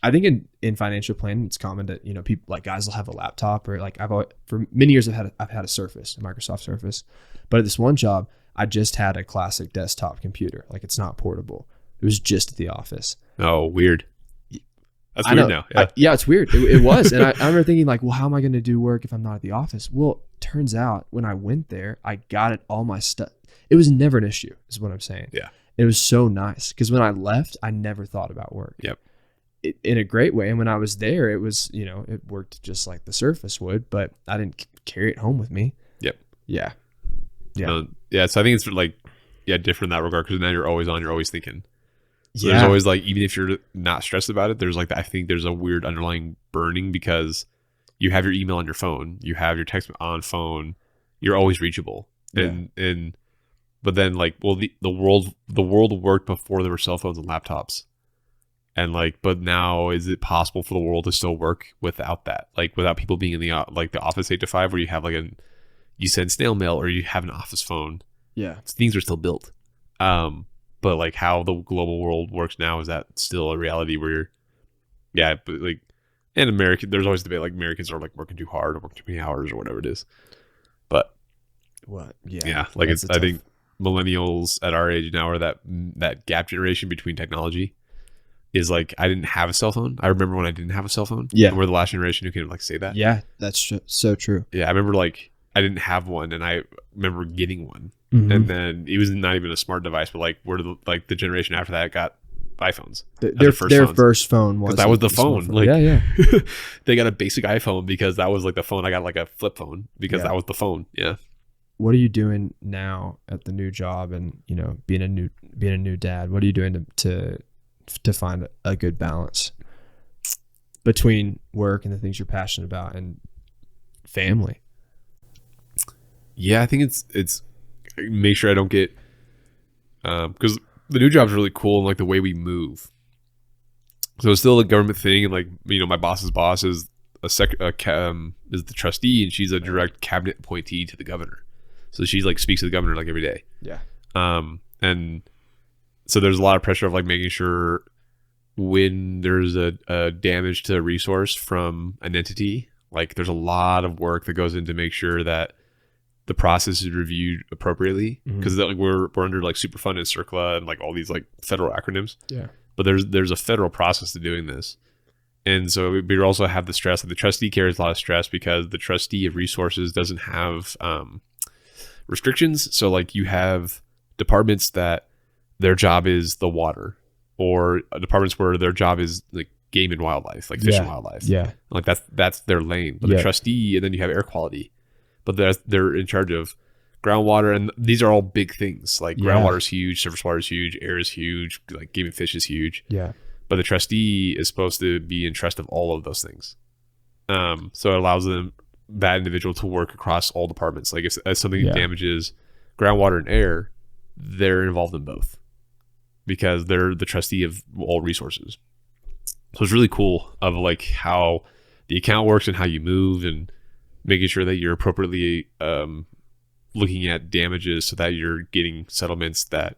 I think in financial planning, it's common that, people like guys will have a laptop, or like for many years I've had a Surface, a Microsoft Surface. But at this one job, I just had a classic desktop computer. Like, it's not portable. It was just at the office. Oh, weird. That's I weird know. now. Yeah, it's weird. It was. And I remember thinking like, well, how am I going to do work if I'm not at the office? Well, turns out when I went there, I got it all my stuff. It was never an issue is what I'm saying. Yeah. It was so nice because when I left, I never thought about work. Yep. In a great way. And when I was there, it was, it worked just like the Surface would, but I didn't carry it home with me. Yep. Yeah. Yeah. Yeah. So I think it's like, different in that regard because now you're always on, you're always thinking. So Yeah. there's always like, even if you're not stressed about it, there's like, I think there's a weird underlying burning because you have your email on your phone, you have your text on phone, you're always reachable. But then like, well, the world worked before there were cell phones and laptops. And like, but now is it possible for the world to still work without that? Like without people being in the office 8 to 5 where you have like you send snail mail or you have an office phone. Yeah. Things are still built. But like how the global world works now, is that still a reality where but like in America, there's always debate like Americans are like working too hard or working too many hours or whatever it is. But like I think millennials at our age now are that gap generation between technology is like, I didn't have a cell phone. I remember when I didn't have a cell phone. Yeah. And we're the last generation who can like say that. Yeah, that's so true. Yeah. I remember like I didn't have one and I remember getting one. Mm-hmm. And then it was not even a smart device, but like we're the generation after that got iPhones. Their first phone was that was the phone. Like, yeah. They got a basic iPhone because that was like the phone. I got like a flip phone because that was the phone. Yeah. What are you doing now at the new job and being a new dad? What are you doing to find a good balance between work and the things you're passionate about and family? Yeah, I think it's make sure I don't get because the new job's really cool and like the way we move. So it's still a government thing, and like my boss's boss is is the trustee, and she's a direct cabinet appointee to the governor. So she like speaks to the governor like every day. Yeah. And so there's a lot of pressure of like making sure when there's a damage to a resource from an entity, like there's a lot of work that goes into make sure that the process is reviewed appropriately because like we're under like Superfund and CERCLA and like all these like federal acronyms. Yeah. But there's a federal process to doing this. And so we also have the stress that the trustee carries a lot of stress because the trustee of resources doesn't have restrictions. So like you have departments that their job is the water, or departments where their job is like game and wildlife, like fish and wildlife. Yeah. Like that's their lane. But the trustee, and then you have air quality. But they're in charge of groundwater, and these are all big things. Like groundwater is huge, surface water is huge, air is huge, like game and fish is huge. Yeah. But the trustee is supposed to be in trust of all of those things. So it allows that individual to work across all departments. Like if something damages groundwater and air, they're involved in both because they're the trustee of all resources. So it's really cool of like how the account works and how you move and making sure that you're appropriately looking at damages so that you're getting settlements that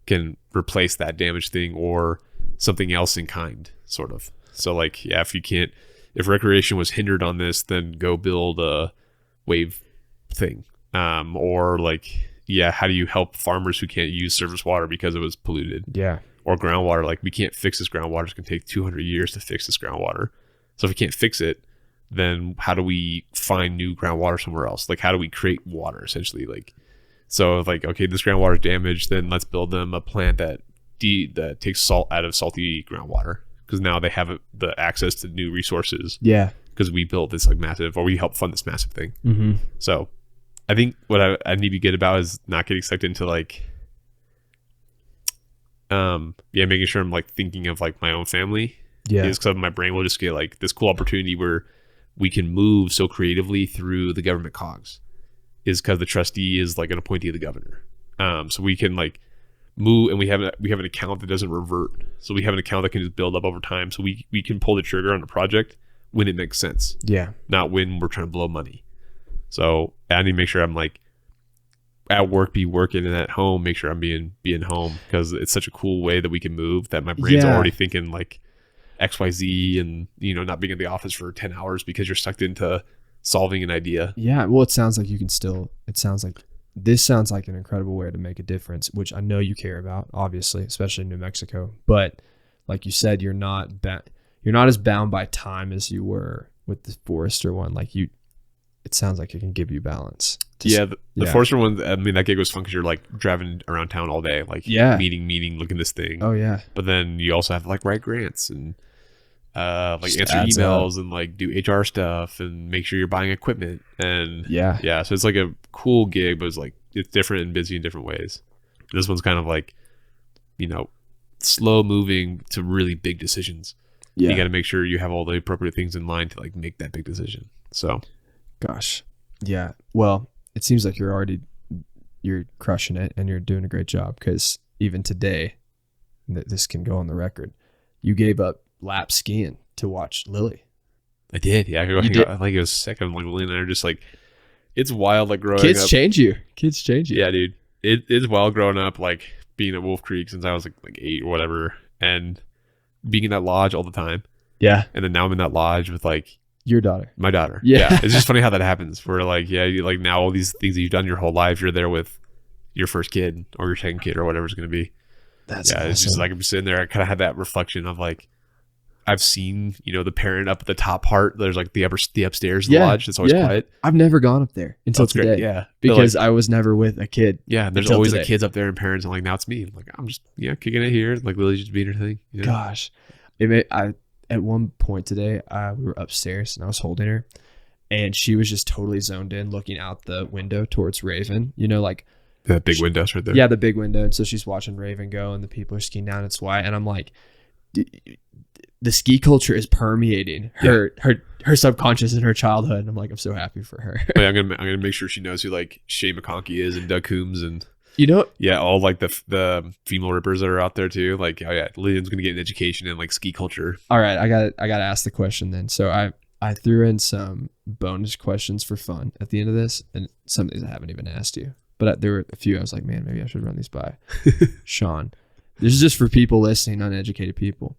can replace that damaged thing or something else in kind, sort of. So like, if recreation was hindered on this, then go build a wave thing. Or like, how do you help farmers who can't use surface water because it was polluted? Yeah. Or groundwater, like we can't fix this groundwater. It's going to take 200 years to fix this groundwater. So if we can't fix it, then how do we find new groundwater somewhere else? Like how do we create water essentially? Like, so like, okay, this groundwater is damaged, then let's build them a plant that takes salt out of salty groundwater because now they have the access to new resources. Yeah. Because we built this like massive, or we helped fund this massive thing. Mm-hmm. So I think what I need to be good about is not getting sucked into like, making sure I'm like thinking of like my own family. Yeah. Because my brain will just get like this cool opportunity where we can move so creatively through the government cogs is because the trustee is like an appointee of the governor. So we can like move, and we have an account that doesn't revert. So we have an account that can just build up over time. So we can pull the trigger on a project when it makes sense. Yeah. Not when we're trying to blow money. So I need to make sure I'm like at work, be working, and at home, make sure I'm being home because it's such a cool way that we can move that my brain's already thinking like XYZ and, not being in the office for 10 hours because you're sucked into solving an idea. Yeah. Well, it sounds like this sounds like an incredible way to make a difference, which I know you care about, obviously, especially in New Mexico. But like you said, you're not as bound by time as you were with the Forrester one. Like it sounds like it can give you balance. The Forrester one, I mean, that gig was fun because you're like driving around town all day, like meeting, looking at this thing. Oh yeah. But then you also have to like write grants and like Just answer adds emails up. and like do HR stuff and make sure you're buying equipment. And Yeah. so it's like a cool gig, but it's different and busy in different ways. This one's kind of like, you know, slow moving to really big decisions. Yeah. You got to make sure you have all the appropriate things in line to like make that big decision. So, Gosh. Yeah. Well, it seems like you're crushing it and you're doing a great job, because even today, this can go on the record, you gave up lap skiing to watch Lily. I did. Yeah. You did. I think it was second. Like Lily and I are just like, it's wild. Like growing Kids up. change you. Yeah, dude. It's wild growing up, like being at Wolf Creek since I was like 8 or whatever, and being in that lodge all the time. Yeah. And then now I'm in that lodge with like Your daughter. my daughter. Yeah. It's just funny how that happens. Where like, you like now all these things that you've done your whole life, you're there with your first kid or your second kid or whatever it's going to be. That's awesome. It's just like I'm sitting there. I kind of had that reflection of like, I've seen, you know, the parent up at the top part. There's like the upstairs in the lodge. That's always quiet. I've never gone up there until That's today. great. Yeah. Because like, I was never with a kid. yeah. And there's until always today. like kids up there and parents. And like, now it's me. Like, I'm just, kicking it here. Like Lily's just being her thing. You know? Gosh. At one point today, we were upstairs and I was holding her, and she was just totally zoned in, looking out the window towards Raven. You know, like The big windows right there. Yeah, the big window. And so she's watching Raven go, and the people are skiing down. It's white, and I'm like, the ski culture is permeating her subconscious in her childhood. And I'm like, I'm so happy for her. But I'm gonna make sure she knows who like Shay McConkey is and Doug Coombs and You know, all like the female rippers that are out there too. Like, oh yeah, Lillian's gonna get an education in like ski culture. all right, I got to ask the question then. So I threw in some bonus questions for fun at the end of this, and some of these I haven't even asked you, but there were a few I was like, man, maybe I should run these by Sean. This is just for people listening, uneducated people.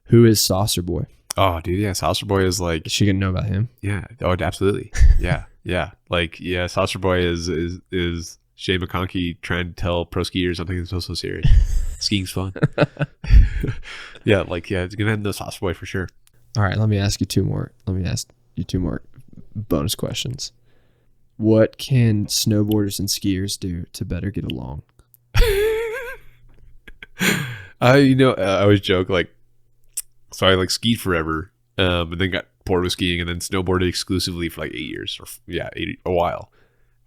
Who is Saucer Boy? Oh, dude, yeah, Saucer Boy is like, Is she gonna know about him? yeah, oh, absolutely, yeah, like, yeah, Saucer Boy is Shay McConkey trying to tell pro skiers something that's so serious. Skiing's fun. Yeah, like, yeah, it's gonna end the Saucer Boy for sure. All right, let me ask you two more. Bonus questions. What can snowboarders and skiers do to better get along? I always joke like, so I like skied forever, and then got bored with skiing, and then snowboarded exclusively for like 8 years, a while,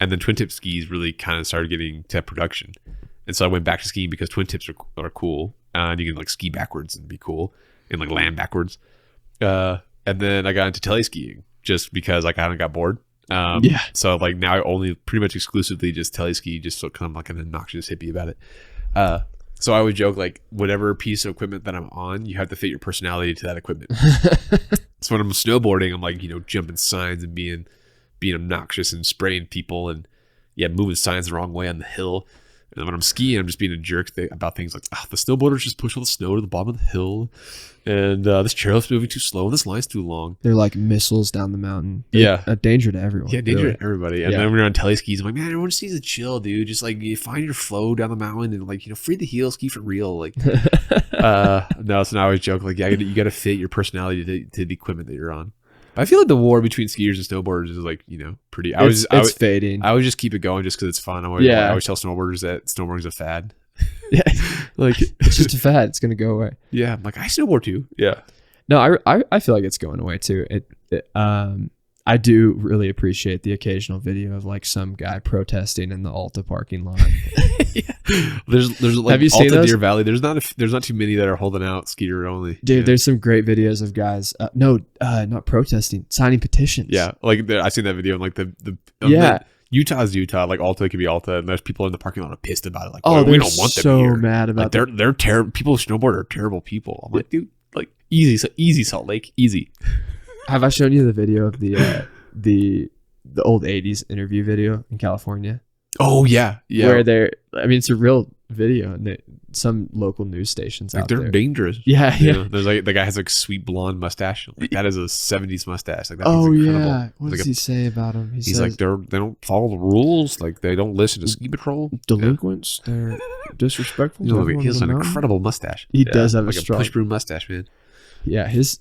and then twin tip skis really kind of started getting to production, and so I went back to skiing because twin tips are cool, and you can like ski backwards and be cool, and like land backwards, and then I got into tele skiing just because I kind of got bored. So like now I only pretty much exclusively just tele ski, just so I'm like an obnoxious hippie about it. So I would joke like, whatever piece of equipment that I'm on, you have to fit your personality to that equipment. So when I'm snowboarding, I'm like, jumping signs and being obnoxious and spraying people and moving signs the wrong way on the hill. And when I'm skiing, I'm just being a jerk about things like, the snowboarders just push all the snow to the bottom of the hill, and this chairlift's moving too slow, and this line's too long. They're like missiles down the mountain. They're a danger to everyone. Yeah, danger really. to everybody. And then when you're on tele skis, I'm like, man, everyone just needs to chill, dude. Just like, you find your flow down the mountain and like, free the heel, ski for real. Like, no, so now I always joke like, you got to fit your personality to the equipment that you're on. I feel like the war between skiers and snowboarders is like, pretty. It's fading. I would just keep it going just because it's fun. I always tell snowboarders that snowboarding's a fad. Yeah, like it's just a fad. It's gonna go away. Yeah, I'm like, I snowboard too. Yeah. No, I feel like it's going away too. I do really appreciate the occasional video of like some guy protesting in the Alta parking lot. Yeah. There's like, have you seen Alta those? Deer Valley. There's not too many that are holding out skier only. Dude, there's some great videos of guys. Not protesting, signing petitions. Yeah, like I've seen that video and like Utah's Utah. Like Alta could be Alta, and there's people in the parking lot are pissed about it. Like, we don't want them here. So mad about like they're terrible. People who snowboard are terrible people. I'm like, dude, like easy Salt Lake, easy. Have I shown you the video of the old 80s interview video in California? Oh yeah, yeah. where they're. I mean, it's a real video, and some local news stations Like out they're there. dangerous. Yeah, You yeah. know, there's like the guy has like sweet blonde mustache. Like that is a '70s mustache. Like that thing's Oh incredible. yeah. What Like does he say about him? He he's says like they don't follow the rules. Like they don't listen to ski patrol. Yeah. delinquents. They're disrespectful You to know, everyone he on has the an mountain. incredible mustache. He does have a like strong- push broom mustache, man. Yeah, he's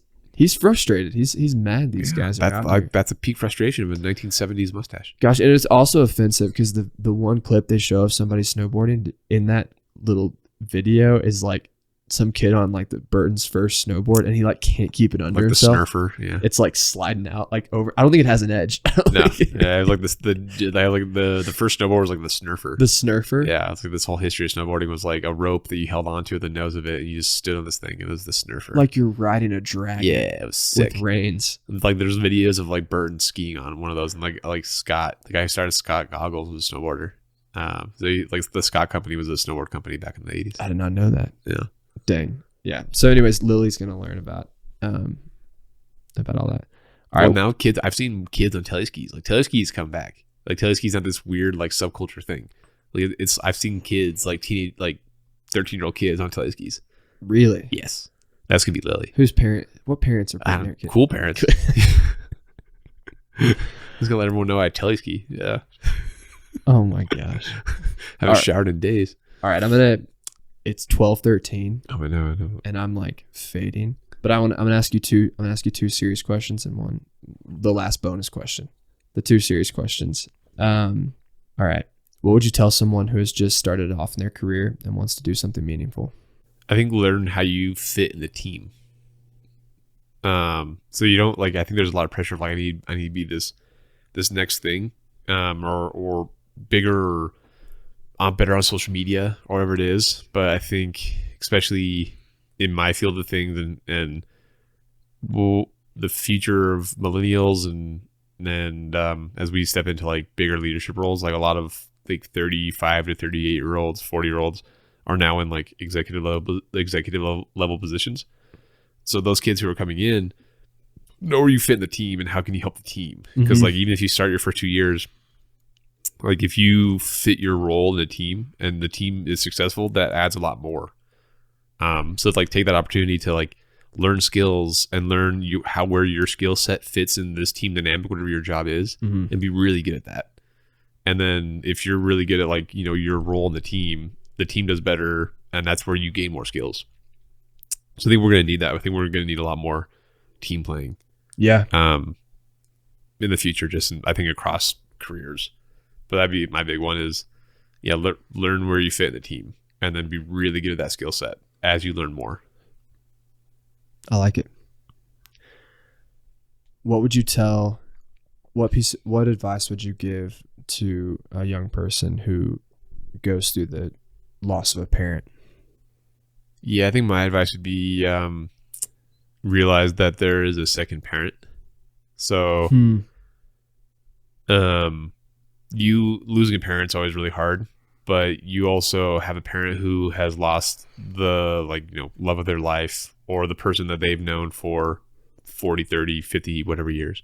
frustrated. He's mad. These guys are out here. That's a peak frustration of a 1970s mustache. Gosh, and it's also offensive because the one clip they show of somebody snowboarding in that little video is like some kid on like the Burton's first snowboard, and he like can't keep it under Like the himself. snurfer, yeah. It's like sliding out like over. I don't think it has an edge. No, yeah, it was like this. They had like the first snowboard was like the snurfer. The snurfer. Yeah, it's like this whole history of snowboarding was like a rope that you held onto at the nose of it, and you just stood on this thing. It was the snurfer. Like you're riding a dragon. Yeah, it was sick. With reins. Like there's videos of like Burton skiing on one of those, and like Scott, the guy who started Scott Goggles, was a snowboarder. Like the Scott company was a snowboard company back in the 80s. I did not know that. Yeah. Dang. Yeah. So, anyways, Lily's gonna learn about all that. All right. Now kids, I've seen kids on teleskis. Like teleskis come back. Like teleskis not this weird like subculture thing. Like I've seen kids like 13-year-old kids on teleskis. Really? Yes. That's gonna be Lily. What parents are putting their kids? Cool parents. Just gonna let everyone know I teleski. Yeah. Oh my gosh. Haven't showered in days. All right, it's 12:13. Oh, I know. And I'm like fading. But I'm gonna ask you two serious questions and the last bonus question. The two serious questions. All right. What would you tell someone who has just started off in their career and wants to do something meaningful? I think learn how you fit in the team. So you don't like. I think there's a lot of pressure of like I need to be this next thing, or bigger, better on social media or whatever it is. But I think especially in my field of things and the future of millennials and as we step into like bigger leadership roles, like a lot of like 35 to 38-year-olds, 40-year-olds are now in like executive level positions. So those kids who are coming in know where you fit in the team and how can you help the team. Because like even if you start your first 2 years, like if you fit your role in the team and the team is successful, that adds a lot more. So it's like take that opportunity to like learn skills and learn where your skill set fits in this team dynamic, whatever your job is, and be really good at that. And then if you're really good at like, you know, your role in the team does better, and that's where you gain more skills. So I think we're going to need that. I think we're going to need a lot more team playing. Yeah. In the future, I think across careers. But that'd be my big one is, yeah, learn where you fit in the team, and then be really good at that skill set as you learn more. I like it. What would you tell? What advice would you give to a young person who goes through the loss of a parent? Yeah, I think my advice would be realize that there is a second parent. So, you losing a parent is always really hard, but you also have a parent who has lost the love of their life or the person that they've known for 40, 30, 50, whatever years.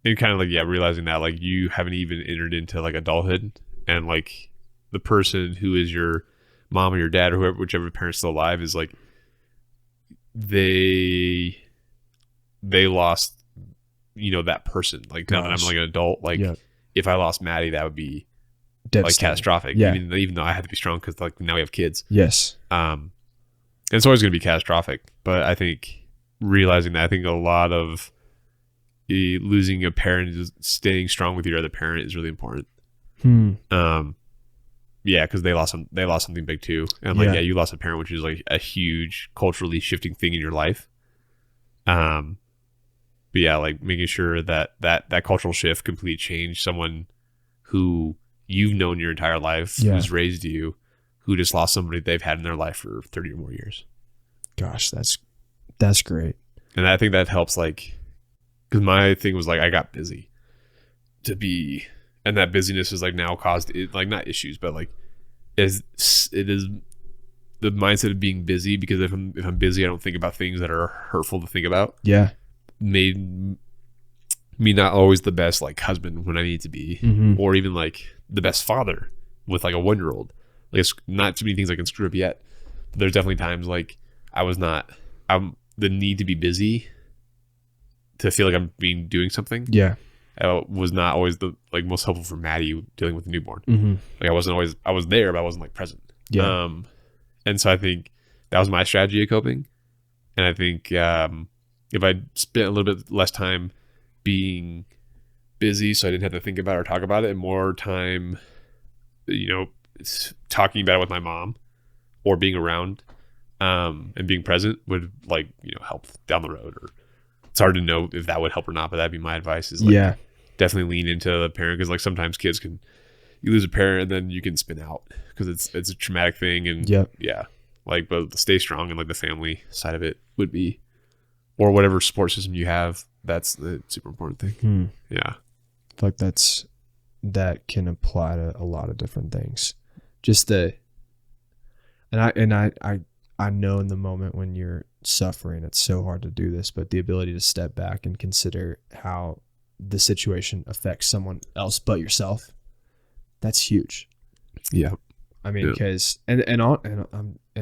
And kind of like, yeah, realizing that like you haven't even entered into like adulthood, and like the person who is your mom or your dad or whoever, whichever parent's still alive, is like they lost, that person. Like now that I'm like an adult, like if I lost Maddie, that would be like catastrophic. Yeah. Even though I had to be strong because like now we have kids. Yes. And it's always going to be catastrophic. But I think realizing that, I think a lot of losing a parent is staying strong with your other parent is really important. Yeah, because they lost something big too, and like you lost a parent, which is like a huge culturally shifting thing in your life. But yeah, like making sure that cultural shift completely changed someone who you've known your entire life, who's raised you, who just lost somebody they've had in their life for 30 or more years. Gosh, that's great. And I think that helps, like, because my thing was like I got busy and that busyness is like now caused it, like not issues, but like it is the mindset of being busy, because if I'm busy, I don't think about things that are hurtful to think about. Yeah. Made me not always the best like husband when I need to be, Mm-hmm. or even like the best father with like a 1-year-old. Like it's not too many things I can screw up yet, but there's definitely times like I'm the need to be busy to feel like I'm doing something. Yeah. Was not always the like most helpful for Maddie dealing with a newborn. Mm-hmm. Like I was there, but I wasn't like present. Yeah. And so I think that was my strategy of coping. And I think if I spent a little bit less time being busy, so I didn't have to think about it or talk about it, and more time, talking about it with my mom or being around, and being present would like help down the road. Or it's hard to know if that would help or not, but that'd be my advice. Is like Yeah. definitely lean into the parent, because like sometimes kids can, you lose a parent and then you can spin out because it's a traumatic thing. And Yep. yeah, like, but stay strong, and like the family side of it would be, or whatever support system you have, that's the super important thing. Yeah. I feel like that can apply to a lot of different things. Just I know in the moment when you're suffering, it's so hard to do this, but the ability to step back and consider how the situation affects someone else but yourself, that's huge. Yeah. I mean, because and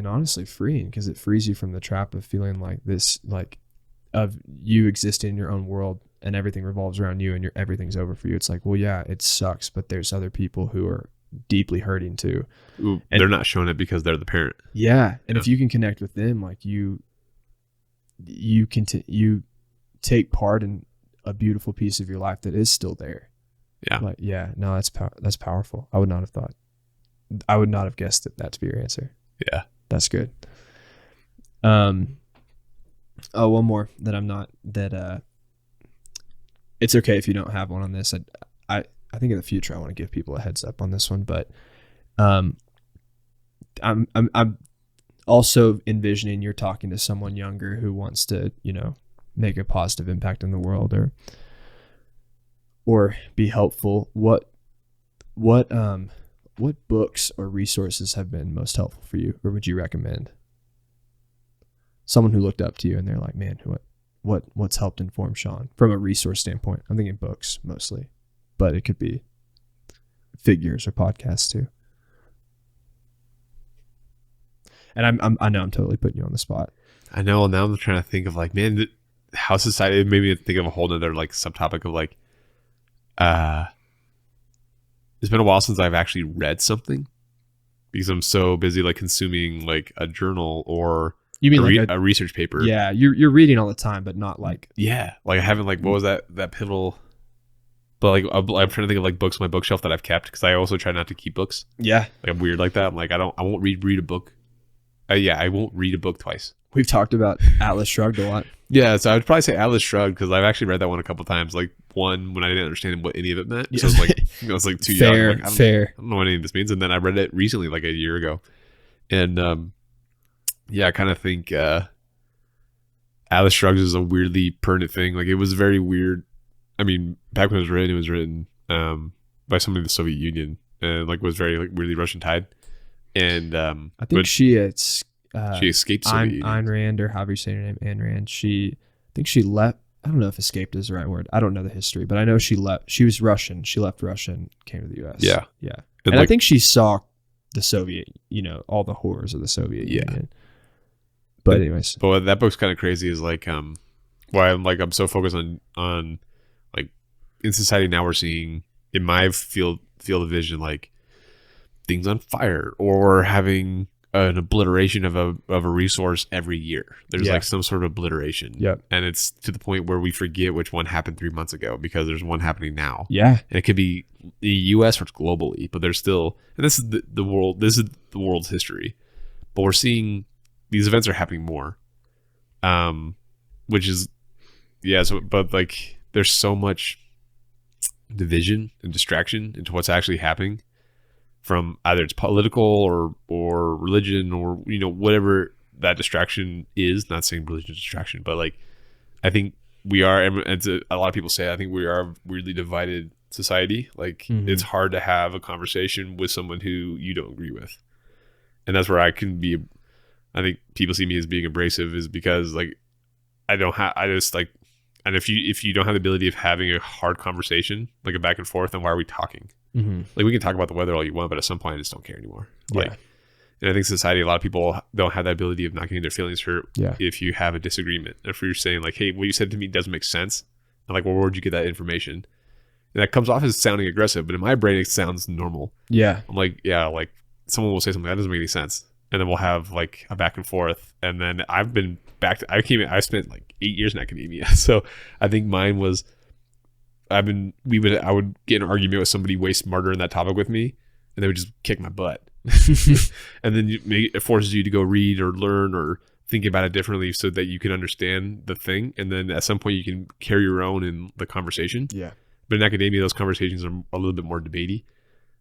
honestly freeing, because it frees you from the trap of feeling like this, like of you existing in your own world and everything revolves around you and everything's over for you. It's like, well, yeah, it sucks, but there's other people who are deeply hurting too. Ooh, and they're not showing it because they're the parent. Yeah, and Yeah. if you can connect with them, like you take part in a beautiful piece of your life that is still there. Yeah. Like, yeah, no, that's powerful. I would not have guessed that to be your answer. Yeah. That's good. Oh, one more that I'm not that it's okay if you don't have one on this. I think in the future I want to give people a heads up on this one, but I'm also envisioning you're talking to someone younger who wants to, make a positive impact in the world or be helpful. What books or resources have been most helpful for you, or would you recommend? Someone who looked up to you and they're like, man, what's helped inform Sean from a resource standpoint? I'm thinking books mostly, but it could be figures or podcasts too. And I know I'm totally putting you on the spot. I know. Now I'm trying to think of like, man, how society made me think of a whole other like subtopic of like, it's been a while since I've actually read something because I'm so busy like consuming like a journal or you mean a research paper. Yeah, you're reading all the time, but not like like I haven't like, what was that pivotal? But like I'm trying to think of like books on my bookshelf that I've kept, because I also try not to keep books. Yeah, like I'm weird like that. I'm like I won't read a book. I won't read a book twice. We've talked about Atlas Shrugged a lot. Yeah, so I would probably say Atlas Shrugged, because I've actually read that one a couple times. Like one when I didn't understand what any of it meant. So I was like too young. Like, I don't know what any of this means. And then I read it recently, like a year ago. And I kind of think Atlas Shrugged is a weirdly pertinent thing. Like it was very weird. I mean, back when it was written by somebody in the Soviet Union, and like was very like weirdly Russian tied. And I think she escaped Soviet Union. Ayn Rand, or however you say her name, Ayn Rand. I think she left. I don't know if escaped is the right word. I don't know the history, but I know she left. She was Russian. She left Russia and came to the U.S. Yeah. And I think she saw the Soviet, all the horrors of the Soviet Union. But anyways, but what that book's kind of crazy is like why I'm so focused on like in society now we're seeing in my field of vision like things on fire or having an obliteration of a resource every year. There's like some sort of obliteration. Yep. And it's to the point where we forget which one happened 3 months ago because there's one happening now. Yeah. And it could be the US or globally, but there's still, and this is the world, this is the world's history. But we're seeing these events are happening more. Which is, but like there's so much division and distraction into what's actually happening, from either it's political or religion or whatever that distraction is. Not saying religion is distraction, but like I think we are, and a lot of people say, I think we are a weirdly divided society. Like it's hard to have a conversation with someone who you don't agree with, and that's where I think people see me as being abrasive, is because like I And if you don't have the ability of having a hard conversation, like a back and forth, then why are we talking? Mm-hmm. Like we can talk about the weather all you want, but at some point I just don't care anymore. Yeah. Like, and I think society, a lot of people don't have that ability of not getting their feelings hurt if you have a disagreement. If you're saying like, hey, what you said to me doesn't make sense. I'm like, well, where'd you get that information? And that comes off as sounding aggressive, but in my brain, it sounds normal. Yeah. I'm like, yeah, like someone will say something that doesn't make any sense. And then we'll have like a back and forth. And then I've been I spent like 8 years in academia. So I think mine was, I would get in an argument with somebody way smarter in that topic with me, and they would just kick my butt. And then it forces you to go read or learn or think about it differently so that you can understand the thing. And then at some point you can carry your own in the conversation. Yeah. But in academia, those conversations are a little bit more debatey.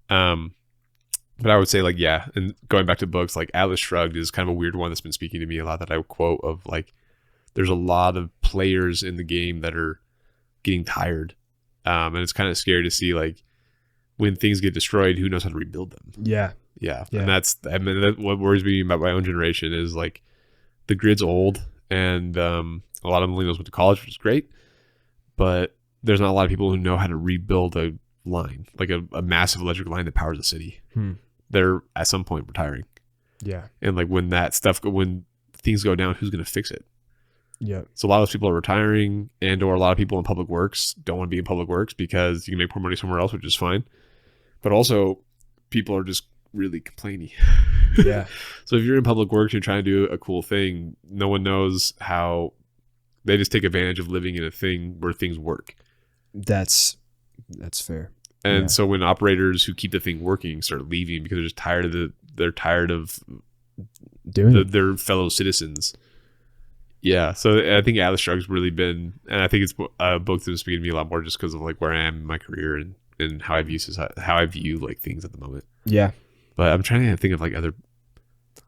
But I would say like, yeah. And going back to books, like Atlas Shrugged is kind of a weird one that's been speaking to me a lot, that I quote of like, there's a lot of players in the game that are getting tired. And it's kind of scary to see like when things get destroyed, who knows how to rebuild them? Yeah. Yeah. And what worries me about my own generation is like the grid's old, and a lot of millennials went to college, which is great, but there's not a lot of people who know how to rebuild a line, like a massive electric line that powers a city. They're at some point retiring. Yeah. And like when things go down, who's going to fix it? Yeah. So a lot of those people are retiring, and or a lot of people in public works don't want to be in public works because you can make more money somewhere else, which is fine. But also people are just really complainy. Yeah. So if you're in public works, you're trying to do a cool thing, no one knows how. They just take advantage of living in a thing where things work. That's fair. And so when operators who keep the thing working start leaving because they're just tired of doing their fellow citizens. Yeah. So I think Atlas Shrugged's really been, and I think it's a book that's speaking to me a lot more just because of like where I am in my career and how I view like things at the moment. Yeah. But I'm trying to think of like other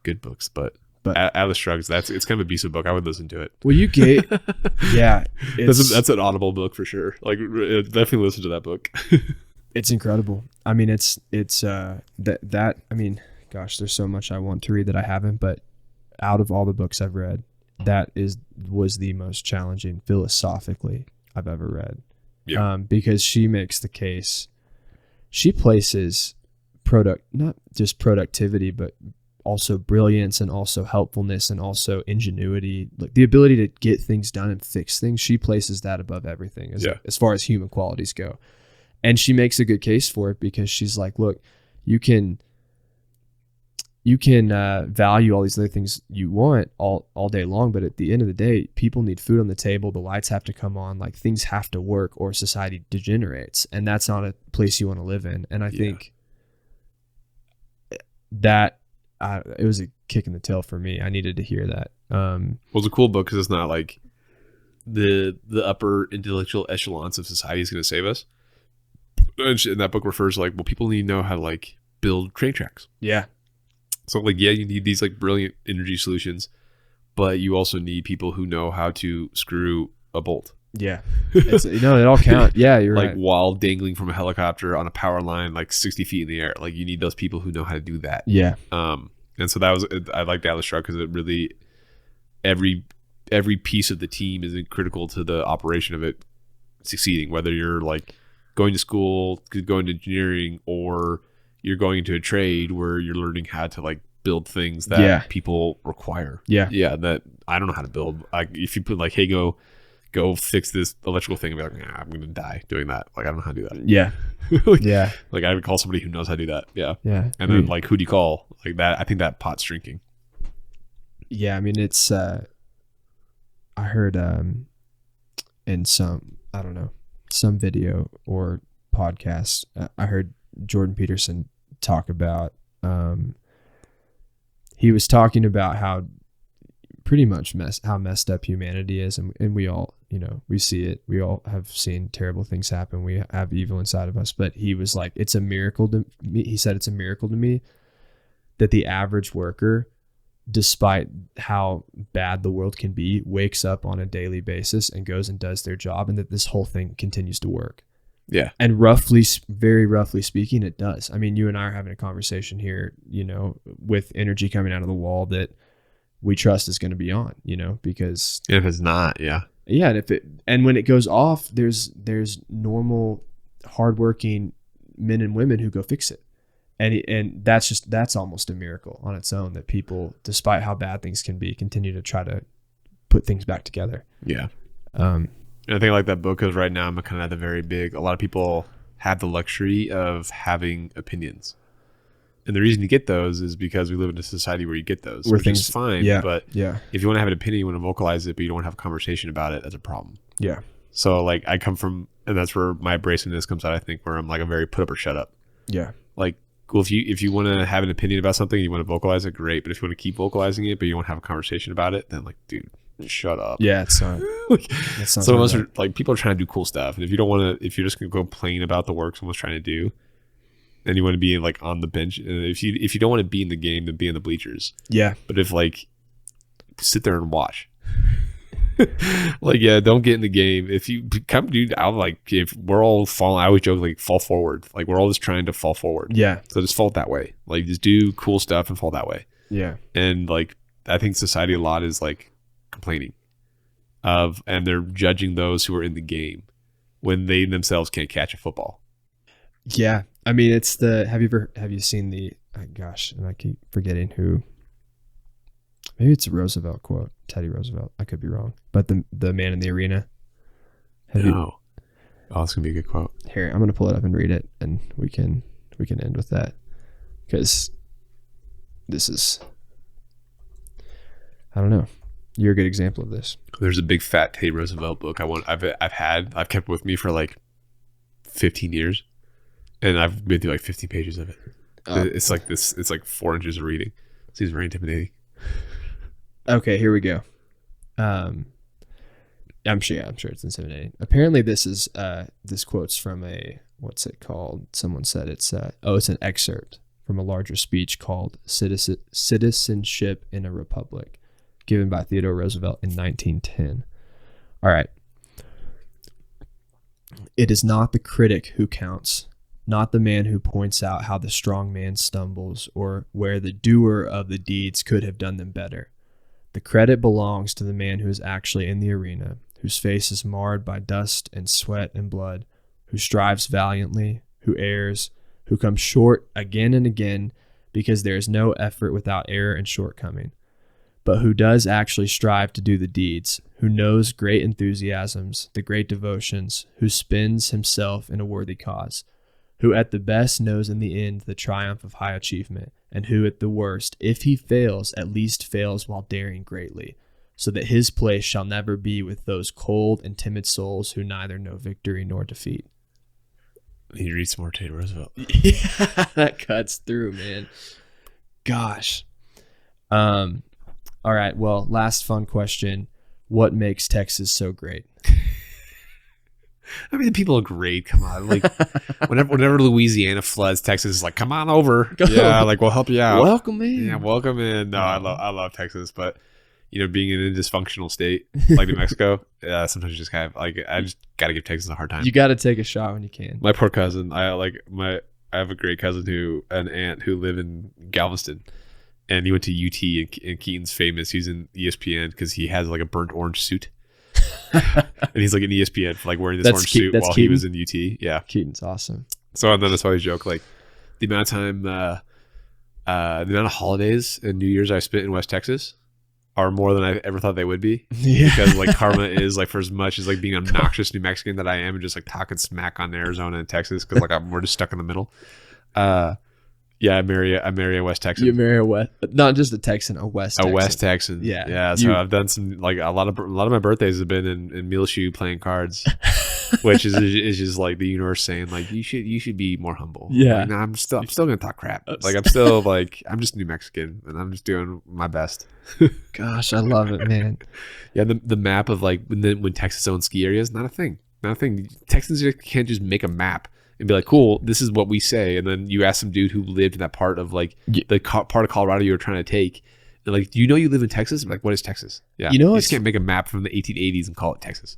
good books, but Atlas Shrugged, it's kind of a decent book. I would listen to it. Well, you get, yeah, that's an Audible book for sure. Like, definitely listen to that book. It's incredible. I mean, it's that. I mean, gosh, there's so much I want to read that I haven't. But out of all the books I've read, was the most challenging philosophically I've ever read. Yeah. Because she makes the case. She places not just productivity, but also brilliance and also helpfulness and also ingenuity, like the ability to get things done and fix things. She places that above everything as far as human qualities go. And she makes a good case for it because she's like, look, you can value all these other things you want all day long, but at the end of the day, people need food on the table. The lights have to come on, like things have to work or society degenerates. And that's not a place you want to live in. And I think that it was a kick in the tail for me. I needed to hear that. Well, it's a cool book because it's not like the upper intellectual echelons of society is going to save us. And that book refers to like, well, people need to know how to like build train tracks. Yeah. So like, yeah, you need these like brilliant energy solutions, but you also need people who know how to screw a bolt. Yeah. It all counts. Yeah, you're like right. While dangling from a helicopter on a power line like 60 feet in the air. Like you need those people who know how to do that. Yeah. And so I liked Atlas Shrugged because it really, every piece of the team is critical to the operation of it succeeding, whether you're like going to school, going to engineering, or you're going into a trade where you're learning how to like build things that people require. Yeah. Yeah. That I don't know how to build. Like if you put like, hey, go fix this electrical thing, and be like, I'm going to die doing that. Like, I don't know how to do that. Yeah. Yeah. Like I would call somebody who knows how to do that. Yeah. Yeah. And then like, who do you call? Like that, I think that pot's shrinking. Yeah. I mean, it's, I heard, in some video or podcast, I heard Jordan Peterson talk about, he was talking about how pretty much how messed up humanity is, and we all, we see it. We all have seen terrible things happen. We have evil inside of us, but he was like, it's a miracle to me. He said, it's a miracle to me that the average worker, despite how bad the world can be, wakes up on a daily basis and goes and does their job, and that this whole thing continues to work. Yeah. And very roughly speaking, it does. I mean, you and I are having a conversation here, with energy coming out of the wall that we trust is going to be on, because if it's not, yeah. Yeah, and when it goes off, there's normal, hardworking men and women who go fix it, and that's almost a miracle on its own that people, despite how bad things can be, continue to try to put things back together. Yeah. And I think like that book, because right now I'm kind of at the very big. A lot of people have the luxury of having opinions. And the reason you get those is because we live in a society where you get those, which is fine. Yeah, but if you want to have an opinion, you want to vocalize it, but you don't want to have a conversation about it, that's a problem. Yeah. So like I come from, and that's where my abrasiveness comes out, I think, where I'm like a very put up or shut up. Yeah. Like, cool, if you want to have an opinion about something, you want to vocalize it, great. But if you want to keep vocalizing it, but you don't have a conversation about it, then like, dude, shut up. Yeah, it's not. It's not some of us are like, people are trying to do cool stuff, and if you don't want to, if you're just gonna complain about the work someone's trying to do, and you want to be like on the bench, and if you don't want to be in the game, then be in the bleachers. Yeah. But if like, sit there and watch. Like, yeah, don't get in the game. If you come, dude, I'll like, if we're all falling, I always joke like, fall forward. Like, we're all just trying to fall forward. Yeah. So just fall that way. Like, just do cool stuff and fall that way. Yeah. And like, I think society a lot is like complaining and they're judging those who are in the game when they themselves can't catch a football. Yeah. I mean, it's have you seen the, gosh, and I keep forgetting who, maybe it's a Roosevelt quote, Teddy Roosevelt. I could be wrong, but the man in the arena. Oh, that's gonna be a good quote. Here, I'm gonna pull it up and read it, and we can end with that, because this is, I don't know. You're a good example of this. There's a big fat Teddy Roosevelt book I've kept with me for like 15 years, and I've been through like 15 pages of it. It's like this. It's like 4 inches of reading. It seems very intimidating. Okay, here we go. I'm sure it's intimidating. Apparently, this quote's from what's it called? Someone said it's an excerpt from a larger speech called "Citizenship in a Republic," given by Theodore Roosevelt in 1910. All right. It is not the critic who counts, not the man who points out how the strong man stumbles or where the doer of the deeds could have done them better. The credit belongs to the man who is actually in the arena, whose face is marred by dust and sweat and blood, who strives valiantly, who errs, who comes short again and again because there is no effort without error and shortcoming, but who does actually strive to do the deeds, who knows great enthusiasms, the great devotions, who spends himself in a worthy cause, who at the best knows in the end the triumph of high achievement, and who at the worst, if he fails, at least fails while daring greatly, so that his place shall never be with those cold and timid souls who neither know victory nor defeat. You read some more Teddy Roosevelt. Yeah, that cuts through, man. Gosh. All right, well, last fun question. What makes Texas so great? I mean, the people are great. Come on, like whenever Louisiana floods, Texas is like, come on over. Yeah, like we'll help you out. Welcome in. Yeah, welcome in. No, I love Texas, but being in a dysfunctional state like New Mexico, sometimes you just kind of like, I just got to give Texas a hard time. You got to take a shot when you can. My poor cousin. I have a great cousin an aunt who live in Galveston, and he went to UT, and Keaton's famous. He's in ESPN because he has like a burnt orange suit. And he's like an ESPN for like wearing this orange suit while he was in UT. Yeah, Keaton's awesome. So and then that's why I joke like the amount of time, the amount of holidays and New Year's I spent in West Texas are more than I ever thought they would be. Yeah. Because like karma is like, for as much as like being an obnoxious New Mexican that I am, and just like talking smack on Arizona and Texas because like we're just stuck in the middle. Yeah, I marry a West Texan. You marry not just a Texan, a West Texan. A West Texan. Yeah. Yeah. So I've done some, like a lot of my birthdays have been in Muleshoe playing cards, which is just like the universe saying like, you should be more humble. Yeah. Like, no, I'm still gonna talk crap. Like I'm still like, I'm just New Mexican and I'm just doing my best. Gosh, I love it, man. Yeah. The map of like when Texas owns ski areas, not a thing. Texans can't just make a map and be like, cool, this is what we say. And then you ask some dude who lived in that part of like the part of Colorado you were trying to take. And like, do you know you live in Texas? I'm like, what is Texas? Yeah. You just can't make a map from the 1880s and call it Texas.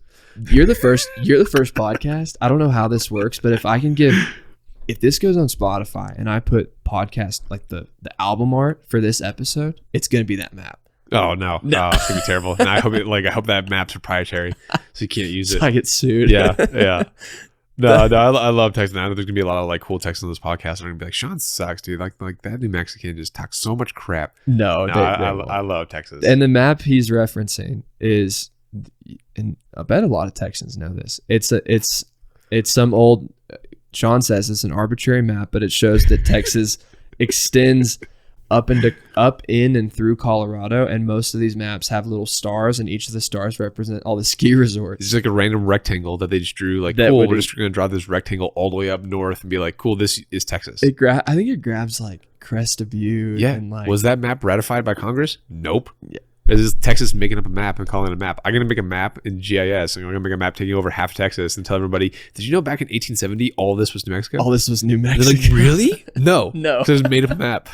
You're the first podcast. I don't know how this works, but if this goes on Spotify and I put podcast, like the album art for this episode, it's going to be that map. Oh no, it's gonna be terrible. And I hope that map's proprietary, so you can't use So it. I get sued. Yeah. No, I love Texas. I know there's gonna be a lot of like cool Texans on this podcast. I'm gonna be like, Sean sucks, dude. Like that New Mexican just talks so much crap. No, I love Texas. And the map he's referencing is, and I bet a lot of Texans know this. It's some old. Sean says it's an arbitrary map, but it shows that Texas extends up in and through Colorado, and most of these maps have little stars, and each of the stars represent all the ski resorts. It's like a random rectangle that they just drew. Like, cool, we're just going to draw this rectangle all the way up north and be like, cool, this is Texas. I think it grabs like Crest Butte. Yeah. And like, was that map ratified by Congress? Nope. Yeah. This is Texas making up a map and calling it a map. I'm going to make a map in GIS, and I'm going to make a map taking over half Texas and tell everybody, did you know back in 1870, all this was New Mexico? All this was New Mexico. They're like, really? No. No. Because it's made up a map.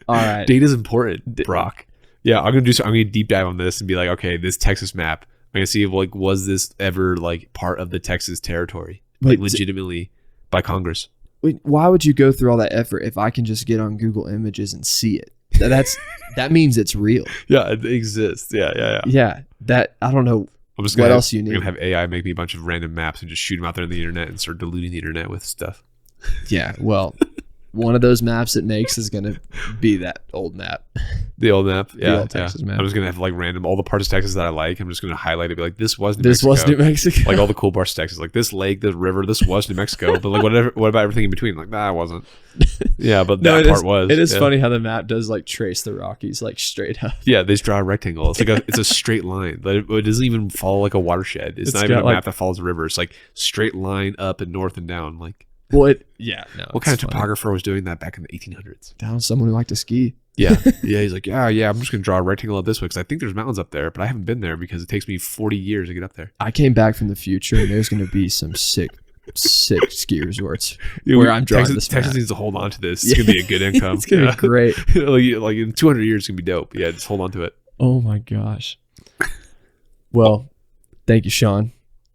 All right. Data's important, Brock. Yeah, I'm gonna deep dive on this and be like, okay, this Texas map. I'm gonna see if, like, was this ever like part of the Texas territory, like legitimately by Congress? Wait, why would you go through all that effort if I can just get on Google Images and see it? That means it's real. Yeah, it exists. Yeah. Yeah, that I don't know. I'm just what gonna else you need. I'm gonna have AI make me a bunch of random maps and just shoot them out there on the internet and start diluting the internet with stuff. Yeah, well. One of those maps it makes is going to be that old map. The old map. Yeah. The old Texas map. I'm just going to have like random, all the parts of Texas that I like. I'm just going to highlight it. Be like, this was New Mexico. Like all the cool parts of Texas. Like this lake, this river, this was New Mexico. But like, what about everything in between? Like, nah, it wasn't. Yeah, but that part was. It is funny how the map does like trace the Rockies like straight up. Yeah, they just draw a rectangle. It's like it's a straight line. It doesn't even follow like a watershed. It's not even a map that follows a river. It's like straight line up and north and down. Like, what kind of topographer was doing that back in the 1800s? Down someone who liked to ski. Yeah. He's like, yeah. I'm just gonna draw a rectangle up this way because I think there's mountains up there, but I haven't been there because it takes me 40 years to get up there. I came back from the future, and there's gonna be some sick ski resorts where I'm drawing this map. Texas needs to hold on to this. It's gonna be a good income. It's gonna be great. like in 200 years, it's gonna be dope. Yeah, just hold on to it. Oh my gosh. Well, thank you, Sean.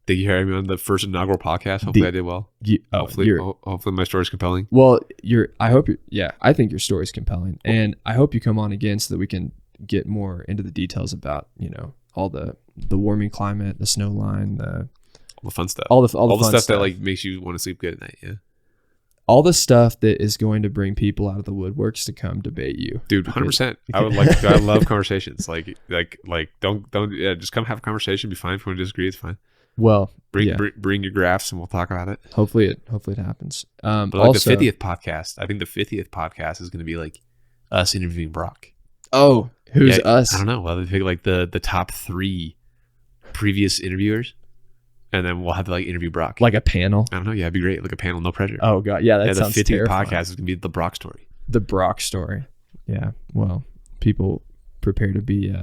Thank you for having me on the first inaugural podcast. Hopefully I did well. Hopefully my story is compelling. Well, I think your story is compelling. And I hope you come on again so that we can get more into the details about, all the warming climate, the snow line, all the fun stuff. All the fun stuff that like makes you want to sleep good at night. Yeah. All the stuff that is going to bring people out of the woodworks to come debate you. Dude, 100%. I love conversations. Don't just come have a conversation. Be fine. If you want to disagree, it's fine. Well, bring your graphs and we'll talk about it. Hopefully it happens. But like also, the 50th podcast, I think the 50th podcast is going to be like us interviewing Brock. Oh, who's us? I don't know. Well, they pick like the top 3 previous interviewers, and then we'll have to like interview Brock, like a panel. I don't know. Yeah, it'd be great. Like a panel, no pressure. Oh god, yeah, that sounds terrifying. The 50th podcast is going to be the Brock story. The Brock story. Yeah. Well, people prepare to be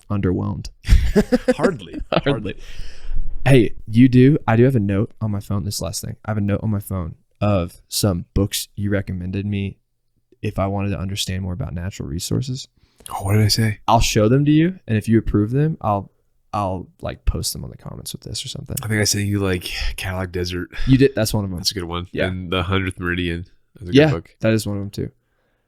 underwhelmed. Hardly. Hey, I do have a note on my phone. This last thing. I have a note on my phone of some books you recommended me if I wanted to understand more about natural resources. Oh, what did I say? I'll show them to you, and if you approve them, I'll like post them on the comments with this or something. I think I sent you like Cadillac Desert. You did. That's one of them. That's a good one. Yeah. And the 100th Meridian. That's a good book. That is one of them too.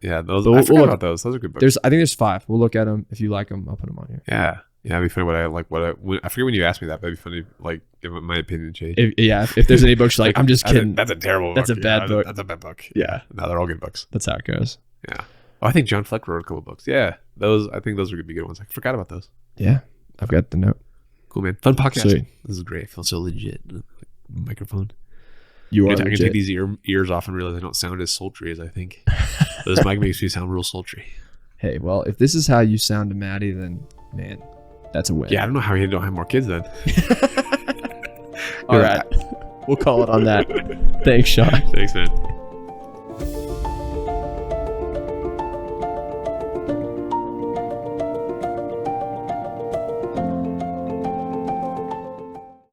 Yeah, I forgot about those. Those are good books. I think there's 5. We'll look at them. If you like them, I'll put them on here. Yeah. Yeah, it'd be funny I forget when you asked me that, but it'd be funny, like, if my opinion changed. If there's any books like, I'm just kidding. That's a terrible book. That's a bad book. That's a bad book. Yeah. No, they're all good books. That's how it goes. Yeah. Oh, I think John Fleck wrote a couple books. Yeah. I think those are going to be good ones. I forgot about those. Yeah. I've got the note. Cool, man. Fun podcast. Sweet. This is great. I feel so legit. Microphone. You are I can legit. take these ears off and realize I don't sound as sultry as I think. This mic makes me sound real sultry. Hey, well, if this is how you sound to Maddie, then, man, that's a win. Yeah, I don't know how you don't have more kids then. All right. We'll call it on that. Thanks, Sean. Thanks, man.